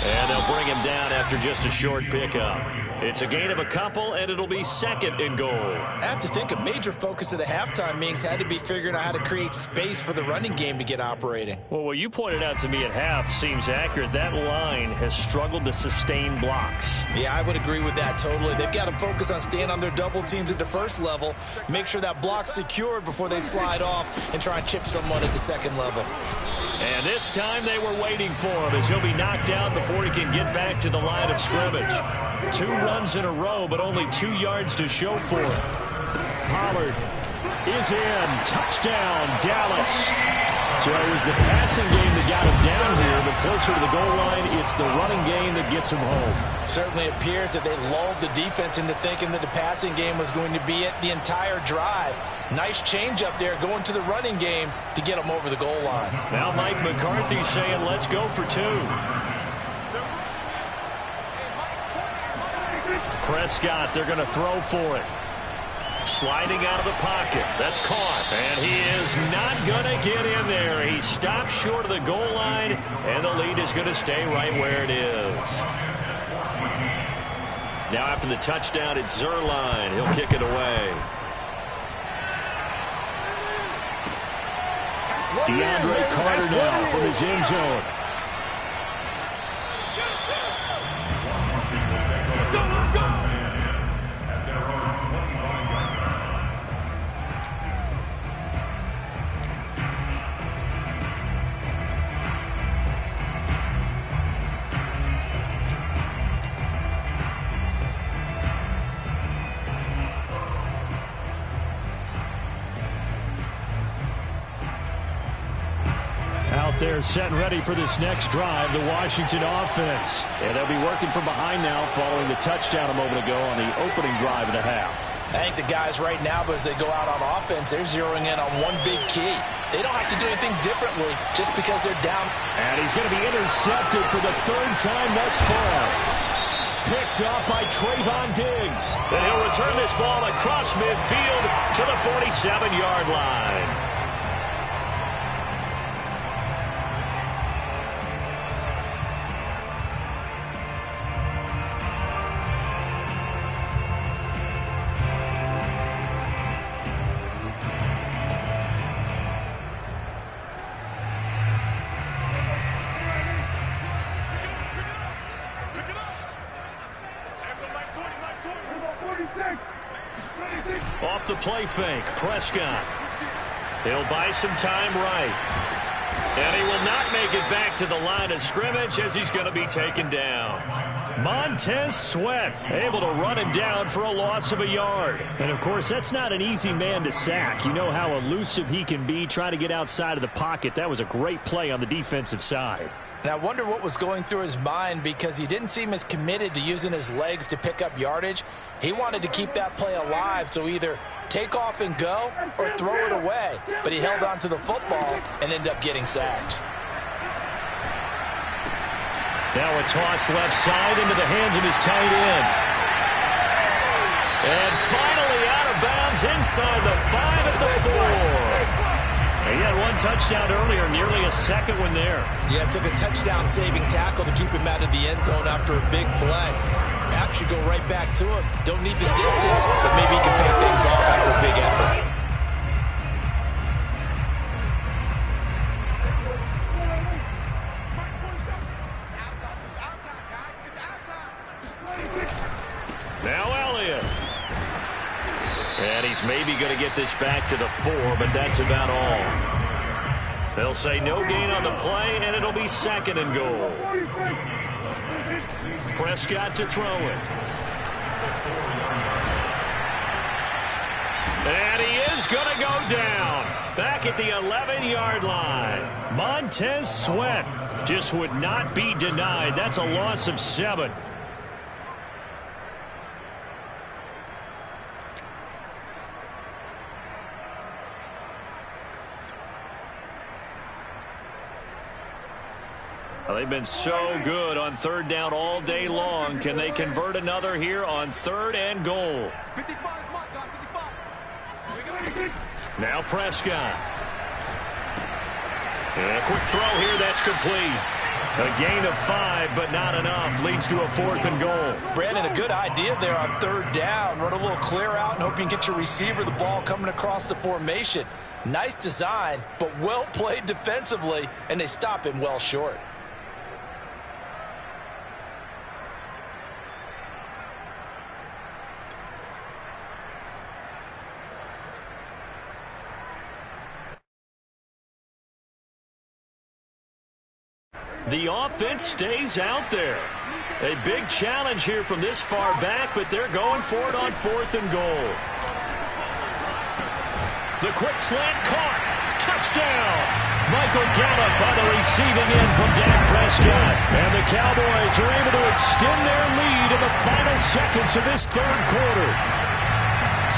And they'll bring him down after just a short pickup. It's a gain of a couple, and it'll be 2nd and goal. I have to think a major focus of the halftime meetings had to be figuring out how to create space for the running game to get operating. Well, what you pointed out to me at half seems accurate. That line has struggled to sustain blocks. Yeah, I would agree with that totally. They've got to focus on staying on their double teams at the first level, make sure that block's secured before they slide off and try and chip someone at the second level. And this time they were waiting for him as he'll be knocked down before he can get back to the line of scrimmage. 2 runs in a row, but only 2 yards to show for it. Pollard is in. Touchdown, Dallas. So it was the passing game that got him down here, but closer to the goal line, it's the running game that gets him home. Certainly appears that they lulled the defense into thinking that the passing game was going to be it the entire drive. Nice change up there going to the running game to get them over the goal line. Now Mike McCarthy saying, let's go for 2. Prescott, they're going to throw for it. Sliding out of the pocket. That's caught. And he is not going to get in there. He stopped short of the goal line, and the lead is going to stay right where it is. Now after the touchdown, it's Zuerlein. He'll kick it away. DeAndre Carter now from his end zone. They're set and ready for this next drive, the Washington offense. And they'll be working from behind now following the touchdown a moment ago on the opening drive of the half. I think the guys right now, as they go out on offense, they're zeroing in on one big key. They don't have to do anything differently just because they're down. And he's going to be intercepted for the third time thus far. Picked up by Trayvon Diggs. And he'll return this ball across midfield to the 47-yard line. Off the play fake, Prescott. He'll buy some time right. And he will not make it back to the line of scrimmage as he's going to be taken down. Montez Sweat able to run him down for a loss of a yard. And, of course, that's not an easy man to sack. You know how elusive he can be trying to get outside of the pocket. That was a great play on the defensive side. And I wonder what was going through his mind because he didn't seem as committed to using his legs to pick up yardage. He wanted to keep that play alive, so either take off and go or throw it away. But he held on to the football and ended up getting sacked. Now a toss left side into the hands of his tight end. And finally out of bounds inside the 5 at the 4. He had one touchdown earlier, nearly a second one there. Yeah, it took a touchdown-saving tackle to keep him out of the end zone after a big play. Perhaps you go right back to him. Don't need the distance, but maybe he can pay things off after a big effort. Now Elliott. And he's maybe going to get this back to the 4, but that's about all. They'll say no gain on the play, and it'll be 2nd and goal. Prescott to throw it. And he is going to go down. Back at the 11-yard line. Montez Sweat just would not be denied. That's a loss of 7. Well, they've been so good on 3rd down all day long. Can they convert another here on 3rd and goal? 55, Mark, 55. Now Prescott. And a quick throw here, that's complete. A gain of 5, but not enough. Leads to a 4th and goal. Brandon, a good idea there on 3rd down. Run a little clear out and hope you can get your receiver the ball coming across the formation. Nice design, but well played defensively, and they stop him well short. The offense stays out there. A big challenge here from this far back, but they're going for it on 4th and goal. The quick slant caught. Touchdown. Michael Gallup on the receiving end from Dak Prescott. And the Cowboys are able to extend their lead in the final seconds of this 3rd quarter.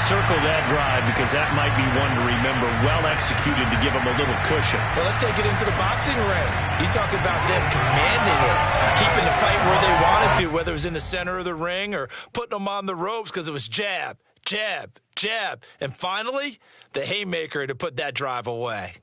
Circle that drive because that might be one to remember. Well executed to give them a little cushion. Well, let's take it into the boxing ring. You talk about them commanding it, keeping the fight where they wanted to, whether it was in the center of the ring or putting them on the ropes because it was jab, jab, jab. And finally, the haymaker to put that drive away.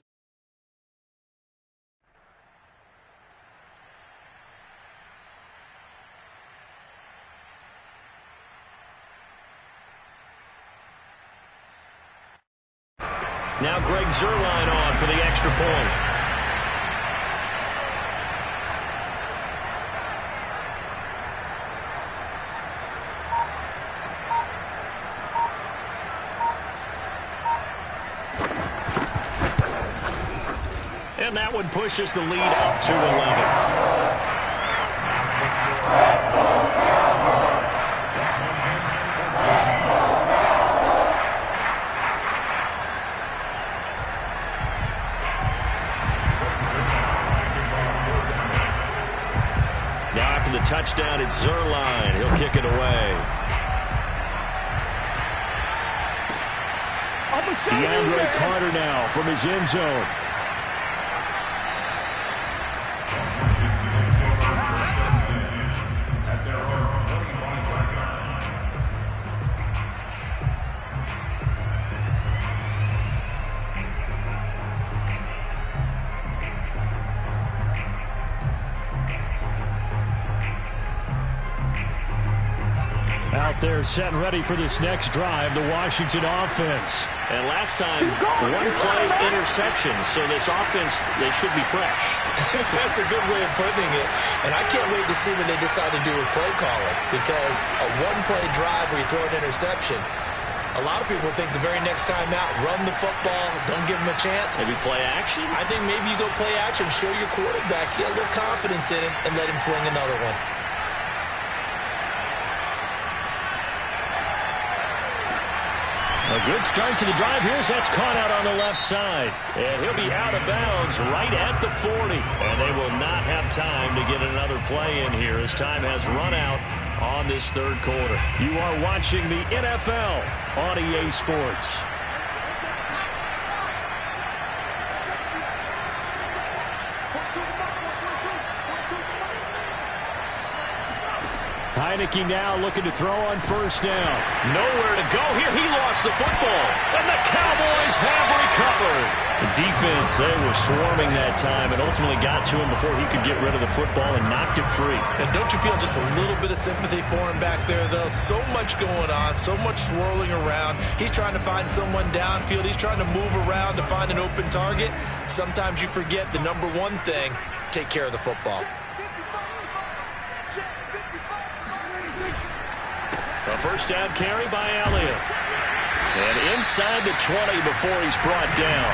Now Greg Zuerlein on for the extra point. And that one pushes the lead up to 11. The touchdown, it's Zuerlein. He'll kick it away. DeAndre Carter now from his end zone. Out there set and ready for this next drive, the Washington offense. And last time, one play interception, so this offense, they should be fresh. That's a good way of putting it. And I can't wait to see what they decide to do with play calling, because a one-play drive where you throw an interception, a lot of people think the very next time out, run the football, don't give them a chance. Maybe play action? I think maybe you go play action, show your quarterback, get a little confidence in him, and let him fling another one. A good start to the drive. That's caught out on the left side. And he'll be out of bounds right at the 40. And they will not have time to get another play in here as time has run out on this third quarter. You are watching the NFL on EA Sports. Heineke now looking to throw on first down. Nowhere to go here. He lost the football. And the Cowboys have recovered. The defense, they were swarming that time and ultimately got to him before he could get rid of the football and knocked it free. And don't you feel just a little bit of sympathy for him back there, though? So much going on, so much swirling around. He's trying to find someone downfield. He's trying to move around to find an open target. Sometimes you forget the number one thing, take care of the football. A first down carry by Elliott. And inside the 20 before he's brought down.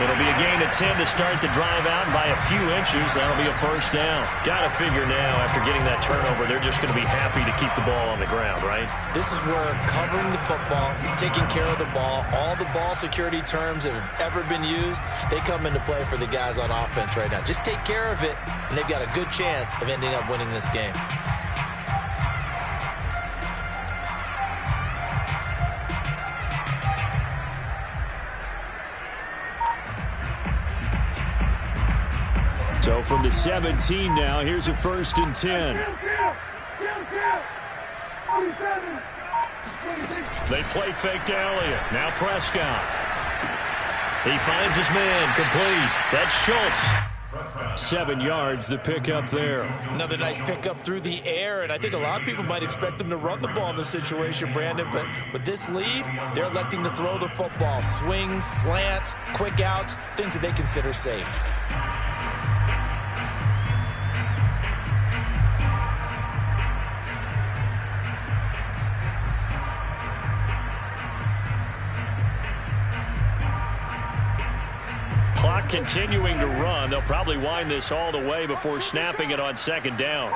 It'll be a gain of 10 to start the drive out. By a few inches, that'll be a first down. Got to figure now, after getting that turnover, they're just going to be happy to keep the ball on the ground, right? This is where covering the football, taking care of the ball, all the ball security terms that have ever been used, they come into play for the guys on offense right now. Just take care of it, and they've got a good chance of ending up winning this game. So from the 17 now, here's a 1st and 10. They play fake to Elliott. Now Prescott. He finds his man complete. That's Schultz. 7 yards, the pickup there. Another nice pickup through the air, and I think a lot of people might expect them to run the ball in this situation, Brandon, but with this lead, they're electing to throw the football. Swings, slants, quick outs, things that they consider safe. Clock continuing to run. They'll probably wind this all the way before snapping it on second down.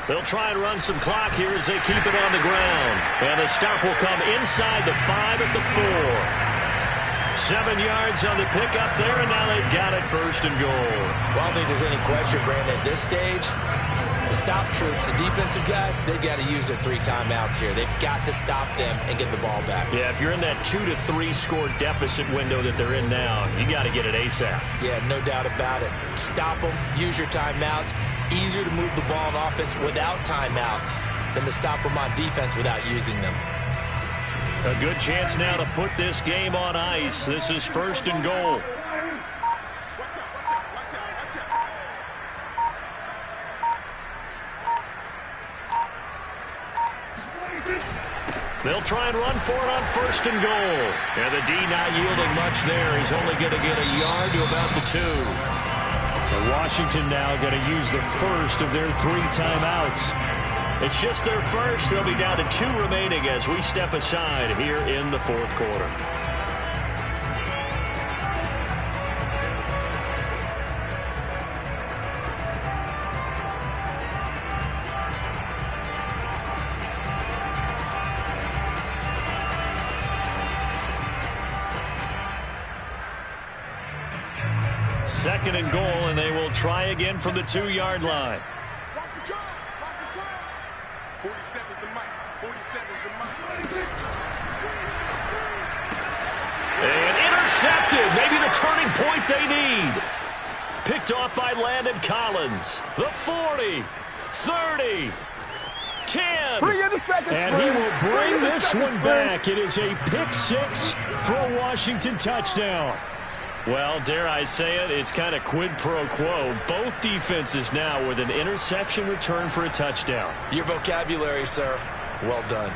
They'll try and run some clock here as they keep it on the ground. And the stop will come inside the 5 at the 4. 7 yards on the pickup there, and now they've got it 1st and goal. Well, I don't think there's any question, Brandon, at this stage, the stop troops, the defensive guys, they've got to use their 3 timeouts here. They've got to stop them and get the ball back. Yeah, if you're in that 2 to 3 score deficit window that they're in now, you got to get it ASAP. Yeah, no doubt about it. Stop them, use your timeouts. Easier to move the ball on offense without timeouts than to stop them on defense without using them. A good chance now to put this game on ice. This is 1st and goal. They'll try and run for it on 1st and goal. And the D not yielding much there. He's only going to get a yard to about the 2. And Washington now going to use the first of their 3 timeouts. It's just their first. They'll be down to 2 remaining as we step aside here in the 4th quarter. Second and goal, and they will try again from the 2-yard line. Watch the curve. Watch the curve. 47's the mic. 47's the mic. And intercepted. Maybe the turning point they need. Picked off by Landon Collins. The 40, 30, 10. And he will bring this one back. It is a pick 6 for a Washington touchdown. Well, dare I say it, it's kind of quid pro quo. Both defenses now with an interception return for a touchdown. Your vocabulary, sir. Well done.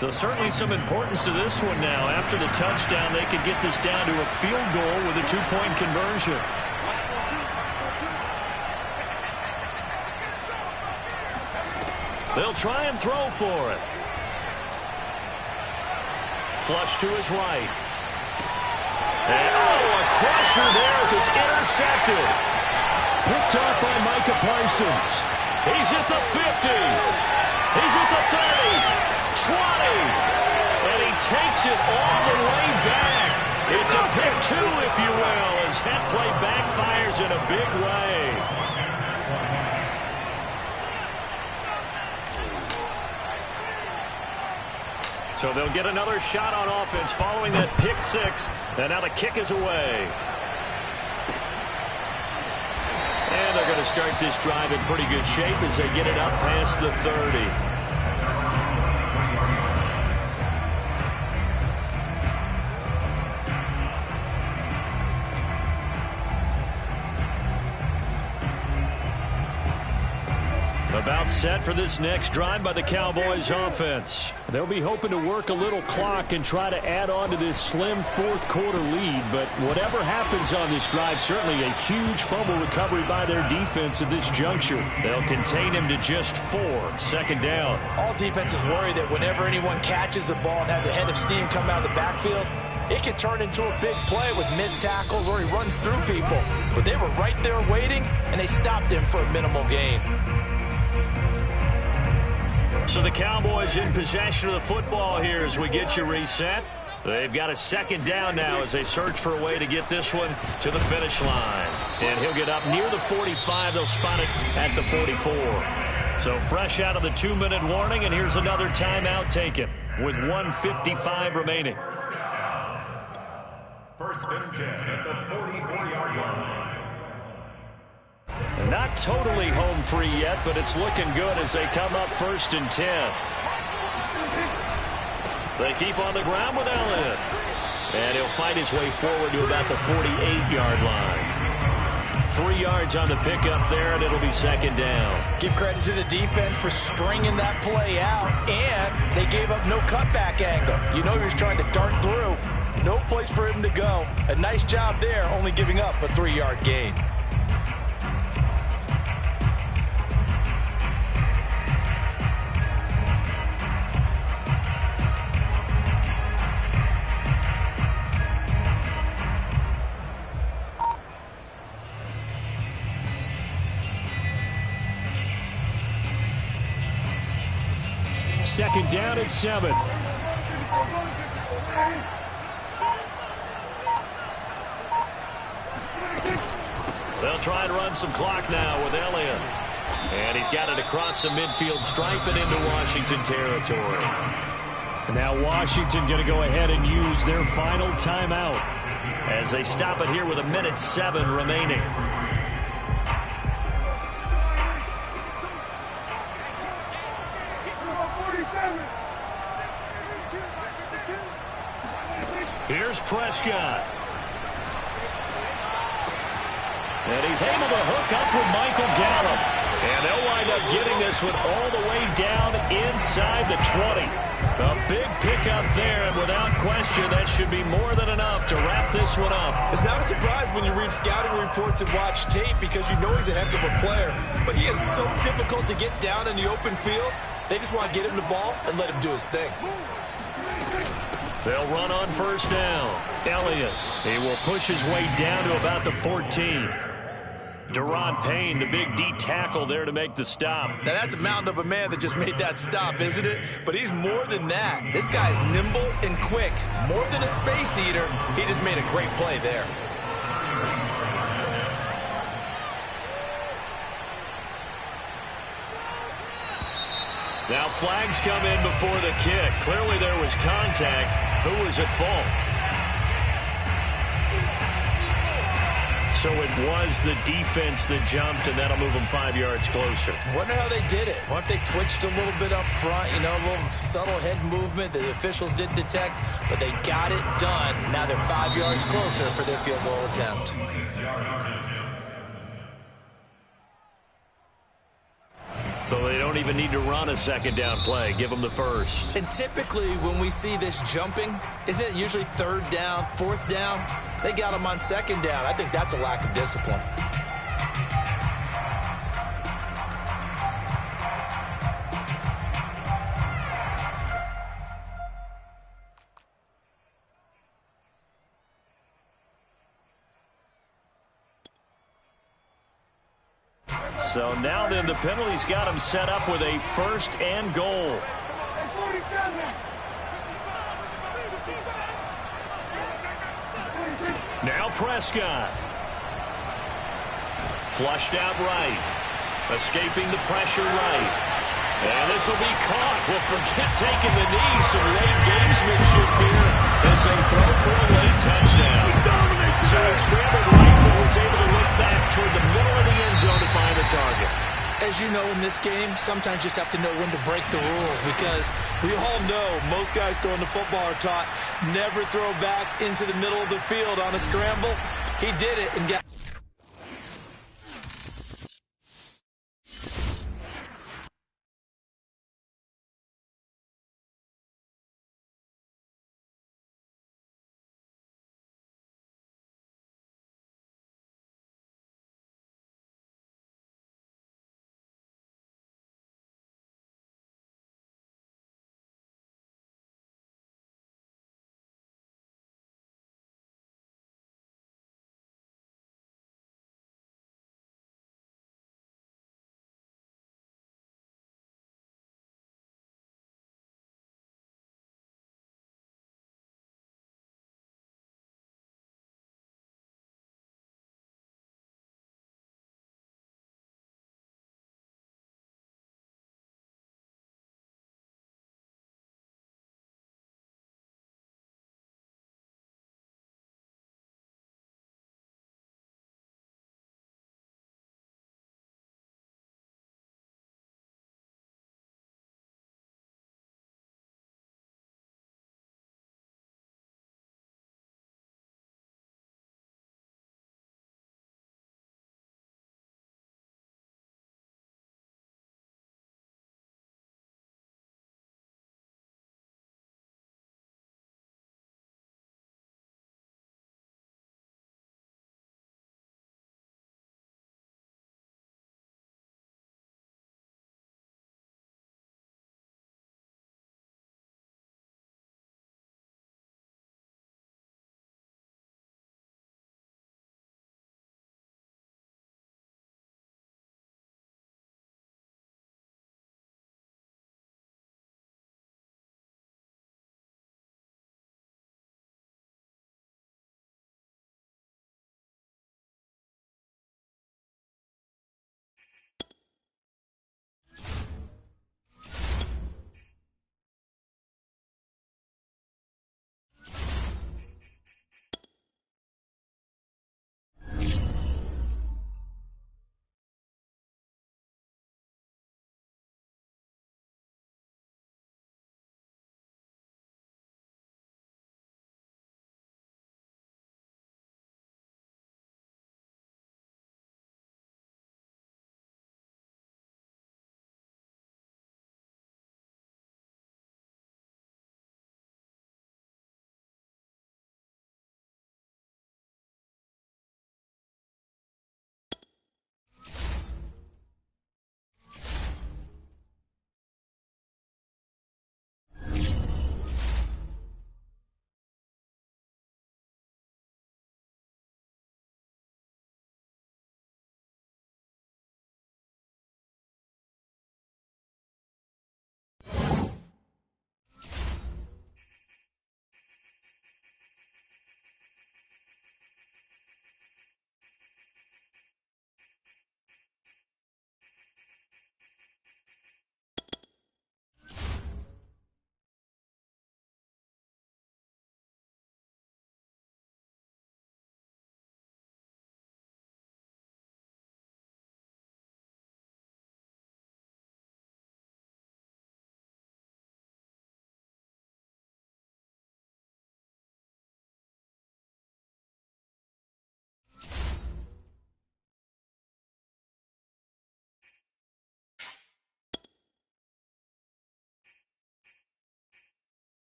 So certainly some importance to this one now. After the touchdown, they could get this down to a field goal with a 2-point conversion. They'll try and throw for it. Flush to his right. And, a crusher there as it's intercepted. Picked off by Micah Parsons. He's at the 50. He's at the 30. 20. And he takes it all the way back. It's a pick 2, if you will, as that play backfires in a big way. So they'll get another shot on offense following that pick 6. And now the kick is away. And they're going to start this drive in pretty good shape as they get it up past the 30. About set for this next drive by the Cowboys offense. They'll be hoping to work a little clock and try to add on to this slim 4th quarter lead. But whatever happens on this drive, certainly a huge fumble recovery by their defense at this juncture. They'll contain him to just 4. 2nd down. All defenses worry that whenever anyone catches the ball and has a head of steam come out of the backfield, it can turn into a big play with missed tackles or he runs through people. But they were right there waiting, and they stopped him for a minimal gain. So the Cowboys in possession of the football here as we get you reset. They've got a 2nd down now as they search for a way to get this one to the finish line. And he'll get up near the 45. They'll spot it at the 44. So fresh out of the 2-minute warning, and here's another timeout taken with 1:55 remaining. 1st and 10 at the 44-yard line. Not totally home free yet, but it's looking good as they come up 1st and 10. They keep on the ground with Elliott. And he'll find his way forward to about the 48-yard line. 3 yards on the pickup there, and it'll be 2nd down. Give credit to the defense for stringing that play out, and they gave up no cutback angle. You know he was trying to dart through. No place for him to go. A nice job there, only giving up a 3-yard gain. second down and 7. They'll try and run some clock now with Elliott. And he's got it across the midfield stripe and into Washington territory. And now Washington going to go ahead and use their final timeout as they stop it here with 1:07 remaining. Here's Prescott. And he's able to hook up with Michael Gallup. And they'll wind up getting this one all the way down inside the 20. A big pickup there, and without question, that should be more than enough to wrap this one up. It's not a surprise when you read scouting reports and watch tape because you know he's a heck of a player. But he is so difficult to get down in the open field. They just want to get him the ball and let him do his thing. They'll run on first down. Elliott, he will push his way down to about the 14. Daron Payne, the big D tackle there to make the stop. Now that's a mountain of a man that just made that stop, isn't it? But he's more than that. This guy's nimble and quick. More than a space eater, he just made a great play there. Now flags come in before the kick. Clearly there was contact. Who was at fault? So it was the defense that jumped, and that'll move them 5 yards closer. I wonder how they did it. What if they twitched a little bit up front, you know, a little subtle head movement that the officials didn't detect, but they got it done. Now they're 5 yards closer for their field goal attempt. So they don't even need to run a second down play. Give them the first. And typically when we see this jumping, isn't it usually third down, fourth down? They got them on second down. I think that's a lack of discipline. So now then the penalty's got him set up with a first and goal. Now Prescott. Flushed out right. Escaping the pressure right. And this will be caught. Well, forget taking the knee. Some late gamesmanship here as they throw for a late touchdown. So he scrambled right, but was able to look back toward the middle of the end zone to find the target. As you know, in this game, sometimes you just have to know when to break the rules because we all know most guys throwing the football are taught never throw back into the middle of the field on a scramble. He did it and got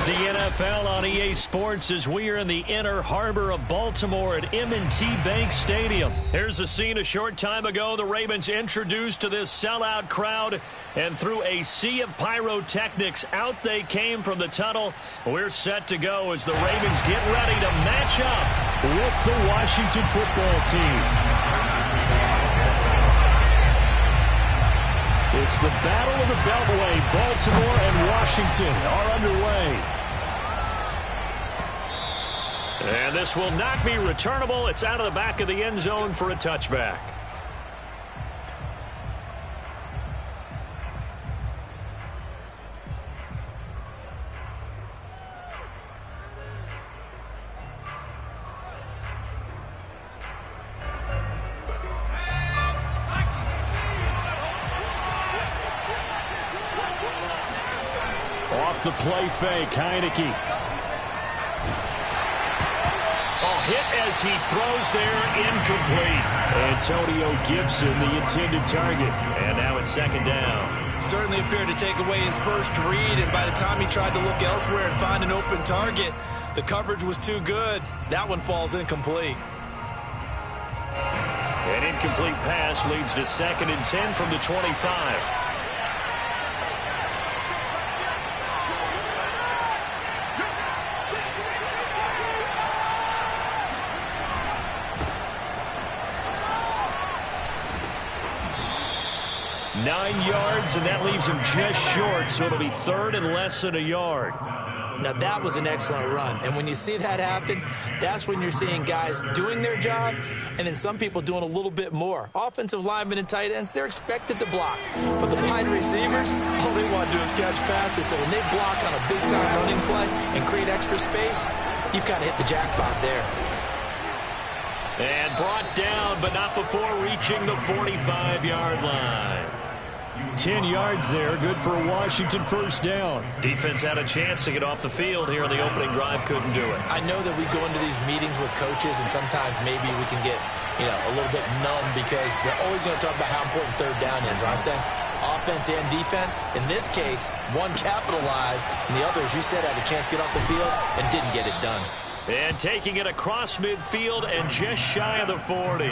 the NFL on EA Sports as we are in the inner harbor of Baltimore at M&T Bank Stadium. Here's a scene a short time ago. The Ravens introduced to this sellout crowd, and through a sea of pyrotechnics, out they came from the tunnel. We're set to go as the Ravens get ready to match up with the Washington football team. It's the Battle of the Beltway. Baltimore and Washington are underway. And this will not be returnable. It's out of the back of the end zone for a touchback. Off the play fake, Heineke. Hit as he throws there, incomplete. Antonio Gibson, the intended target. And now it's second down. Certainly appeared to take away his first read, and by the time he tried to look elsewhere and find an open target, the coverage was too good. That one falls incomplete. An incomplete pass leads to 2nd and 10 from the 25. Nine yards, and that leaves him just short, so it'll be 3rd and less than a yard. Now, that was an excellent run, and when you see that happen, that's when you're seeing guys doing their job, and then some people doing a little bit more. Offensive linemen and tight ends, they're expected to block, but the wide receivers, all they want to do is catch passes, so when they block on a big-time running play and create extra space, you've kind of hit the jackpot there. And brought down, but not before reaching the 45-yard line. 10 yards there, good for a Washington first down. Defense had a chance to get off the field here on the opening drive, couldn't do it. I know that we go into these meetings with coaches, and sometimes maybe we can get, a little bit numb because they're always going to talk about how important 3rd down is, aren't they? Offense and defense. In this case, one capitalized, and the other, as you said, had a chance to get off the field and didn't get it done. And taking it across midfield and just shy of the 40.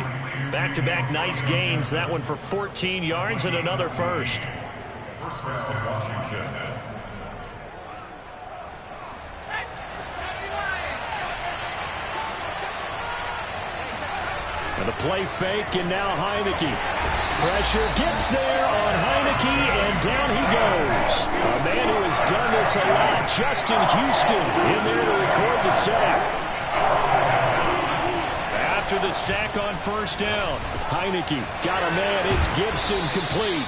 Back-to-back nice gains. That one for 14 yards and another first. First down, Washington. And a play fake, and now Heineke. Pressure gets there on Heineke, and down he goes. A man who has done this a lot, Justin Houston, in there to record the sack. After the sack on first down, Heineke got a man. It's Gibson, complete.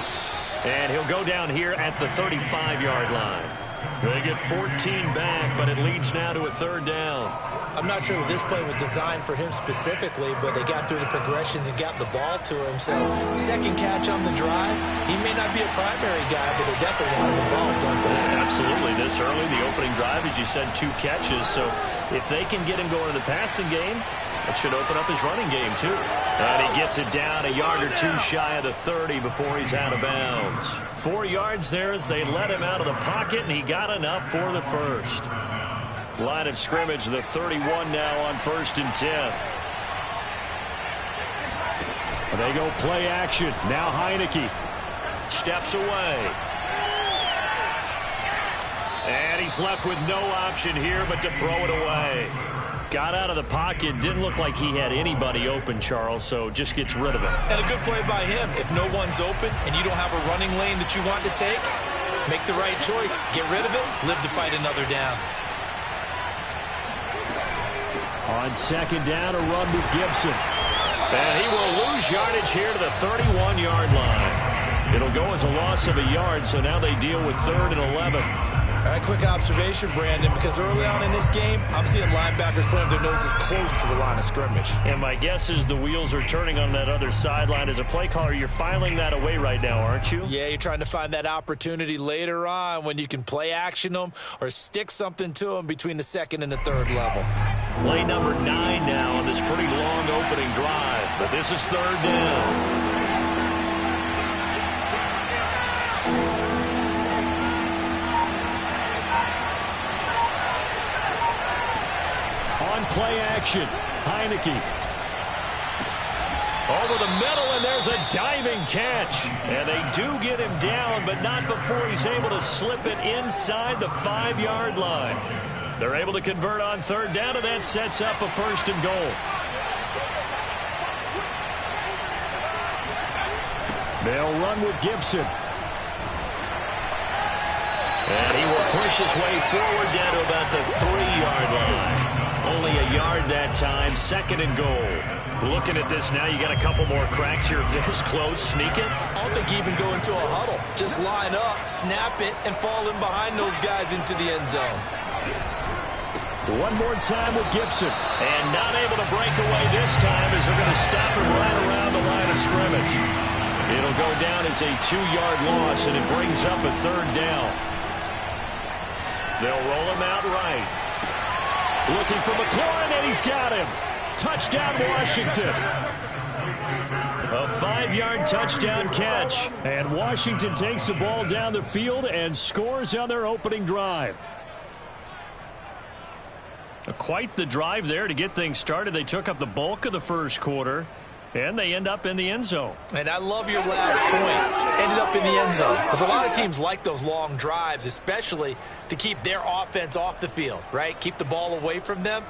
And he'll go down here at the 35-yard line. They get 14 back, but it leads now to a 3rd down. I'm not sure that this play was designed for him specifically, but they got through the progressions and got the ball to him. So, second catch on the drive. He may not be a primary guy, but they definitely want him involved, don't they? Absolutely. This early, the opening drive, as you said, 2 catches. So, if they can get him going in the passing game, that should open up his running game, too. And he gets it down a yard or 2 shy of the 30 before he's out of bounds. 4 yards there as they let him out of the pocket, and he got enough for the first. Line of scrimmage, the 31 now on 1st and 10. They go play action. Now Heineke steps away. And he's left with no option here but to throw it away. Got out of the pocket. Didn't look like he had anybody open, Charles, so just gets rid of it. And a good play by him. If no one's open and you don't have a running lane that you want to take, make the right choice. Get rid of it. Live to fight another down. On 2nd down, a run with Gibson. And he will lose yardage here to the 31-yard line. It'll go as a loss of a yard, so now they deal with 3rd and 11. All right, quick observation, Brandon, because early on in this game, I'm seeing linebackers putting their noses close to the line of scrimmage. And my guess is the wheels are turning on that other sideline. As a play caller, you're filing that away right now, aren't you? Yeah, you're trying to find that opportunity later on when you can play action them or stick something to them between the 2nd and the 3rd level. Play number 9 now on this pretty long opening drive, but this is 3rd down. play action. Heineke. Over the middle, and there's a diving catch. And they do get him down, but not before he's able to slip it inside the 5-yard line. They're able to convert on third down, and that sets up a 1st and goal. They'll run with Gibson. And he will push his way forward down to about the 3-yard line. Only a yard that time, 2nd and goal. Looking at this now, you got a couple more cracks here this close. Sneak it. I don't think you even go into a huddle. Just line up, snap it, and fall in behind those guys into the end zone. One more time with Gibson. And not able to break away this time as they're going to stop him right around the line of scrimmage. It'll go down as a 2-yard loss, and it brings up a 3rd down. They'll roll him out right. Looking for McLaurin, and he's got him. Touchdown, Washington. A 5-yard touchdown catch. And Washington takes the ball down the field and scores on their opening drive. Quite the drive there to get things started. They took up the bulk of the first quarter, and they end up in the end zone. And I love your last point. Ended up in the end zone. Because a lot of teams like those long drives, especially to keep their offense off the field, right? Keep the ball away from them.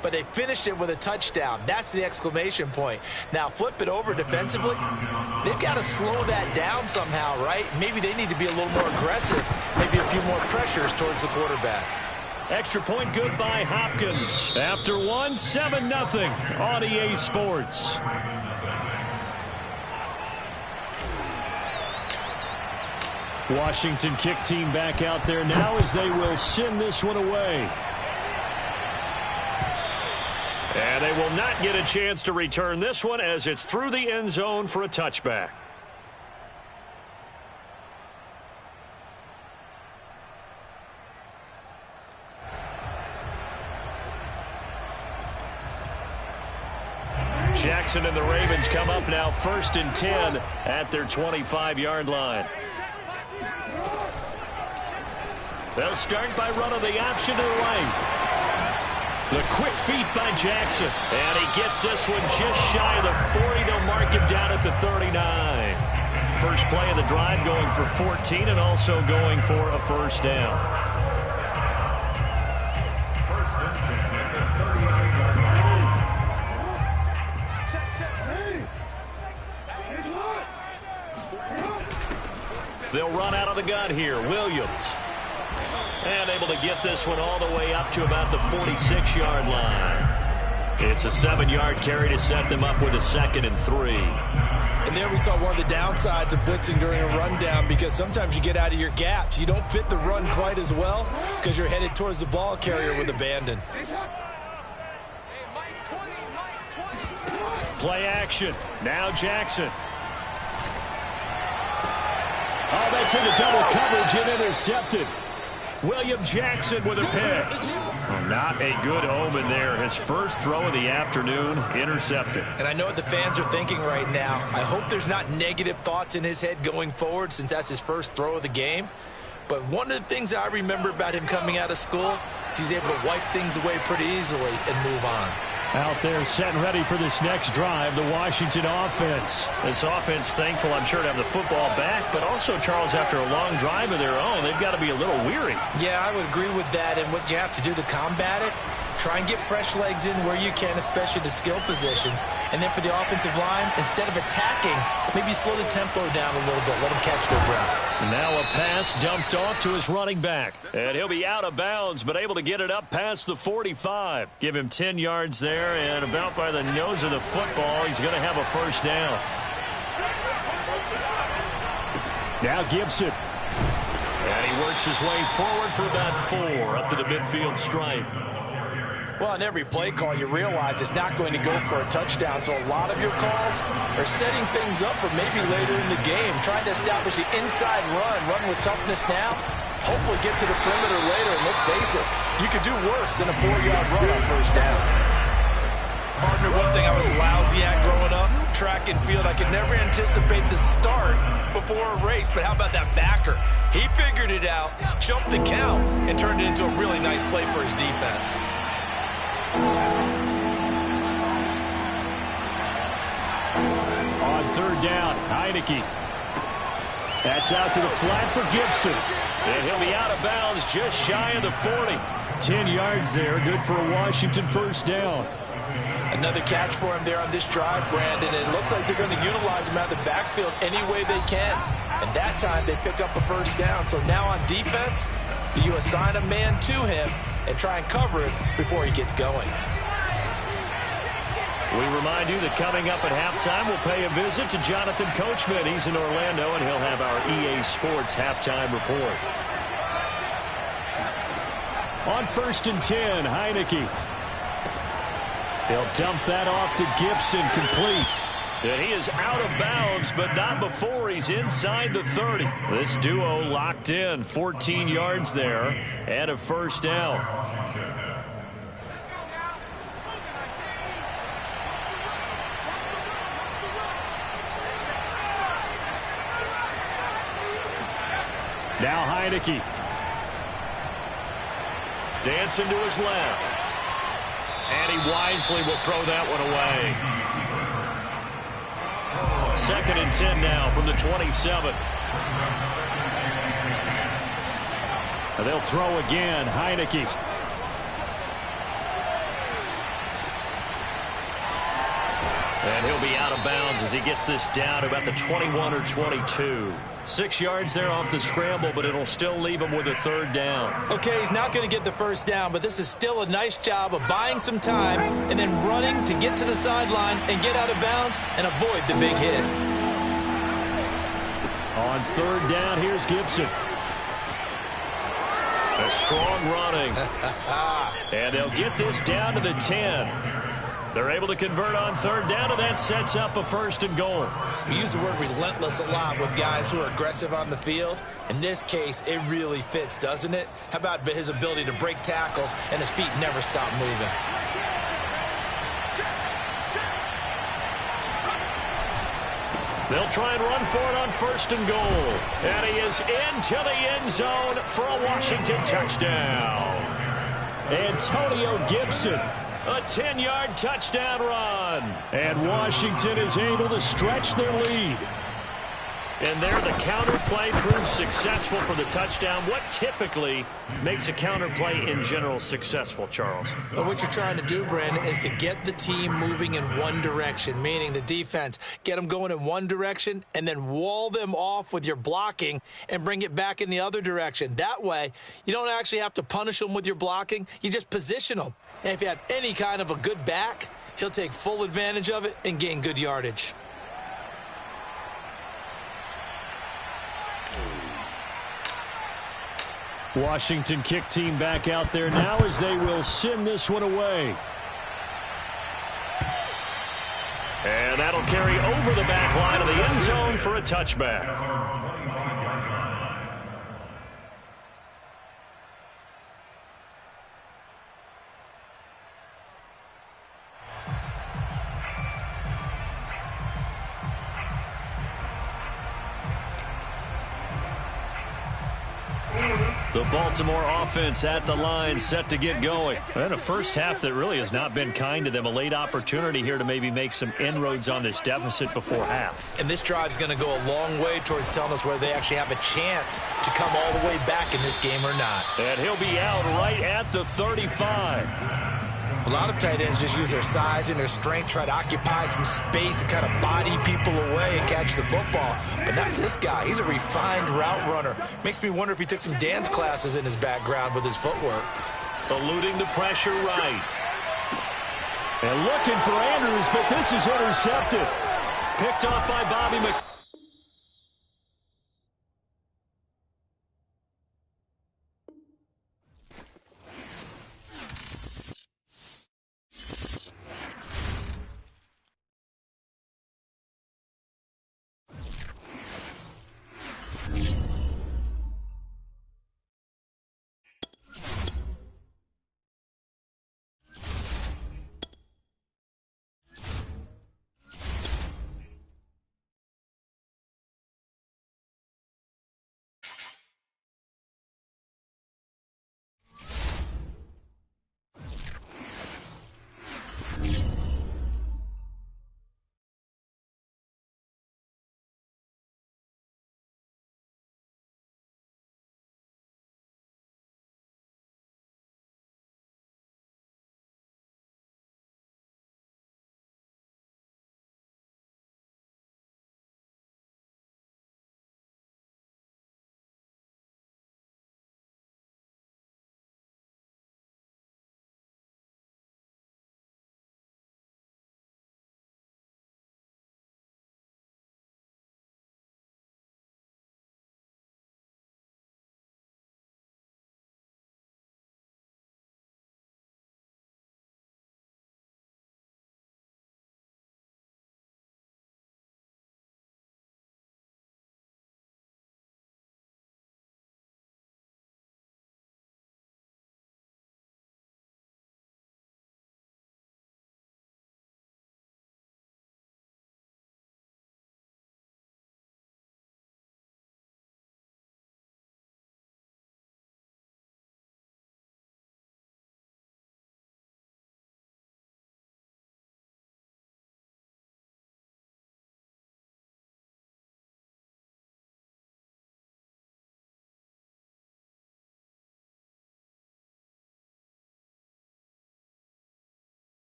But they finished it with a touchdown. That's the exclamation point. Now, flip it over defensively. They've got to slow that down somehow, right? Maybe they need to be a little more aggressive. Maybe a few more pressures towards the quarterback. Extra point good by Hopkins. After 1, 7-0 on EA Sports. Washington kick team back out there now as they will send this one away. And they will not get a chance to return this one as it's through the end zone for a touchback. Jackson and the Ravens come up now 1st and 10 at their 25-yard line. They'll start by running the option to the right. The quick feet by Jackson. And he gets this one just shy of the 40. They'll mark him down at the 39. First play of the drive going for 14 and also going for a 1st down. They'll run out of the gun here. Williams. And able to get this one all the way up to about the 46-yard line. It's a 7-yard carry to set them up with a 2nd and 3. And there we saw one of the downsides of blitzing during a rundown, because sometimes you get out of your gaps. You don't fit the run quite as well because you're headed towards the ball carrier with abandon. Play action. Now Jackson. Oh, that's into double coverage and intercepted. William Jackson with a pick. Well, not a good omen there. His first throw of the afternoon, intercepted. And I know what the fans are thinking right now. I hope there's not negative thoughts in his head going forward, since that's his first throw of the game. But one of the things I remember about him coming out of school is he's able to wipe things away pretty easily and move on. Out there set and ready for this next drive, the Washington offense. This offense thankful, I'm sure, to have the football back, but also, Charles, after a long drive of their own, they've got to be a little weary. Yeah, I would agree with that, and what you have to do to combat it, try and get fresh legs in where you can, especially the skill positions. And then for the offensive line, instead of attacking, maybe slow the tempo down a little bit, let them catch their breath. Now a pass dumped off to his running back. And he'll be out of bounds, but able to get it up past the 45. Give him 10 yards there, and about by the nose of the football, he's going to have a 1st down. Now Gibson. And he works his way forward for about 4 up to the midfield stripe. Well, in every play call, you realize it's not going to go for a touchdown, so a lot of your calls are setting things up for maybe later in the game, trying to establish the inside run with toughness now, hopefully get to the perimeter later, and let's face it, you could do worse than a 4-yard run on 1st down. Partner, one thing I was lousy at growing up, track and field, I could never anticipate the start before a race, but how about that backer? He figured it out, jumped the count, and turned it into a really nice play for his defense. On third down, Heineke. That's out to the flat for Gibson. And he'll be out of bounds just shy of the 40. 10 yards there, good for a Washington first down. Another catch for him there on this drive, Brandon. And it looks like they're going to utilize him out of the backfield any way they can. And that time they pick up a first down. So now on defense, do you assign a man to him and try and cover it before he gets going? We remind you that coming up at halftime, we'll pay a visit to Jonathan Coachman. He's in Orlando, and he'll have our EA Sports halftime report. On 1st and 10, Heineke. He'll dump that off to Gibson, complete. And he is out of bounds, but not before he's inside the 30. This duo locked in, 14 yards there, and a first down. Now Heineke. Dancing to his left. And he wisely will throw that one away. 2nd and 10 now from the 27. They'll throw again. Heineke. And he'll be out of bounds as he gets this down to about the 21 or 22. 6 yards there off the scramble, but it'll still leave him with a third down. Okay, he's not going to get the first down, but this is still a nice job of buying some time and then running to get to the sideline and get out of bounds and avoid the big hit. On third down, here's Gibson. A strong running. And they'll get this down to the 10. They're able to convert on third down, and that sets up a 1st and goal. We use the word relentless a lot with guys who are aggressive on the field. In this case, it really fits, doesn't it? How about his ability to break tackles and his feet never stop moving? They'll try and run for it on 1st and goal. And he is into the end zone for a Washington touchdown. Antonio Gibson. A 10-yard touchdown run. And Washington is able to stretch their lead. And there the counter play proves successful for the touchdown. What typically makes a counter play in general successful, Charles? But what you're trying to do, Brandon, is to get the team moving in one direction, meaning the defense, get them going in one direction and then wall them off with your blocking and bring it back in the other direction. That way, you don't actually have to punish them with your blocking. You just position them. And if you have any kind of a good back, he'll take full advantage of it and gain good yardage. Washington kick team back out there now as they will send this one away. And that'll carry over the back line of the end zone for a touchback. The Baltimore offense at the line, set to get going. And a first half that really has not been kind to them. A late opportunity here to maybe make some inroads on this deficit before half. And this drive's going to go a long way towards telling us whether they actually have a chance to come all the way back in this game or not. And he'll be out right at the 35. A lot of tight ends just use their size and their strength, try to occupy some space and kind of body people away and catch the football. But not this guy. He's a refined route runner. Makes me wonder if he took some dance classes in his background with his footwork. Eluding the pressure right. And looking for Andrews, but this is intercepted. Picked off by Bobby McCoy.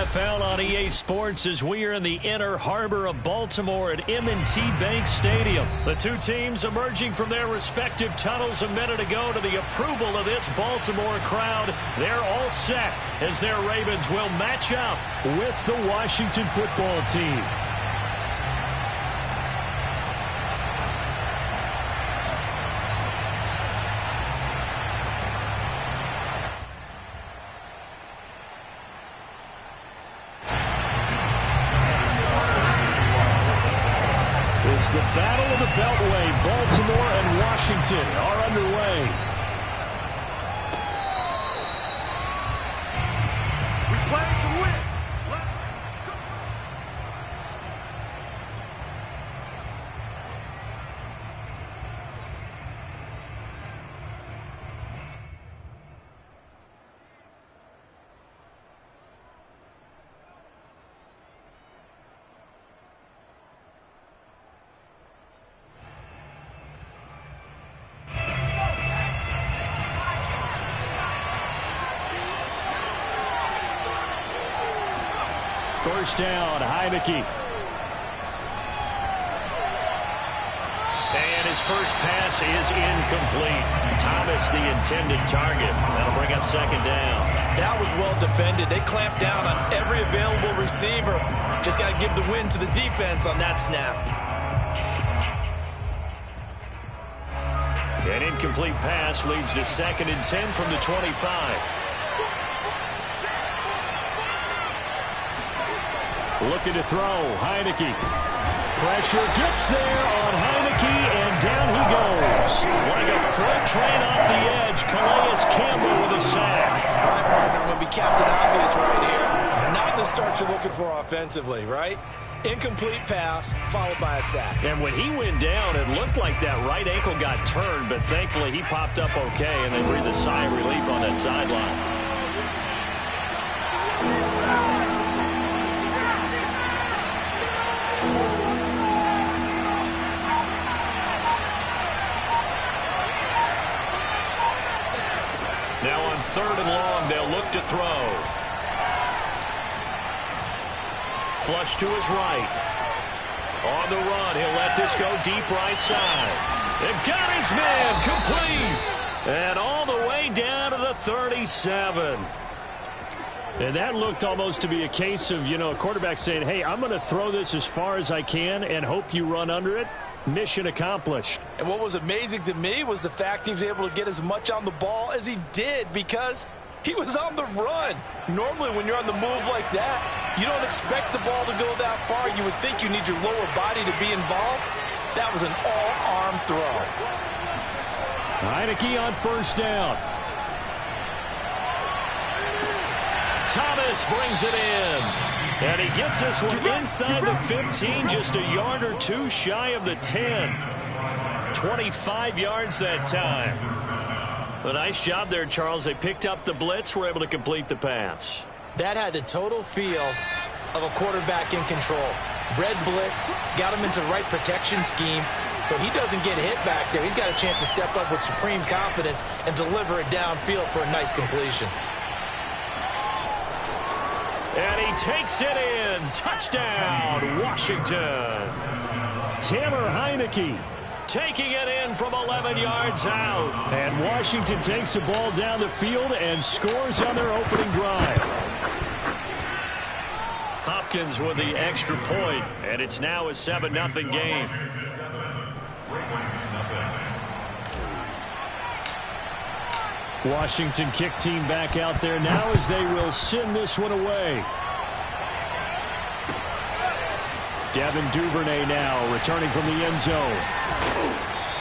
NFL on EA Sports as we are in the inner harbor of Baltimore at M&T Bank Stadium. The two teams emerging from their respective tunnels a minute ago to the approval of this Baltimore crowd. They're all set as their Ravens will match up with the Washington football team. It's the Battle of the Beltway. Baltimore and Washington are underway. We play to win. First down, Heineke. And his first pass is incomplete. Thomas, the intended target. That'll bring up second down. That was well defended. They clamped down on every available receiver. Just got to give the win to the defense on that snap. An incomplete pass leads to 2nd and 10 from the 25. Looking to throw, Heineke. Pressure gets there on Heineke, and down he goes. Like a freight train off the edge, Calais Campbell with a sack. All right, partner, I'm going to be Captain Obvious right here. Not the start you're looking for offensively, right? Incomplete pass, followed by a sack. And when he went down, it looked like that right ankle got turned, but thankfully he popped up okay, and they breathed a sigh of relief on that sideline. Now on 3rd and long, they'll look to throw. Flush to his right. On the run, he'll let this go deep right side. They've got his man complete. And all the way down to the 37. And that looked almost to be a case of, a quarterback saying, hey, I'm going to throw this as far as I can and hope you run under it. Mission accomplished. And what was amazing to me was the fact he was able to get as much on the ball as he did because he was on the run. Normally when you're on the move like that, you don't expect the ball to go that far. You would think you need your lower body to be involved. That was an all-arm throw. Heineke on 1st down. Thomas brings it in. And he gets this one inside the 15, just a yard or two shy of the 10. 25 yards that time. A nice job there, Charles. They picked up the blitz, were able to complete the pass. That had the total feel of a quarterback in control. Red blitz, got him into the right protection scheme, so he doesn't get hit back there. He's got a chance to step up with supreme confidence and deliver it downfield for a nice completion. And he takes it in. Touchdown, Washington. Taylor Heineke taking it in from 11 yards out. And Washington takes the ball down the field and scores on their opening drive. Hopkins with the extra point, and it's now a 7-0 game. Washington kick team back out there now as they will send this one away. Devin Duvernay now returning from the end zone.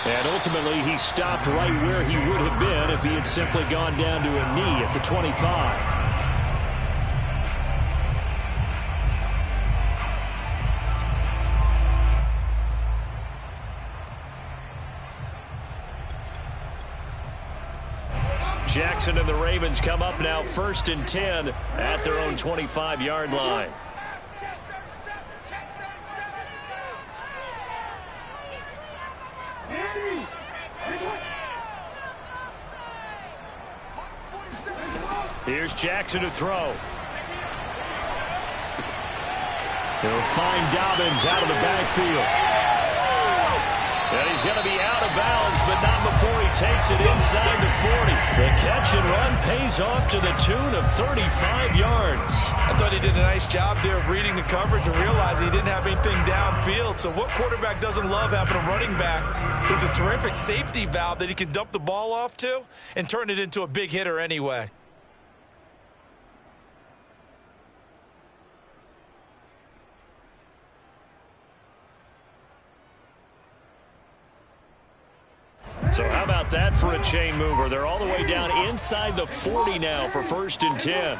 And ultimately he stopped right where he would have been if he had simply gone down to a knee at the 25. Jackson and the Ravens come up now 1st and 10 at their own 25-yard line. Here's Jackson to throw. He'll find Dobbins out of the backfield. And he's going to be out of bounds, but not before he takes it inside the 40. The catch and run pays off to the tune of 35 yards. I thought he did a nice job there of reading the coverage and realizing he didn't have anything downfield. So what quarterback doesn't love having a running back who's a terrific safety valve that he can dump the ball off to and turn it into a big hitter anyway? So how about that for a chain mover? They're all the way down inside the 40 now for 1st and 10.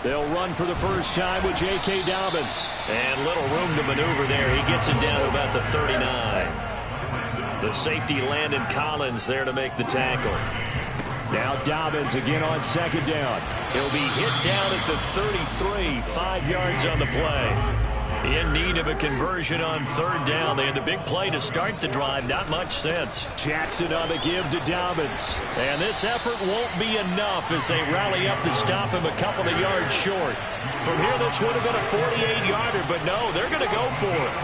They'll run for the first time with J.K. Dobbins. And little room to maneuver there. He gets it down to about the 39. The safety Landon Collins there to make the tackle. Now Dobbins again on 2nd down. He'll be hit down at the 33, 5 yards on the play. In need of a conversion on 3rd down. They had the big play to start the drive. Not much sense. Jackson on the give to Dobbins. And this effort won't be enough as they rally up to stop him a couple of yards short. From here, this would have been a 48-yarder, but no, they're going to go for it.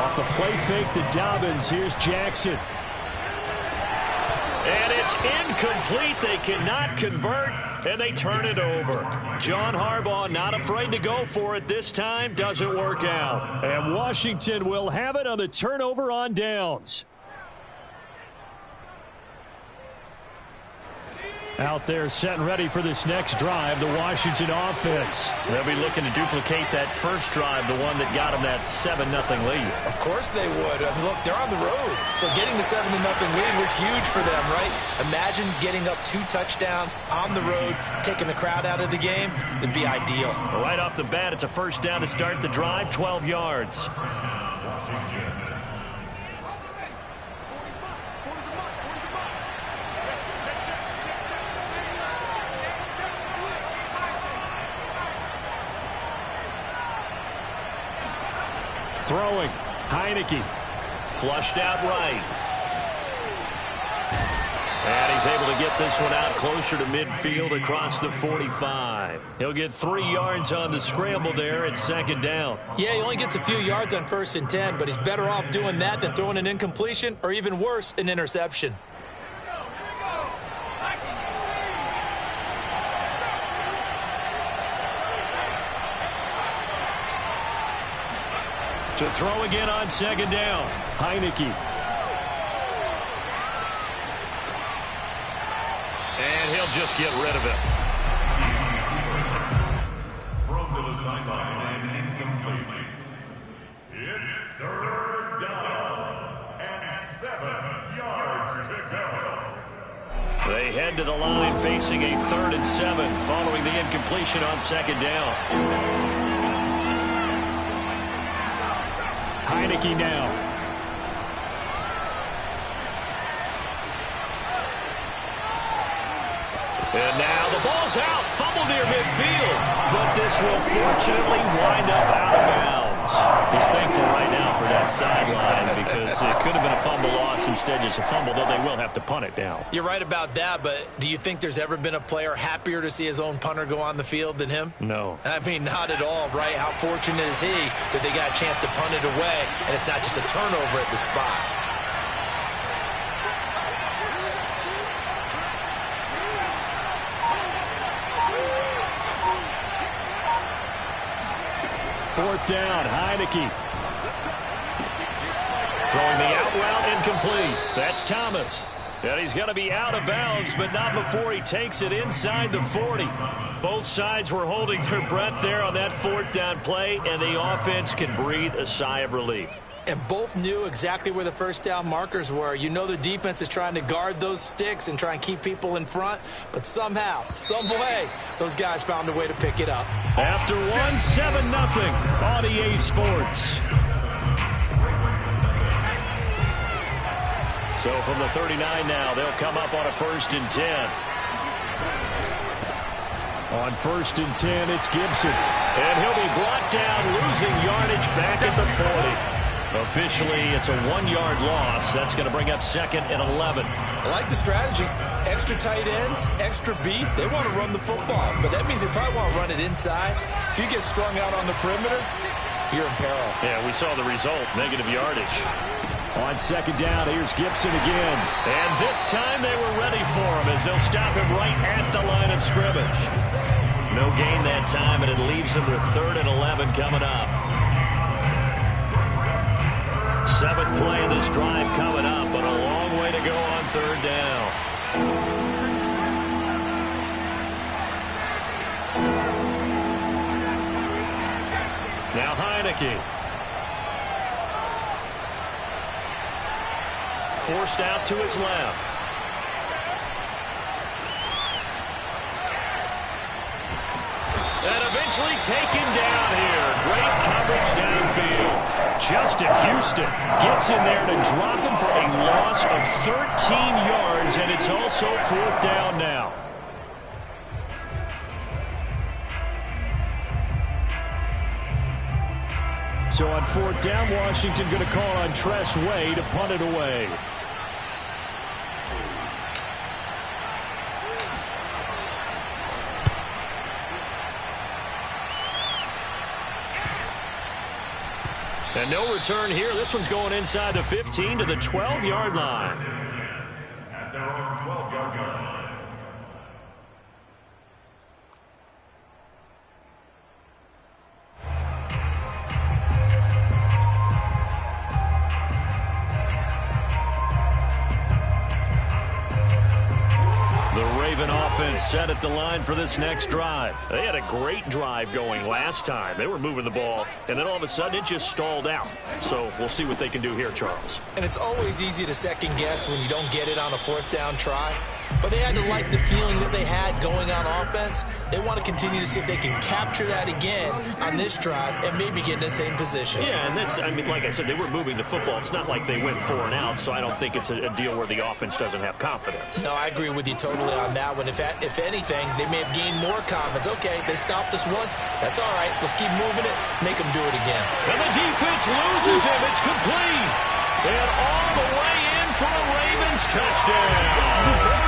Off the play fake to Dobbins, here's Jackson. And it's incomplete. They cannot convert, and they turn it over. John Harbaugh not afraid to go for it this time. Doesn't work out. And Washington will have it on the turnover on downs. Out there set and ready for this next drive, the Washington offense. They'll be looking to duplicate that first drive, the one that got them that 7-0 lead. Of course they would. I mean, look, they're on the road. So getting the 7-0 lead was huge for them, right? Imagine getting up 2 touchdowns on the road, taking the crowd out of the game. It'd be ideal. Right off the bat, it's a first down to start the drive, 12 yards. Washington. Throwing, Heineke. Flushed out right. And he's able to get this one out closer to midfield across the 45. He'll get 3 yards on the scramble there at 2nd down. Yeah, he only gets a few yards on 1st and 10, but he's better off doing that than throwing an incompletion or even worse, an interception. To throw again on 2nd down. Heineke. And he'll just get rid of it. Thrown to the sideline and incomplete. It's 3rd down and 7 yards to go. They head to the line facing a 3rd and 7 following the incompletion on 2nd down. Heineke now. And now the ball's out. Fumble near midfield. But this will fortunately wind up out of bounds. He's thankful right now for that sideline because it could have been a fumble loss, instead just a fumble, though they will have to punt it down. You're right about that, but do you think there's ever been a player happier to see his own punter go on the field than him? No. I mean, not at all, right? How fortunate is he that they got a chance to punt it away, and it's not just a turnover at the spot. Fourth down, Heineke. Throwing the out route, incomplete. That's Thomas. And he's going to be out of bounds, but not before he takes it inside the 40. Both sides were holding their breath there on that 4th down play, and the offense can breathe a sigh of relief. And both knew exactly where the 1st down markers were. You know the defense is trying to guard those sticks and try and keep people in front, but somehow, some way, those guys found a way to pick it up. After one, 7-0 on EA Sports. So from the 39 now, they'll come up on a 1st and 10. On 1st and 10, it's Gibson. And he'll be brought down, losing yardage back at the 40. Officially, it's a 1-yard loss. That's going to bring up 2nd and 11. I like the strategy. Extra tight ends, extra beef. They want to run the football, but that means they probably want to run it inside. If you get strung out on the perimeter, you're in peril. Yeah, we saw the result, negative yardage. On 2nd down, here's Gibson again. And this time they were ready for him as they'll stop him right at the line of scrimmage. No gain that time, and it leaves him with 3rd and 11 coming up. 7th play of this drive coming up, but a long way to go on 3rd down. Now Heineke. Forced out to his left. And eventually taken down here. Great coverage downfield. Justin Houston gets in there to drop him for a loss of 13 yards, and it's also 4th down now. So on 4th down, Washington going to call on Tress Way to punt it away. And no return here. This one's going inside the 15 to the 12-yard line. At their own 12-yard line. Offense set at the line for this next drive. They had a great drive going last time. They were moving the ball, and then all of a sudden it just stalled out. So we'll see what they can do here, Charles. And it's always easy to second guess when you don't get it on a 4th down try. But they had to like the feeling that they had going on offense. They want to continue to see if they can capture that again on this drive and maybe get in the same position. Yeah, and that's, I mean, like I said, they were moving the football. It's not like they went 4 and out, so I don't think it's a deal where the offense doesn't have confidence. No, I agree with you totally on that one. If anything, they may have gained more confidence. Okay, they stopped us once. That's all right. Let's keep moving it. Make them do it again. And the defense loses him. It's complete. And all the way in for a Ravens touchdown.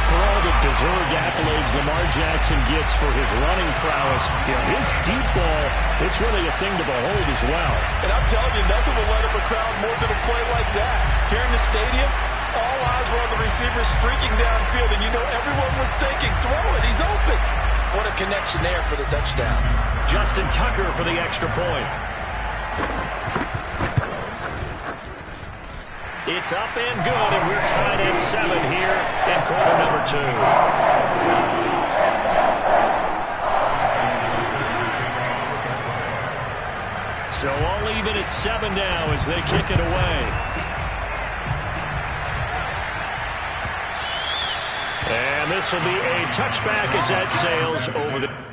For all the deserved accolades Lamar Jackson gets for his running prowess, his deep ball, it's really a thing to behold as well. And I'm telling you, nothing will let up a crowd more than a play like that. Here in the stadium, all eyes were on the receiver streaking downfield, and you know everyone was thinking, throw it, he's open. What a connection there for the touchdown. Justin Tucker for the extra point. It's up and good, and we're tied at 7 here in quarter number 2. So all even at 7 now as they kick it away. And this will be a touchback as that sails over the...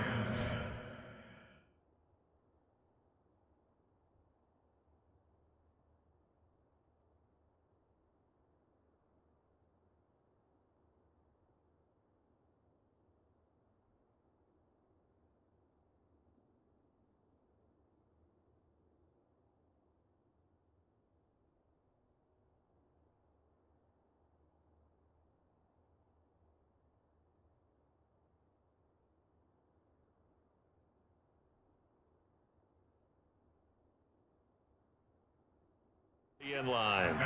in line.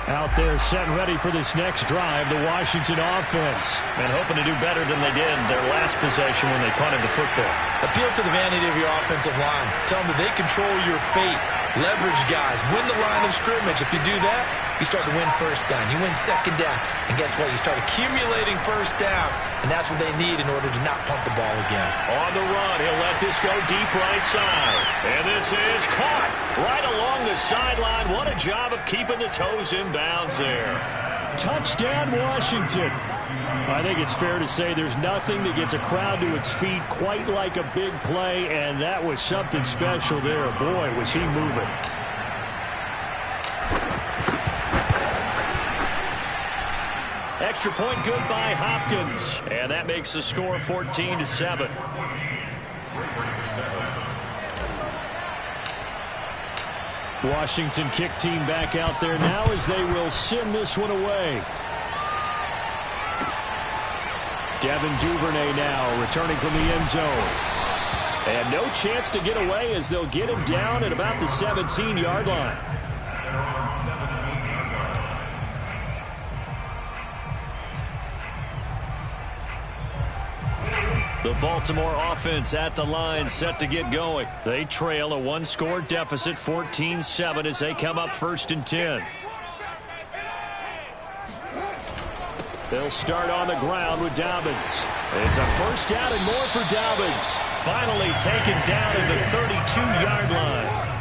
Out there set and ready for this next drive, the Washington offense. And hoping to do better than they did their last possession when they punted the football. Appeal to the vanity of your offensive line. Tell them that they control your fate. Leverage guys. Win the line of scrimmage. If you do that, you start to win 1st down. You win 2nd down. And guess what? You start accumulating 1st downs. And that's what they need in order to not punt the ball again. On the run, he'll let this go deep right side. And this is caught right along the sideline. What a job of keeping the toes in bounds there. Touchdown, Washington. I think it's fair to say there's nothing that gets a crowd to its feet quite like a big play, and that was something special there. Boy, was he moving. Extra point good by Hopkins, and that makes the score 14-7. Washington kick team back out there now as they will send this one away. Devin Duvernay now returning from the end zone. And no chance to get away as they'll get him down at about the 17-yard line. The Baltimore offense at the line set to get going. They trail a one-score deficit, 14-7, as they come up 1st and 10. They'll start on the ground with Dobbins. It's a first down and more for Dobbins. Finally taken down at the 32-yard line.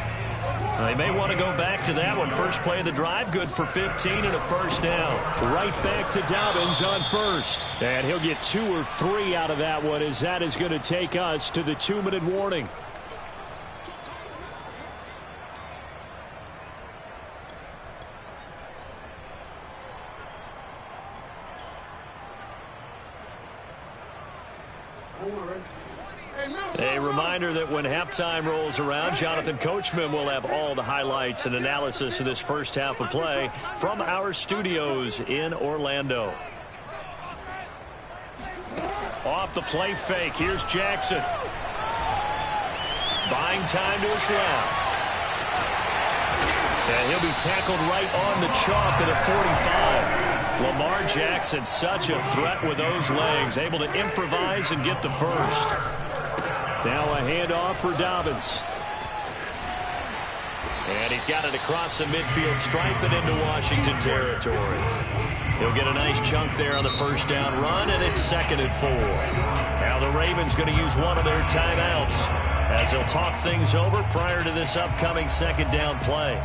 They may want to go back to that one. First play of the drive, good for 15 and a first down. Right back to Dobbins on first. And he'll get 2 or 3 out of that one, as that is going to take us to the 2-minute warning. A reminder that when halftime rolls around, Jonathan Coachman will have all the highlights and analysis of this first half of play from our studios in Orlando. Off the play fake, here's Jackson. Buying time to his left. And he'll be tackled right on the chalk at a 45. Lamar Jackson, such a threat with those legs, able to improvise and get the first. Now a handoff for Dobbins. And he's got it across the midfield stripe and into Washington territory. He'll get a nice chunk there on the first down run, and it's 2nd and 4. Now the Ravens going to use one of their timeouts as they'll talk things over prior to this upcoming 2nd down play.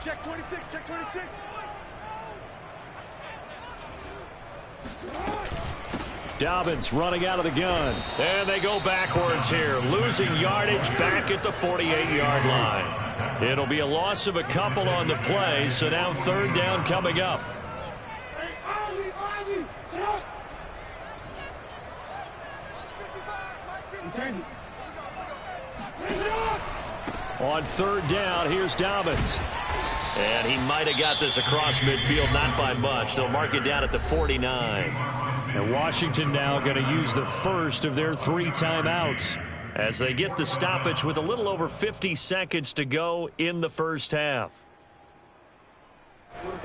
Check 26, check 26. Dobbins running out of the gun. And they go backwards here, losing yardage back at the 48-yard line. It'll be a loss of a couple on the play, so now 3rd down coming up. On 3rd down, here's Dobbins. And he might have got this across midfield, not by much. They'll mark it down at the 49. And Washington now going to use the first of their 3 timeouts as they get the stoppage with a little over 50 seconds to go in the first half.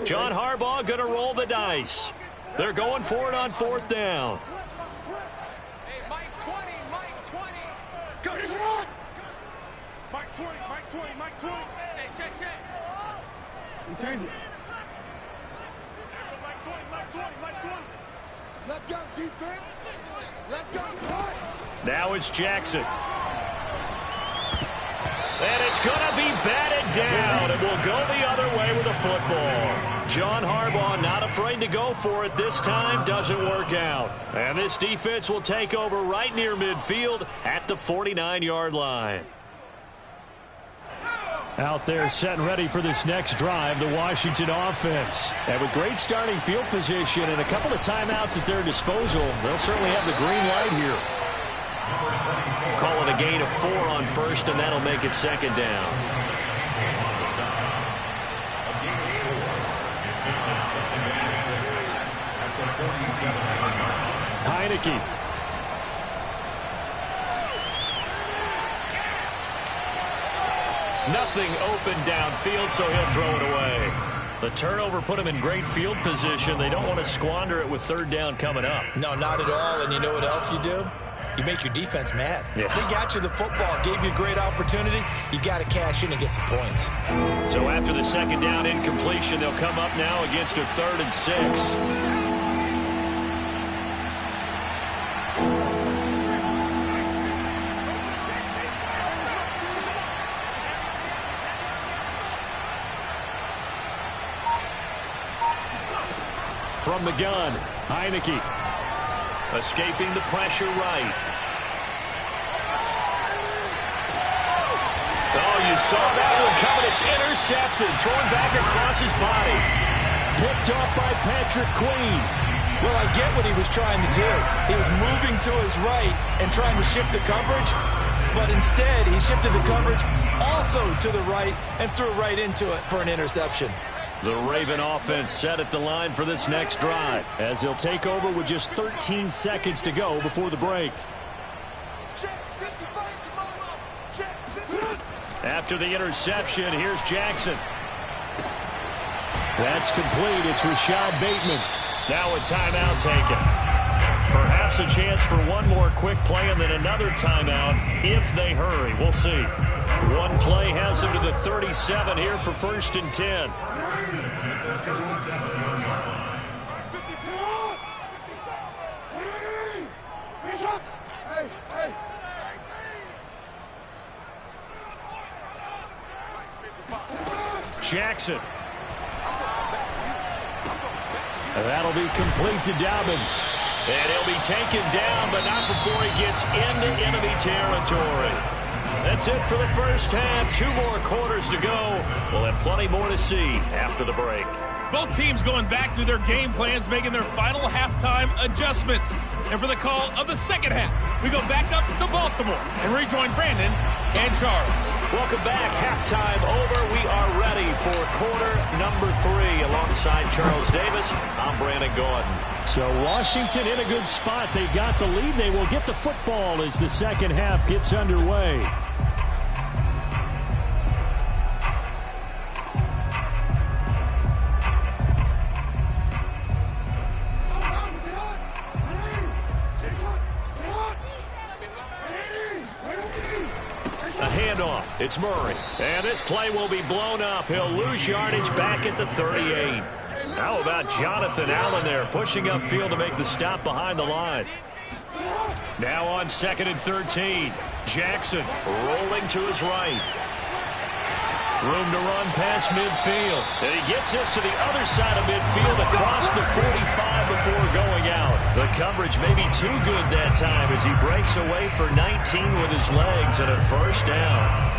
John Harbaugh going to roll the dice. They're going for it on 4th down. Hey, Mike 20, Mike 20. Go. Mike 20, Mike 20, Mike 20. Hey, check. Change it. Mike 20, Mike 20, Mike 20. Let's go, defense. Let's go. Now it's Jackson. And it's going to be batted down. It will go the other way with the football. John Harbaugh not afraid to go for it this time. Doesn't work out. And this defense will take over right near midfield at the 49-yard line. Out there set and ready for this next drive, the Washington offense. And with great starting field position and a couple of timeouts at their disposal, they'll certainly have the green light here. Call it a gain of 4 on first, and that'll make it 2nd down. Heineke. Nothing open downfield, so he'll throw it away. The turnover put him in great field position. They don't want to squander it with 3rd down coming up. No, not at all. And you know what else you do? You make your defense mad. Yeah. They got you the football, gave you a great opportunity. You got to cash in and get some points. So after the 2nd down incompletion, they'll come up now against a 3rd and 6. From the gun, Heineke. Escaping the pressure right. Oh, you saw that one coming. It's intercepted. Thrown back across his body. Picked up by Patrick Queen. Well, I get what he was trying to do. He was moving to his right and trying to shift the coverage, but instead he shifted the coverage also to the right and threw right into it for an interception. The Raven offense set at the line for this next drive, as they'll take over with just 13 seconds to go before the break. After the interception, here's Jackson. That's complete. It's Rashad Bateman. Now a timeout taken. Perhaps a chance for one more quick play and then another timeout if they hurry. We'll see. One play has them to the 37 here for 1st and 10. Jackson. That'll be complete to Dobbins. And he'll be taken down, but not before he gets into enemy territory. That's it for the first half. 2 more quarters to go. We'll have plenty more to see after the break. Both teams going back through their game plans, making their final halftime adjustments. And for the call of the second half, we go back up to Baltimore and rejoin Brandon and Charles. Welcome back. Halftime over. We are ready for quarter number 3. Alongside Charles Davis, I'm Brandon Gordon. So Washington in a good spot. They got the lead. They will get the football as the second half gets underway. It's Murray, and this play will be blown up. He'll lose yardage back at the 38. How about Jonathan Allen there, pushing upfield to make the stop behind the line. Now on 2nd and 13. Jackson rolling to his right. Room to run past midfield. And he gets this to the other side of midfield across the 45 before going out. The coverage may be too good that time as he breaks away for 19 with his legs and a first down.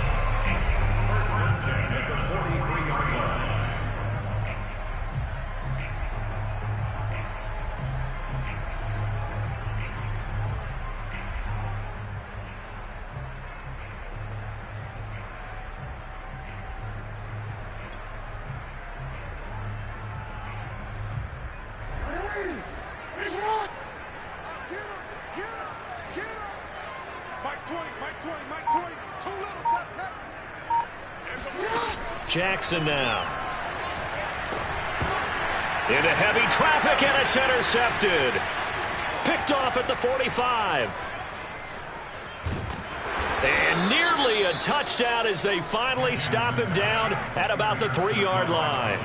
Jackson now. Into heavy traffic, and it's intercepted. Picked off at the 45. And nearly a touchdown as they finally stop him down at about the 3-yard line.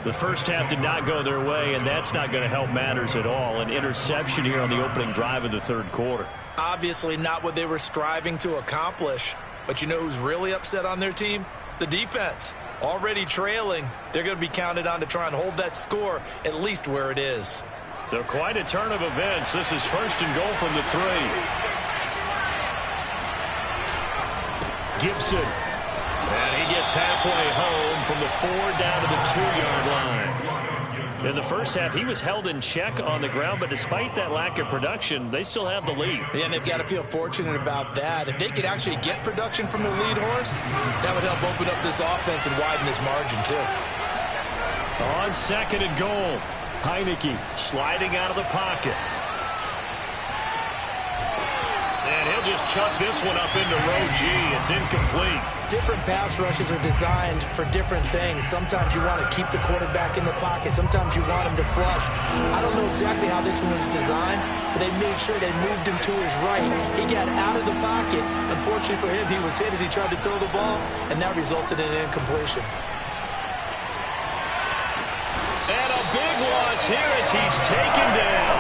The first half did not go their way, and that's not going to help matters at all. An interception here on the opening drive of the 3rd quarter. Obviously not what they were striving to accomplish. But you know who's really upset on their team? The defense. Already trailing, they're going to be counted on to try and hold that score at least where it is. They're quite a turn of events. This is 1st and goal from the 3. Gibson. And he gets halfway home from the 4 down to the 2-yard line. In the first half, he was held in check on the ground, but despite that lack of production, they still have the lead. Yeah, and they've got to feel fortunate about that. If they could actually get production from their lead horse, that would help open up this offense and widen this margin, too. On 2nd and goal, Heineke sliding out of the pocket. And he'll just chuck this one up into row G. It's incomplete. Different pass rushes are designed for different things. Sometimes you want to keep the quarterback in the pocket. Sometimes you want him to flush. I don't know exactly how this one was designed, but they made sure they moved him to his right. He got out of the pocket. Unfortunately for him, he was hit as he tried to throw the ball, and that resulted in an incompletion. And a big loss here as he's taken down.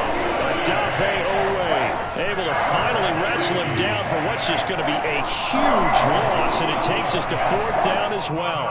Odafe Oweh able to finally wrestle him down for what's just going to be a huge loss, and it takes us to 4th down as well.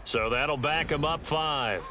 So that'll back them up 5.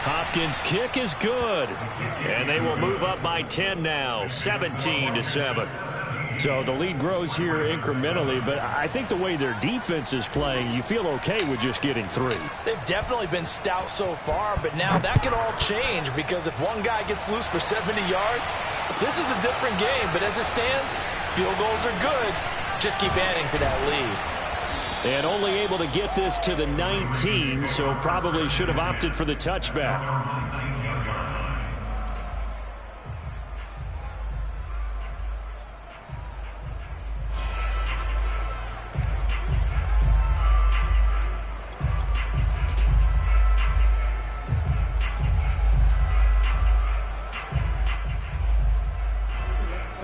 Hopkins' kick is good, and they will move up by 10 now, 17-7. So the lead grows here incrementally, but I think the way their defense is playing, you feel okay with just getting 3. They've definitely been stout so far, but now that can all change because if one guy gets loose for 70 yards, this is a different game. But as it stands, field goals are good. Just keep adding to that lead. And only able to get this to the 19, so probably should have opted for the touchback.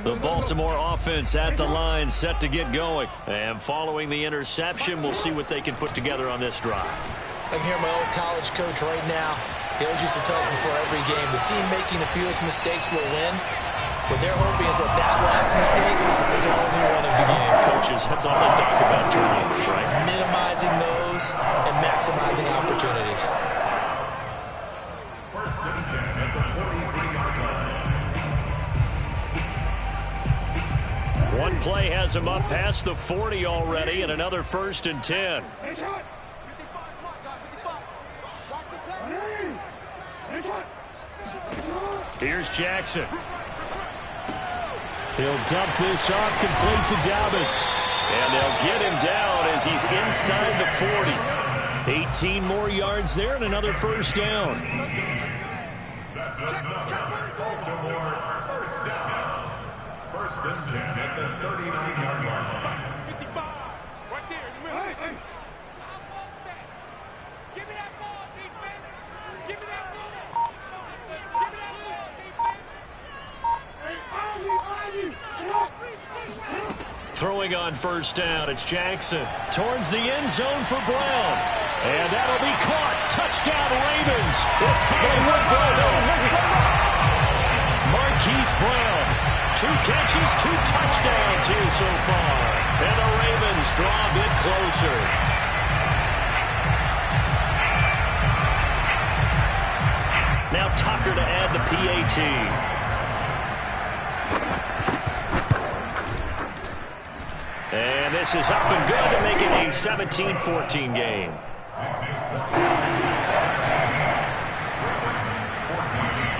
The Baltimore offense at the line, set to get going. And following the interception, we'll see what they can put together on this drive. I can hear my old college coach right now. He always used to tell us before every game, the team making the fewest mistakes will win. What they're hoping is that that last mistake is their only one of the game. Coaches, that's all they talk about, turnovers, right? Minimizing those and maximizing opportunities. First and 10 at the 43-yard line. One play has him up past the 40 already, and another 1st and 10. Here's Jackson. He'll dump this off complete to Dobbins. And they'll get him down as he's inside the 40. 18 more yards there and another 1st down. That's another Baltimore first down. First and 10 at the 39-yard line. 55, right there in the middle. Hey. Give me that ball, defense. Give me that ball. Give me that ball, defense. Hey, Ozzie. Throwing on 1st down, it's Jackson. Towards the end zone for Brown. And that'll be caught. Touchdown, Ravens. It's Hollywood Brown. Marquise Brown. 2 catches, 2 touchdowns here so far. And the Ravens draw a bit closer. Now Tucker to add the PAT. And this is up and good to make it a 17-14 game.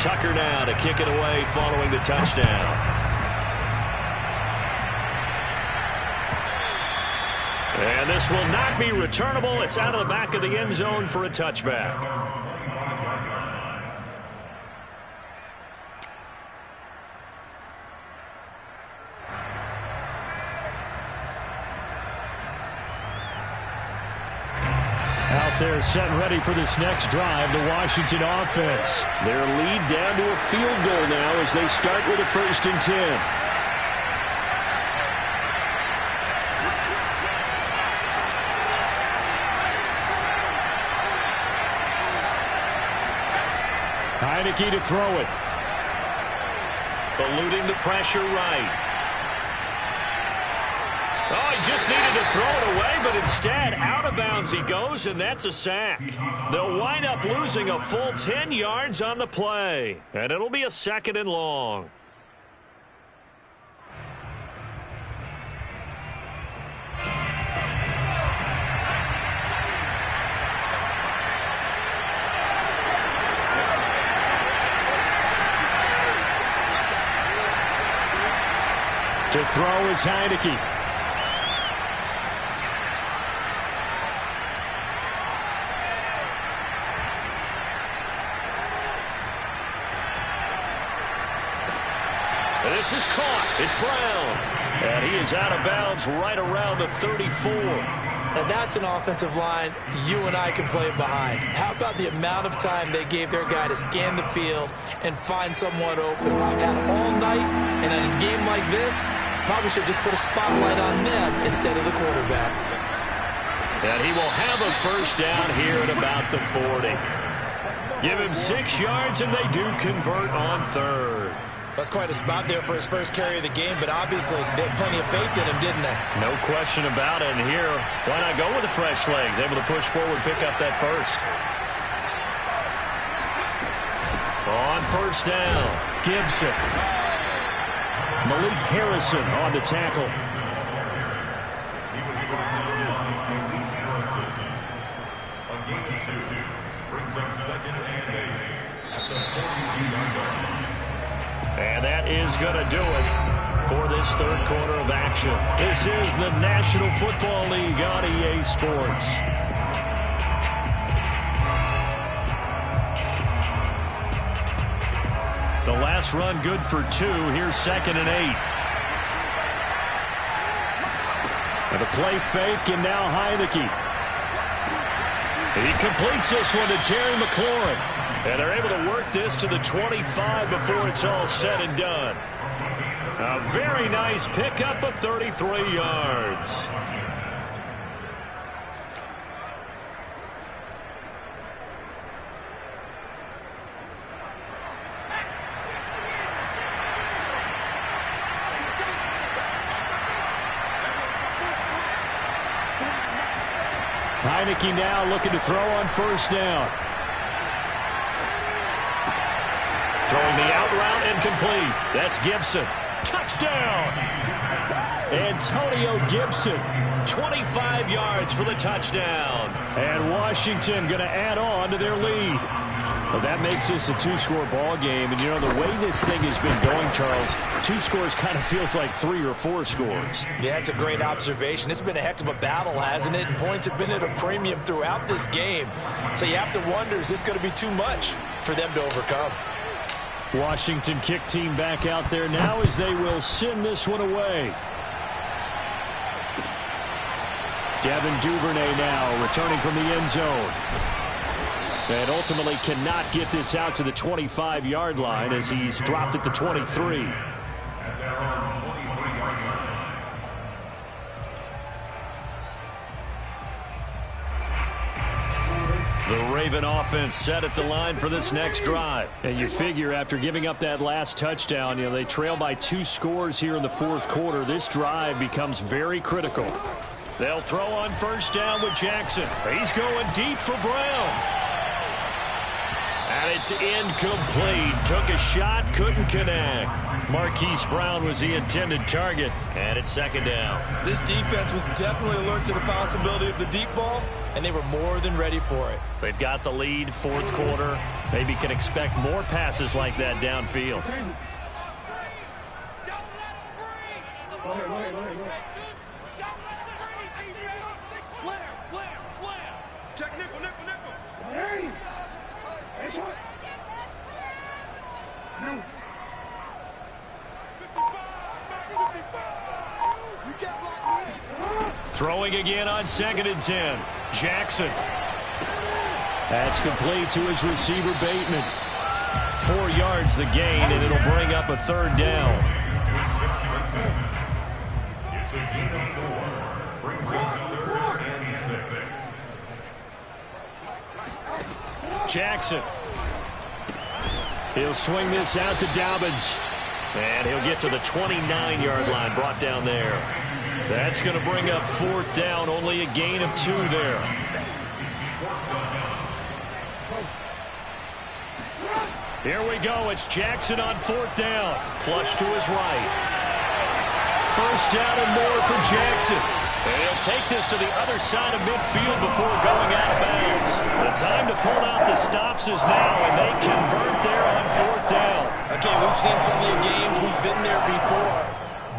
Tucker now to kick it away following the touchdown. And this will not be returnable. It's out of the back of the end zone for a touchback. Out there set and ready for this next drive, the Washington offense. Their lead down to a field goal now as they start with a 1st and 10. Heineke to throw it. Eluding the pressure right. Oh, he just needed to throw it away, but instead, out of bounds he goes, and that's a sack. They'll wind up losing a full 10 yards on the play, and it'll be a 2nd and long. To throw is Heineke. This is caught. It's Brown. And he is out of bounds right around the 34. And that's an offensive line you and I can play behind. How about the amount of time they gave their guy to scan the field and find someone open? Had all night, and in a game like this, probably should just put a spotlight on them instead of the quarterback. And he will have a first down here at about the 40. Give him 6 yards, and they do convert on third. That's quite a spot there for his first carry of the game, but obviously they had plenty of faith in him, didn't they? No question about it. And here, why not go with the fresh legs? Able to push forward, pick up that first. On first down, Gibson. Malik Harrison on the tackle. He was brought down by Malik Harrison. A gain of 2 brings up 2nd and 8 at the 42-yard line. And that is going to do it for this third quarter of action. This is the National Football League on EA Sports. The last run good for 2. Here's 2nd and 8. And a play fake, and now Heineke. He completes this one to Terry McLaurin. And they're able to work this to the 25 before it's all said and done. A very nice pickup of 33 yards. Heineke now looking to throw on first down. Throwing the out route incomplete. That's Gibson. Touchdown! Antonio Gibson, 25 yards for the touchdown. And Washington going to add on to their lead. Well, that makes this a 2-score ball game. And, you know, the way this thing has been going, Charles, 2 scores kind of feels like 3 or 4 scores. Yeah, that's a great observation. It's been a heck of a battle, hasn't it? And points have been at a premium throughout this game. So you have to wonder, is this going to be too much for them to overcome? Washington kick team back out there now as they will send this one away. Devin Duvernay now returning from the end zone. And ultimately cannot get this out to the 25-yard line as he's dropped at the 23. And they're on 23-yard line. The Raven offense set at the line for this next drive. And you figure after giving up that last touchdown, you know, they trail by 2 scores here in the 4th quarter. This drive becomes very critical. They'll throw on first down with Jackson. He's going deep for Brown. And it's incomplete. Took a shot, couldn't connect. Marquise Brown was the intended target. And it's 2nd down. This defense was definitely alert to the possibility of the deep ball, and they were more than ready for it. They've got the lead, 4th quarter. Maybe can expect more passes like that downfield. Slam. Check nickel. Hey. Hey, shot. No. 55. You can't block me. Throwing again on 2nd and 10. Jackson. That's complete to his receiver, Bateman. 4 yards the gain, and it'll bring up a 3rd down. It's a gain of 4. Brings up 3rd and 6. Jackson. He'll swing this out to Dobbins. And he'll get to the 29-yard line, brought down there. That's going to bring up 4th down, only a gain of 2 there. Here we go. It's Jackson on 4th down. Flush to his right. First down and more for Jackson. And he'll take this to the other side of midfield before going out of bounds. The time to pull out the stops is now, and they convert there on 4th down. Okay, we've seen plenty of games. We've been there before.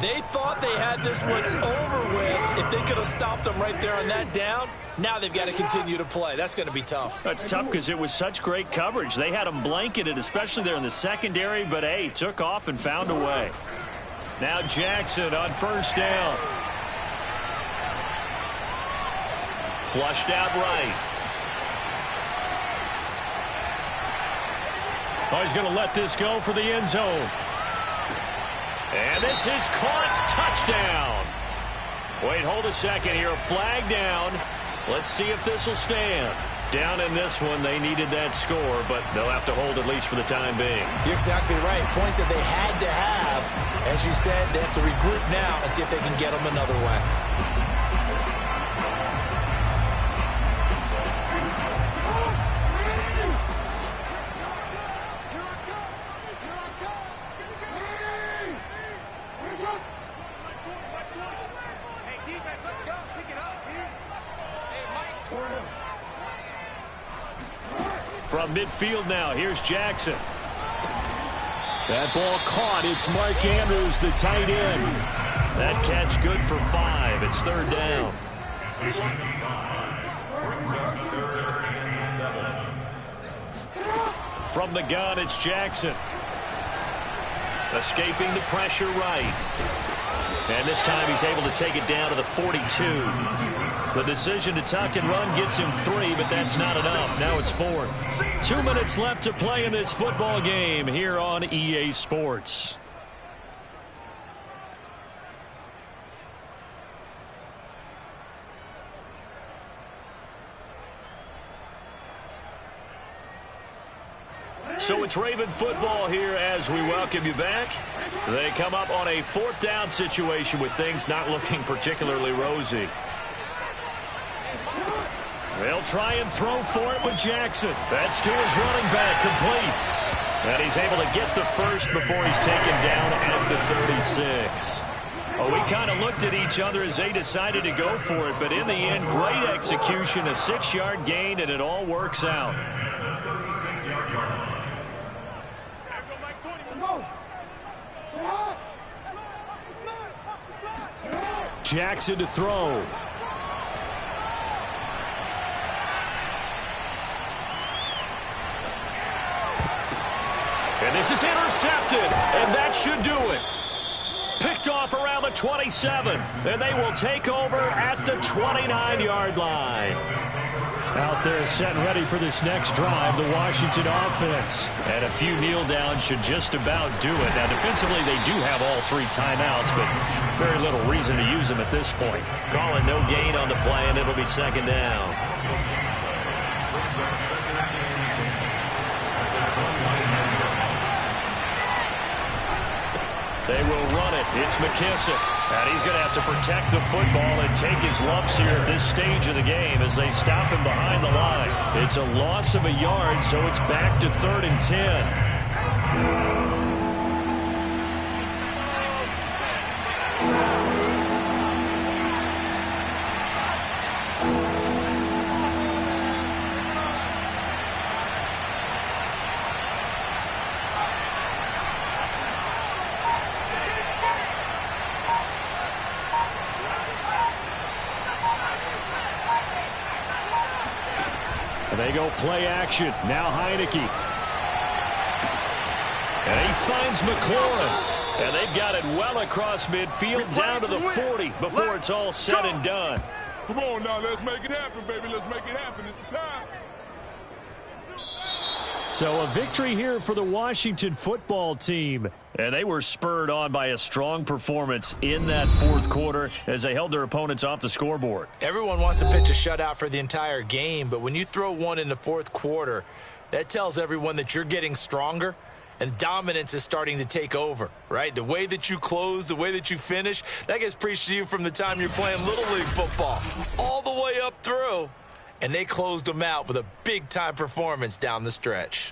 They thought they had this one over with. If they could have stopped them right there on that down, now they've got to continue to play. That's going to be tough. That's tough because it was such great coverage. They had them blanketed, especially there in the secondary, but, hey, took off and found a way. Now Jackson on first down. Flushed out right. Oh, he's going to let this go for the end zone. And this is caught. Touchdown. Wait, hold a second here. Flag down. Let's see if this will stand. Down in this one, they needed that score, but they'll have to hold at least for the time being. You're exactly right. Points that they had to have. As you said, they have to regroup now and see if they can get them another way. Hey, defense, let's go. Pick it up, dude. Hey, Mike, From midfield now, here's Jackson. That ball caught. It's Mark Andrews, the tight end. That catch good for 5. It's third down. Brings up 3rd and 7. From the gun, it's Jackson. Escaping the pressure right. And this time he's able to take it down to the 42. The decision to tuck and run gets him 3, but that's not enough. Now it's 4th. 2 minutes left to play in this football game here on EA Sports. So it's Raven football here as we welcome you back. They come up on a 4th down situation with things not looking particularly rosy. They'll try and throw for it with Jackson. That's to his running back, complete. And he's able to get the first before he's taken down at the 36. Well, we kind of looked at each other as they decided to go for it, but in the end, great execution, a 6-yard gain, and it all works out. Jackson to throw. And this is intercepted, and that should do it. Picked off around the 27, and they will take over at the 29-yard line. Out there set and ready for this next drive, the Washington offense. And a few kneel downs should just about do it. Now, defensively, they do have all 3 timeouts, but very little reason to use them at this point. Calling no gain on the play, and it'll be 2nd down. They will run it. It's McKissick. And he's going to have to protect the football and take his lumps here at this stage of the game as they stop him behind the line. It's a loss of a yard, so it's back to 3rd and 10. They go play action. Now Heineke. And he finds McLaurin. And they've got it well across midfield down to the 40 before it's all said and done. Come on now, let's make it happen, baby. Let's make it happen. It's the time. So a victory here for the Washington football team. And they were spurred on by a strong performance in that 4th quarter as they held their opponents off the scoreboard. Everyone wants to pitch a shutout for the entire game, but when you throw one in the 4th quarter, that tells everyone that you're getting stronger and dominance is starting to take over, right? The way that you close, the way that you finish, that gets preached to you from the time you're playing Little League football all the way up through. And they closed them out with a big-time performance down the stretch.